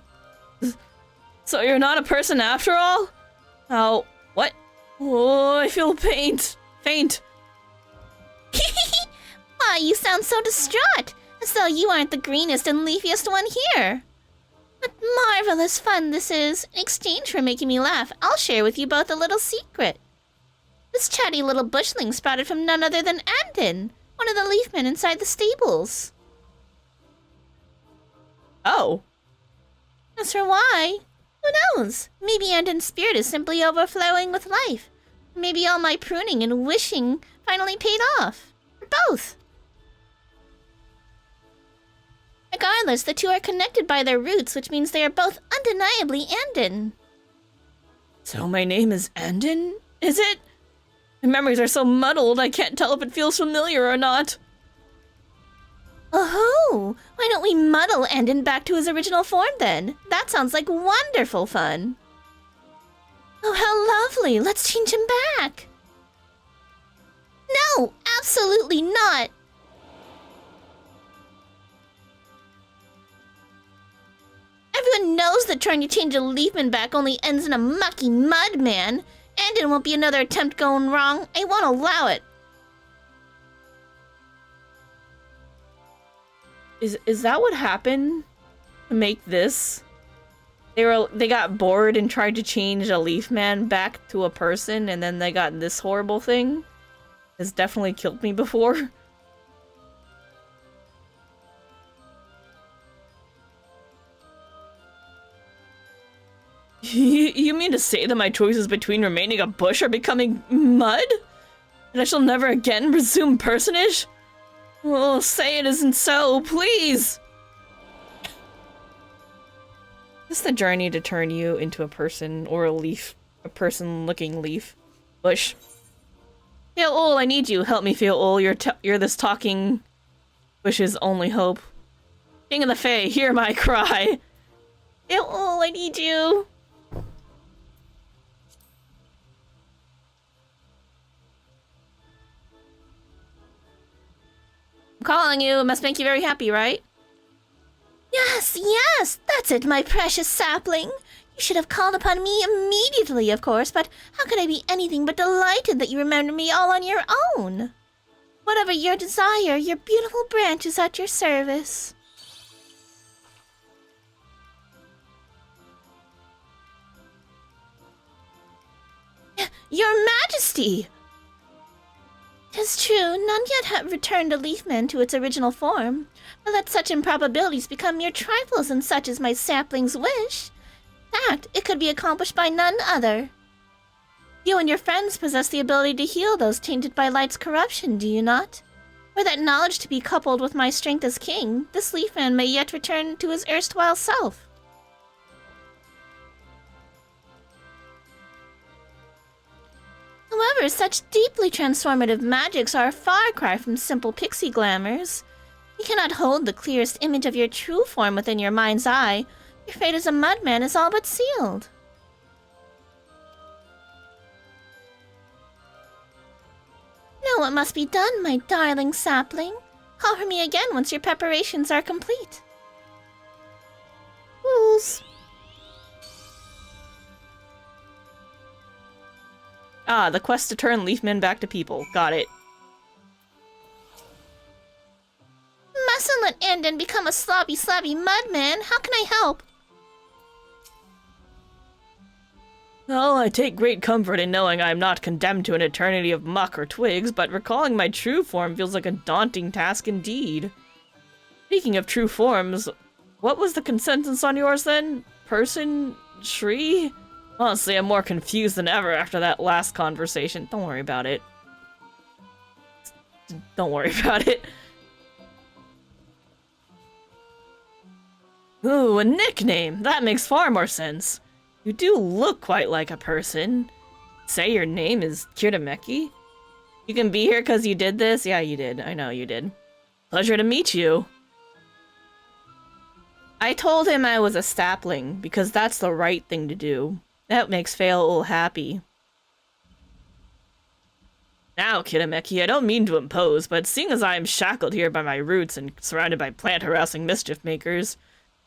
So you're not a person after all? Oh, what? Oh, I feel faint. Why, you sound so distraught, as though you aren't the greenest and leafiest one here. What marvelous fun this is. In exchange for making me laugh, I'll share with you both a little secret. This chatty little bushling sprouted from none other than Andon, one of the leafmen inside the stables. Oh. As for why, who knows? Maybe Andon's spirit is simply overflowing with life. Maybe all my pruning and wishing finally paid off. Or both. Regardless, the two are connected by their roots, which means they are both undeniably Andon. So my name is Andon? Is it? My memories are so muddled, I can't tell if it feels familiar or not. Oh, why don't we muddle Andon back to his original form then? That sounds like wonderful fun. Oh, how lovely. Let's change him back. No, absolutely not. Everyone knows that trying to change a leafman back only ends in a mucky mud, man. Andon won't be another attempt going wrong. I won't allow it. Is that what happened to make this? They got bored and tried to change a leaf man back to a person, and then they got this horrible thing? It's definitely killed me before. You mean to say that my choices between remaining a bush are becoming mud? And I shall never again resume personage? Oh, say it isn't so, please! Is this the journey to turn you into a person or a leaf? A person-looking leaf? Bush. Feel I need you. Help me, Feel you're this talking bush's only hope. King of the Fae, hear my cry. Feel I need you. I'm calling you. It must make you very happy, right? Yes, that's it, my precious sapling. You should have called upon me immediately, of course, but how could I be anything but delighted that you remember me all on your own? Whatever your desire, your beautiful branch is at your service. Your Majesty! 'Tis true, none yet have returned a leafman to its original form, but let such improbabilities become mere trifles and such is my sapling's wish. In fact, it could be accomplished by none other. You and your friends possess the ability to heal those tainted by light's corruption, do you not? Were that knowledge to be coupled with my strength as king, this leafman may yet return to his erstwhile self. However, such deeply transformative magics are a far cry from simple pixie glamours. You cannot hold the clearest image of your true form within your mind's eye. Your fate as a mudman is all but sealed. Know what must be done, my darling sapling. Call for me again once your preparations are complete. Rules. Ah, the quest to turn leafmen back to people. Got it. Mustn't let Andon become a sloppy mudman. How can I help? Well, I take great comfort in knowing I am not condemned to an eternity of muck or twigs, but recalling my true form feels like a daunting task indeed. Speaking of true forms, what was the consensus on yours then? Person? Tree? Honestly, I'm more confused than ever after that last conversation. Don't worry about it. Don't worry about it. Ooh, a nickname! That makes far more sense. You do look quite like a person. Say your name is Kirameki? You can be here because you did this? Yeah, you did. I know you did. Pleasure to meet you. I told him I was a sapling, because that's the right thing to do. That makes Fail happy. Now, Kitameki, I don't mean to impose, but seeing as I am shackled here by my roots and surrounded by plant-harassing mischief makers,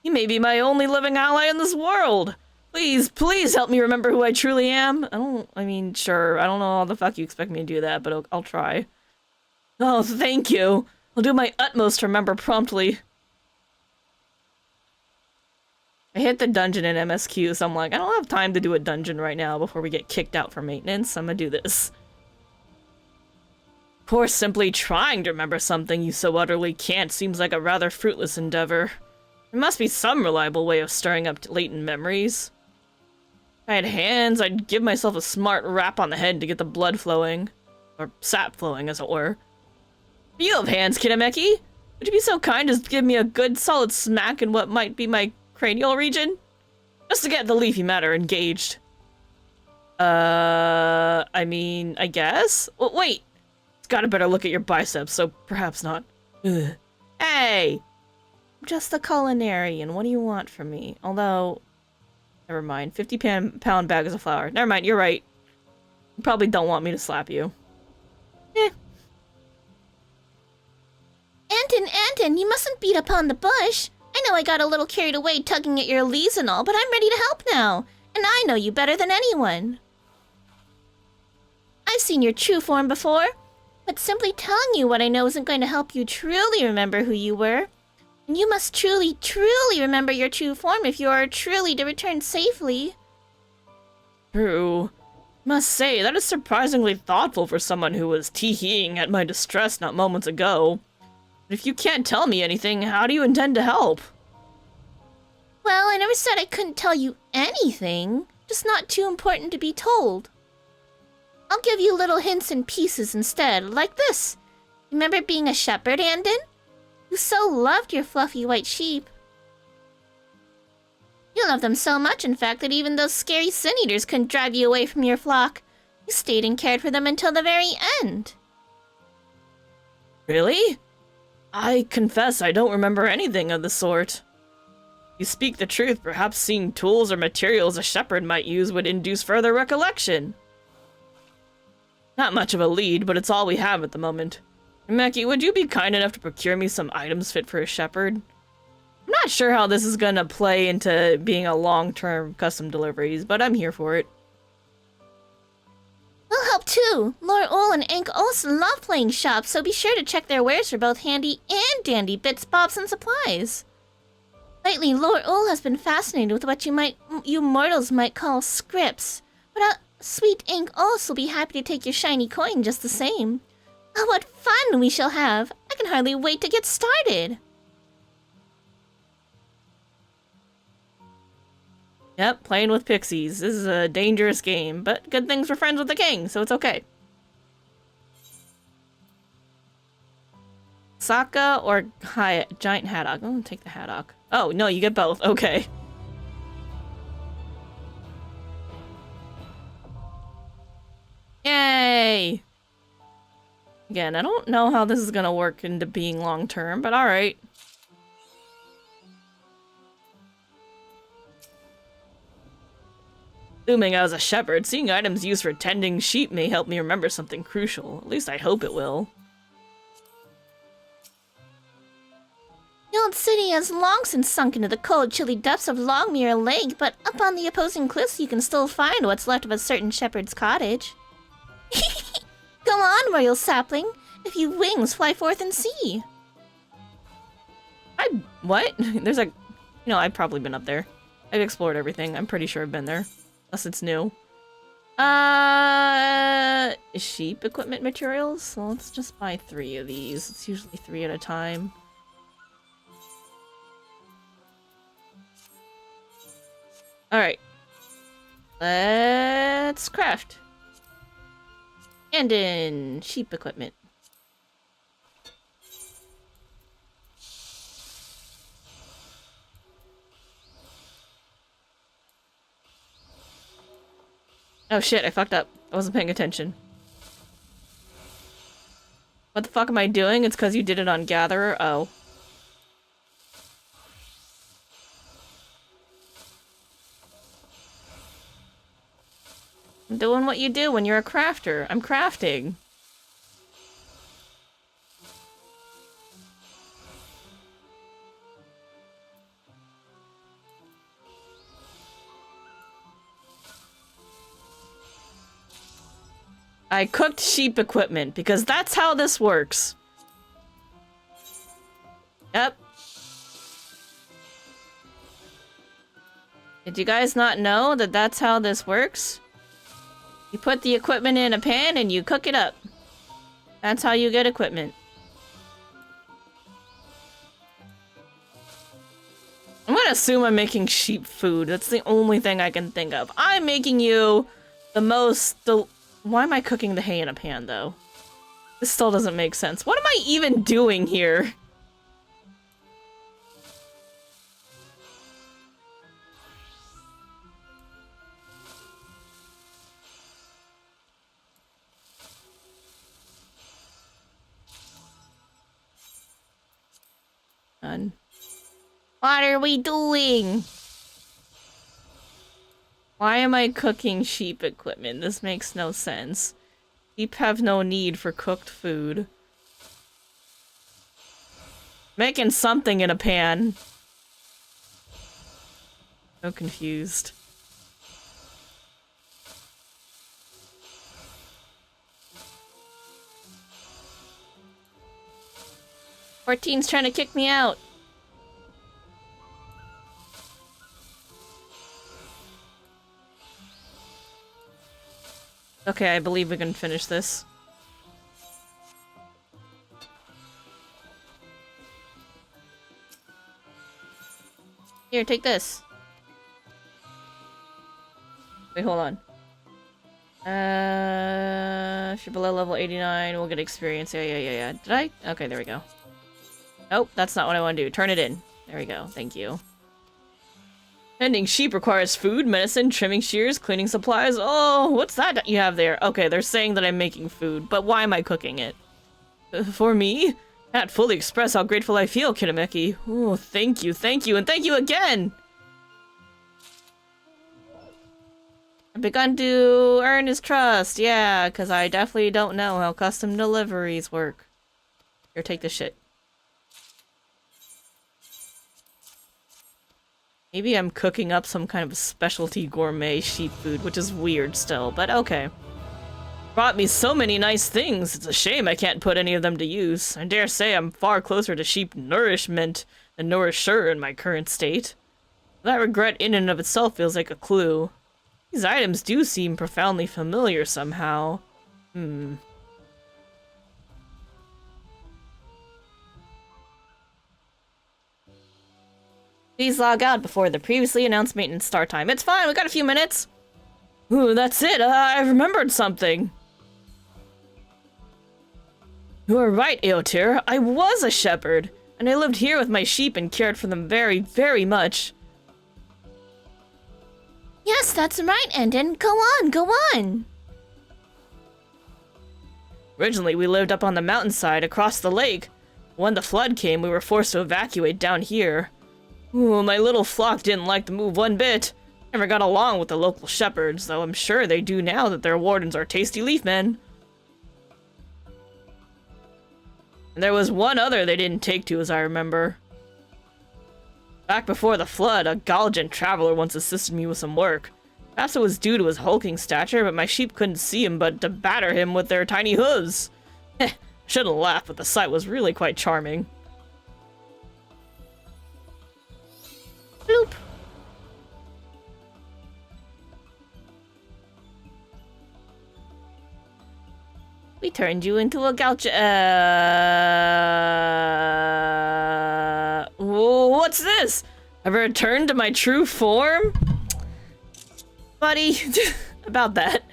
you may be my only living ally in this world. Please, please help me remember who I truly am. I mean, sure, I don't know how the fuck you expect me to do that, but I'll try. Oh, thank you. I'll do my utmost to remember promptly. I hit the dungeon in MSQ, so I'm like, I don't have time to do a dungeon right now before we get kicked out for maintenance. I'm gonna do this. Of course, simply trying to remember something you so utterly can't seems like a rather fruitless endeavor. There must be some reliable way of stirring up latent memories. If I had hands, I'd give myself a smart rap on the head to get the blood flowing. Or sap flowing, as it were. Do you have hands, Kitameki? Would you be so kind as to give me a good solid smack in what might be my cranial region? Just to get the leafy matter engaged. I mean, I guess? Well, wait! It's got a better look at your biceps, so perhaps not. Ugh. Hey! I'm just a culinarian, what do you want from me? Although, never mind, 50-pound bag is a flour. Never mind, you're right. You probably don't want me to slap you. Anton, you mustn't beat upon the bush. I know I got a little carried away tugging at your leaves and all, but I'm ready to help now. And I know you better than anyone. I've seen your true form before, but simply telling you what I know isn't going to help you truly remember who you were. And you must truly, truly remember your true form if you are truly to return safely. True. Must say, that is surprisingly thoughtful for someone who was tee-heeing at my distress not moments ago. But if you can't tell me anything, how do you intend to help? Well, I never said I couldn't tell you anything, just not too important to be told. I'll give you little hints and pieces instead, like this. Remember being a shepherd, Andon? You so loved your fluffy white sheep. You loved them so much, in fact, that even those scary sin-eaters couldn't drive you away from your flock. You stayed and cared for them until the very end. Really? I confess I don't remember anything of the sort. You speak the truth, perhaps seeing tools or materials a shepherd might use would induce further recollection. Not much of a lead, but it's all we have at the moment. Meki, would you be kind enough to procure me some items fit for a shepherd? I'm not sure how this is gonna play into being a long-term custom deliveries, but I'm here for it. We'll help too. Lord Ol and Ank also love playing shop, so be sure to check their wares for both handy and dandy bits, bobs, and supplies. Lately, Lord Ol has been fascinated with what you mortals might call scripts, but sweet Ank also will be happy to take your shiny coin just the same. Oh, what fun we shall have! I can hardly wait to get started. Yep, playing with pixies. This is a dangerous game, but good things for friends with the king, so it's okay. Sokka or giant haddock? I'm gonna take the haddock. Oh, no, you get both. Okay. Yay! Again, I don't know how this is gonna work into being long-term, but alright. Assuming I was a shepherd, seeing items used for tending sheep may help me remember something crucial. At least I hope it will. The old city has long since sunk into the cold, chilly depths of Longmere Lake, but up on the opposing cliffs you can still find what's left of a certain shepherd's cottage. Go on, royal sapling. If you've wings, fly forth and see. What? There's a... You know, I've probably been up there. I've explored everything. I'm pretty sure I've been there. Unless it's new. Sheep equipment materials? So let's just buy 3 of these. It's usually 3 at a time. Alright. Let's craft. And in sheep equipment. Oh shit, I fucked up. I wasn't paying attention. What the fuck am I doing? It's because you did it on Gatherer? Oh. I'm doing what you do when you're a crafter. I'm crafting. I cooked sheep equipment because that's how this works. Yep. Did you guys not know that that's how this works? You put the equipment in a pan and you cook it up. That's how you get equipment. I'm gonna assume I'm making sheep food. That's the only thing I can think of. I'm making you the most... Why am I cooking the hay in a pan, though? This still doesn't make sense. What am I even doing here? Done. What are we doing? Why am I cooking sheep equipment? This makes no sense. Sheep have no need for cooked food. Making something in a pan. So confused. Fourteen's trying to kick me out. Okay, I believe we can finish this. Here, take this. Wait, hold on. If you're below level 89, we'll get experience. Yeah. Did I? Okay, there we go. Nope, that's not what I want to do. Turn it in. There we go. Thank you. Tending sheep requires food, medicine, trimming shears, cleaning supplies. Oh, what's that you have there? Okay, they're saying that I'm making food, but why am I cooking it? For me? Can't fully express how grateful I feel, Kitameki. Oh, thank you, and thank you again! I've begun to earn his trust, yeah, because I definitely don't know how custom deliveries work. Here, take this shit. Maybe I'm cooking up some kind of specialty gourmet sheep food, which is weird still, but okay. Brought me so many nice things, it's a shame I can't put any of them to use. I dare say I'm far closer to sheep nourishment than nourisher in my current state. That regret in and of itself feels like a clue. These items do seem profoundly familiar somehow. Please log out before the previously announced maintenance start time. It's fine, we got a few minutes. Ooh, that's it. I remembered something. You are right, Eotir. I was a shepherd, and I lived here with my sheep and cared for them very, very much. Yes, that's right, Endon. Go on. Originally, we lived up on the mountainside across the lake. When the flood came, we were forced to evacuate down here. Ooh, my little flock didn't like the move one bit. Never got along with the local shepherds, though I'm sure they do now that their wardens are tasty leaf men. And there was one other they didn't take to, as I remember. Back before the flood, a Galgant traveler once assisted me with some work. Perhaps it was due to his hulking stature, but my sheep couldn't see him but to batter him with their tiny hooves. Shouldn't laugh, but the sight was really quite charming. Bloop. We turned you into a gaucho. What's this? I've returned to my true form? Buddy, about that.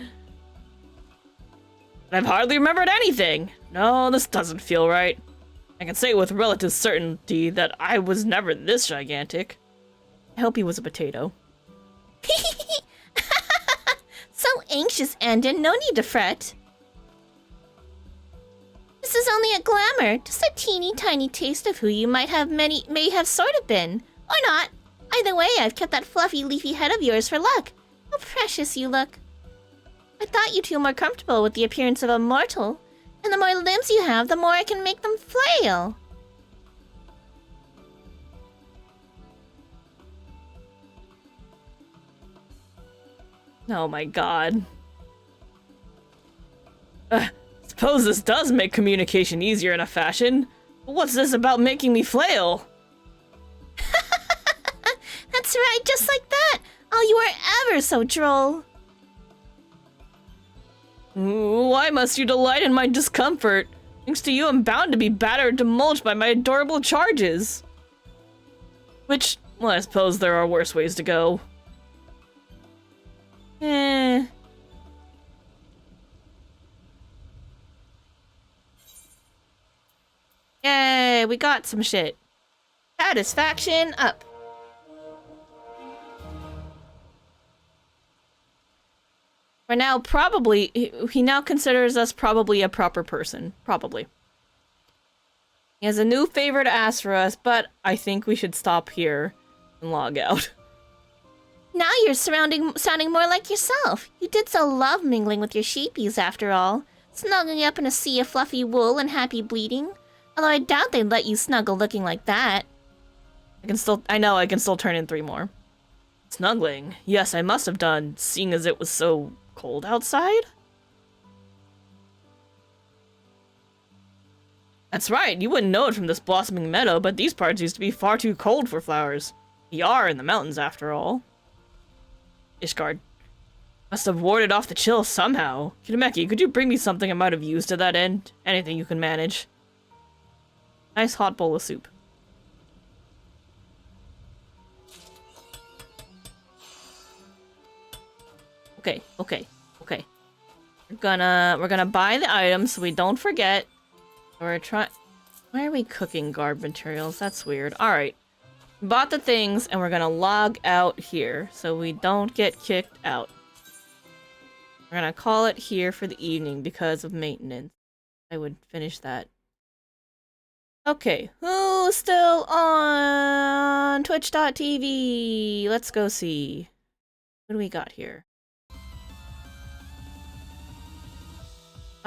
I've hardly remembered anything. No, this doesn't feel right. I can say with relative certainty that I was never this gigantic. I hope he was a potato. So anxious, Endon. No need to fret. This is only a glamour, just a teeny tiny taste of who you may have sort of been. Or not. Either way, I've kept that fluffy, leafy head of yours for luck. How precious you look. I thought you two were more comfortable with the appearance of a mortal. And the more limbs you have, the more I can make them flail. Oh my god. suppose this does make communication easier in a fashion. But what's this about making me flail? That's right, just like that! Oh, you are ever so droll. Why must you delight in my discomfort? Thanks to you, I'm bound to be battered to mulch by my adorable charges. Which, well, I suppose there are worse ways to go. Yay, we got some shit. Satisfaction up. We're now probably, he now considers us probably a proper person. Probably. He has a new favor to ask for us, but I think we should stop here and log out. Now you're sounding more like yourself. You did so love mingling with your sheepies after all. Snuggling up in a sea of fluffy wool and happy bleeding. Although I doubt they'd let you snuggle looking like that. I know I can still turn in 3 more. Snuggling? Yes, I must have done, seeing as it was so cold outside? That's right, you wouldn't know it from this blossoming meadow, but these parts used to be far too cold for flowers. We are in the mountains, after all. Ishgard. Must have warded off the chill somehow. Kitameki, could you bring me something I might have used to that end? Anything you can manage. Nice hot bowl of soup. Okay. We're gonna buy the items so we don't forget. Why are we cooking garb materials? That's weird. Alright. Bought the things and we're gonna log out here so we don't get kicked out. We're gonna call it here for the evening because of maintenance. I would finish that. Okay, who's still on Twitch.tv? Let's go see. What do we got here?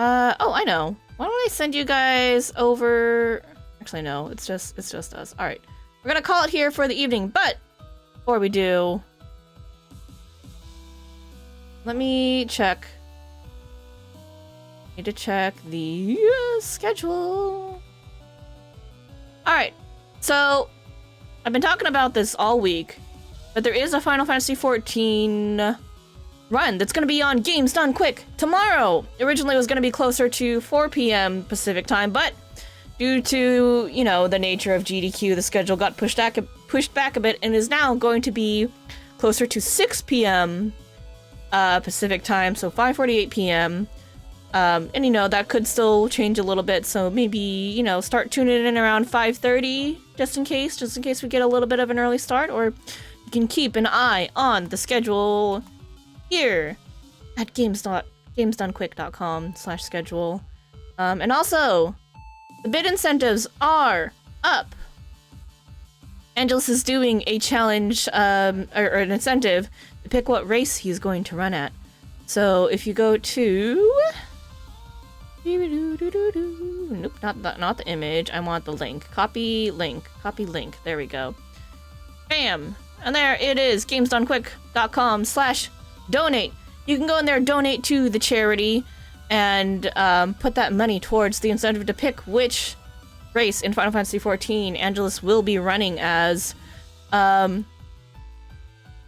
Oh, I know. Why don't I send you guys over... Actually, no, it's just us. Alright. We're gonna call it here for the evening, but before we do... Let me check. Need to check the schedule. Alright, so I've been talking about this all week, but there is a Final Fantasy XIV run that's going to be on Games Done Quick tomorrow. Originally it was going to be closer to 4 p.m. Pacific time, but due to, you know, the nature of GDQ, the schedule got pushed back a bit and is now going to be closer to 6 p.m. Pacific time, so 5:48 p.m. And you know, that could still change a little bit, so maybe, you know, start tuning in around 5:30 just in case we get a little bit of an early start, or you can keep an eye on the schedule here at gamesdonequick.com/schedule. And also, the bid incentives are up. Angelus is doing a challenge, or an incentive to pick what race he's going to run at. So if you go to... Nope, not the image. I want the link. Copy link. There we go. Bam! And there it is. gamesdonequick.com/donate. You can go in there, donate to the charity, and put that money towards the incentive to pick which race in Final Fantasy XIV Angelus will be running as.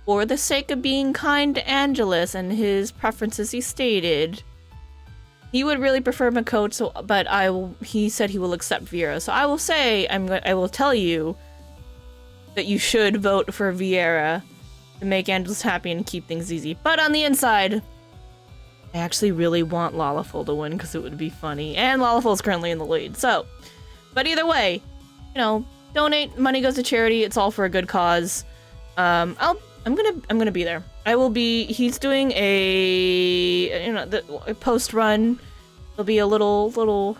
For the sake of being kind to Angelus and his preferences he stated, he would really prefer Makoto, but he said he will accept Viera. So I will say, I will tell you that you should vote for Viera to make Angelus happy and keep things easy. But on the inside, I actually really want Lalafell to win because it would be funny. And Lalafell is currently in the lead. So, but either way, you know, donate, money goes to charity. It's all for a good cause. I'm gonna be there. I will be. He's doing a, you know, a post run. There'll be a little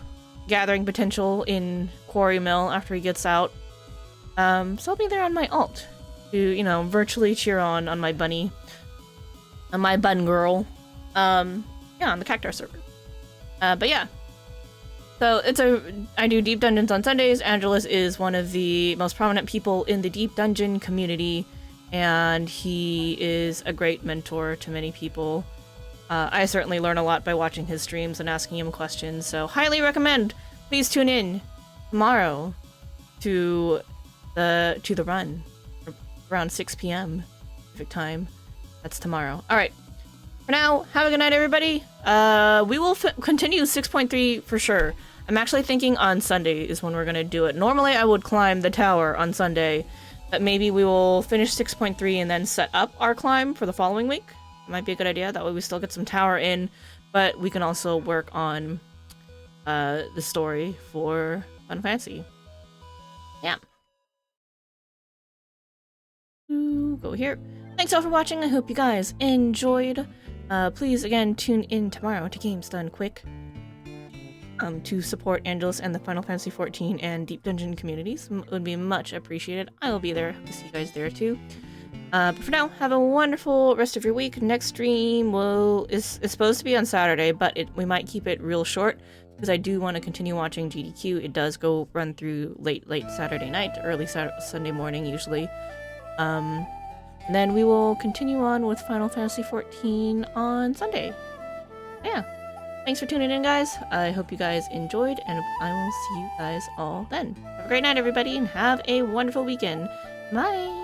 gathering potential in Quarry Mill after he gets out. So I'll be there on my alt to, you know, virtually cheer on my bunny, on my bun girl. Yeah, on the Cactar server. But yeah. So I do deep dungeons on Sundays. Angelus is one of the most prominent people in the deep dungeon community, and he is a great mentor to many people. I certainly learn a lot by watching his streams and asking him questions, so highly recommend. Please tune in tomorrow to the run around 6 p.m. Pacific time. That's tomorrow. All right. For now, have a good night, everybody. We will continue 6.3 for sure. I'm actually thinking on Sunday is when we're gonna do it. Normally, I would climb the tower on Sunday, but maybe we will finish 6.3 and then set up our climb for the following week. Might be a good idea. That way we still get some tower in, but we can also work on the story for Final Fantasy. Yeah. Ooh, go here. Thanks all for watching. I hope you guys enjoyed. Please again tune in tomorrow to Games Done Quick to support Angelus and the Final Fantasy XIV and Deep Dungeon communities. It would be much appreciated. I will be there. Hope to see you guys there too. But for now, have a wonderful rest of your week. Next stream is supposed to be on Saturday, but we might keep it real short because I do want to continue watching GDQ. It does run through late Saturday night, early Sunday morning usually. And then we will continue on with Final Fantasy XIV on Sunday. Yeah. Thanks for tuning in, guys. I hope you guys enjoyed, and I will see you guys all then. Have a great night, everybody, and have a wonderful weekend. Bye!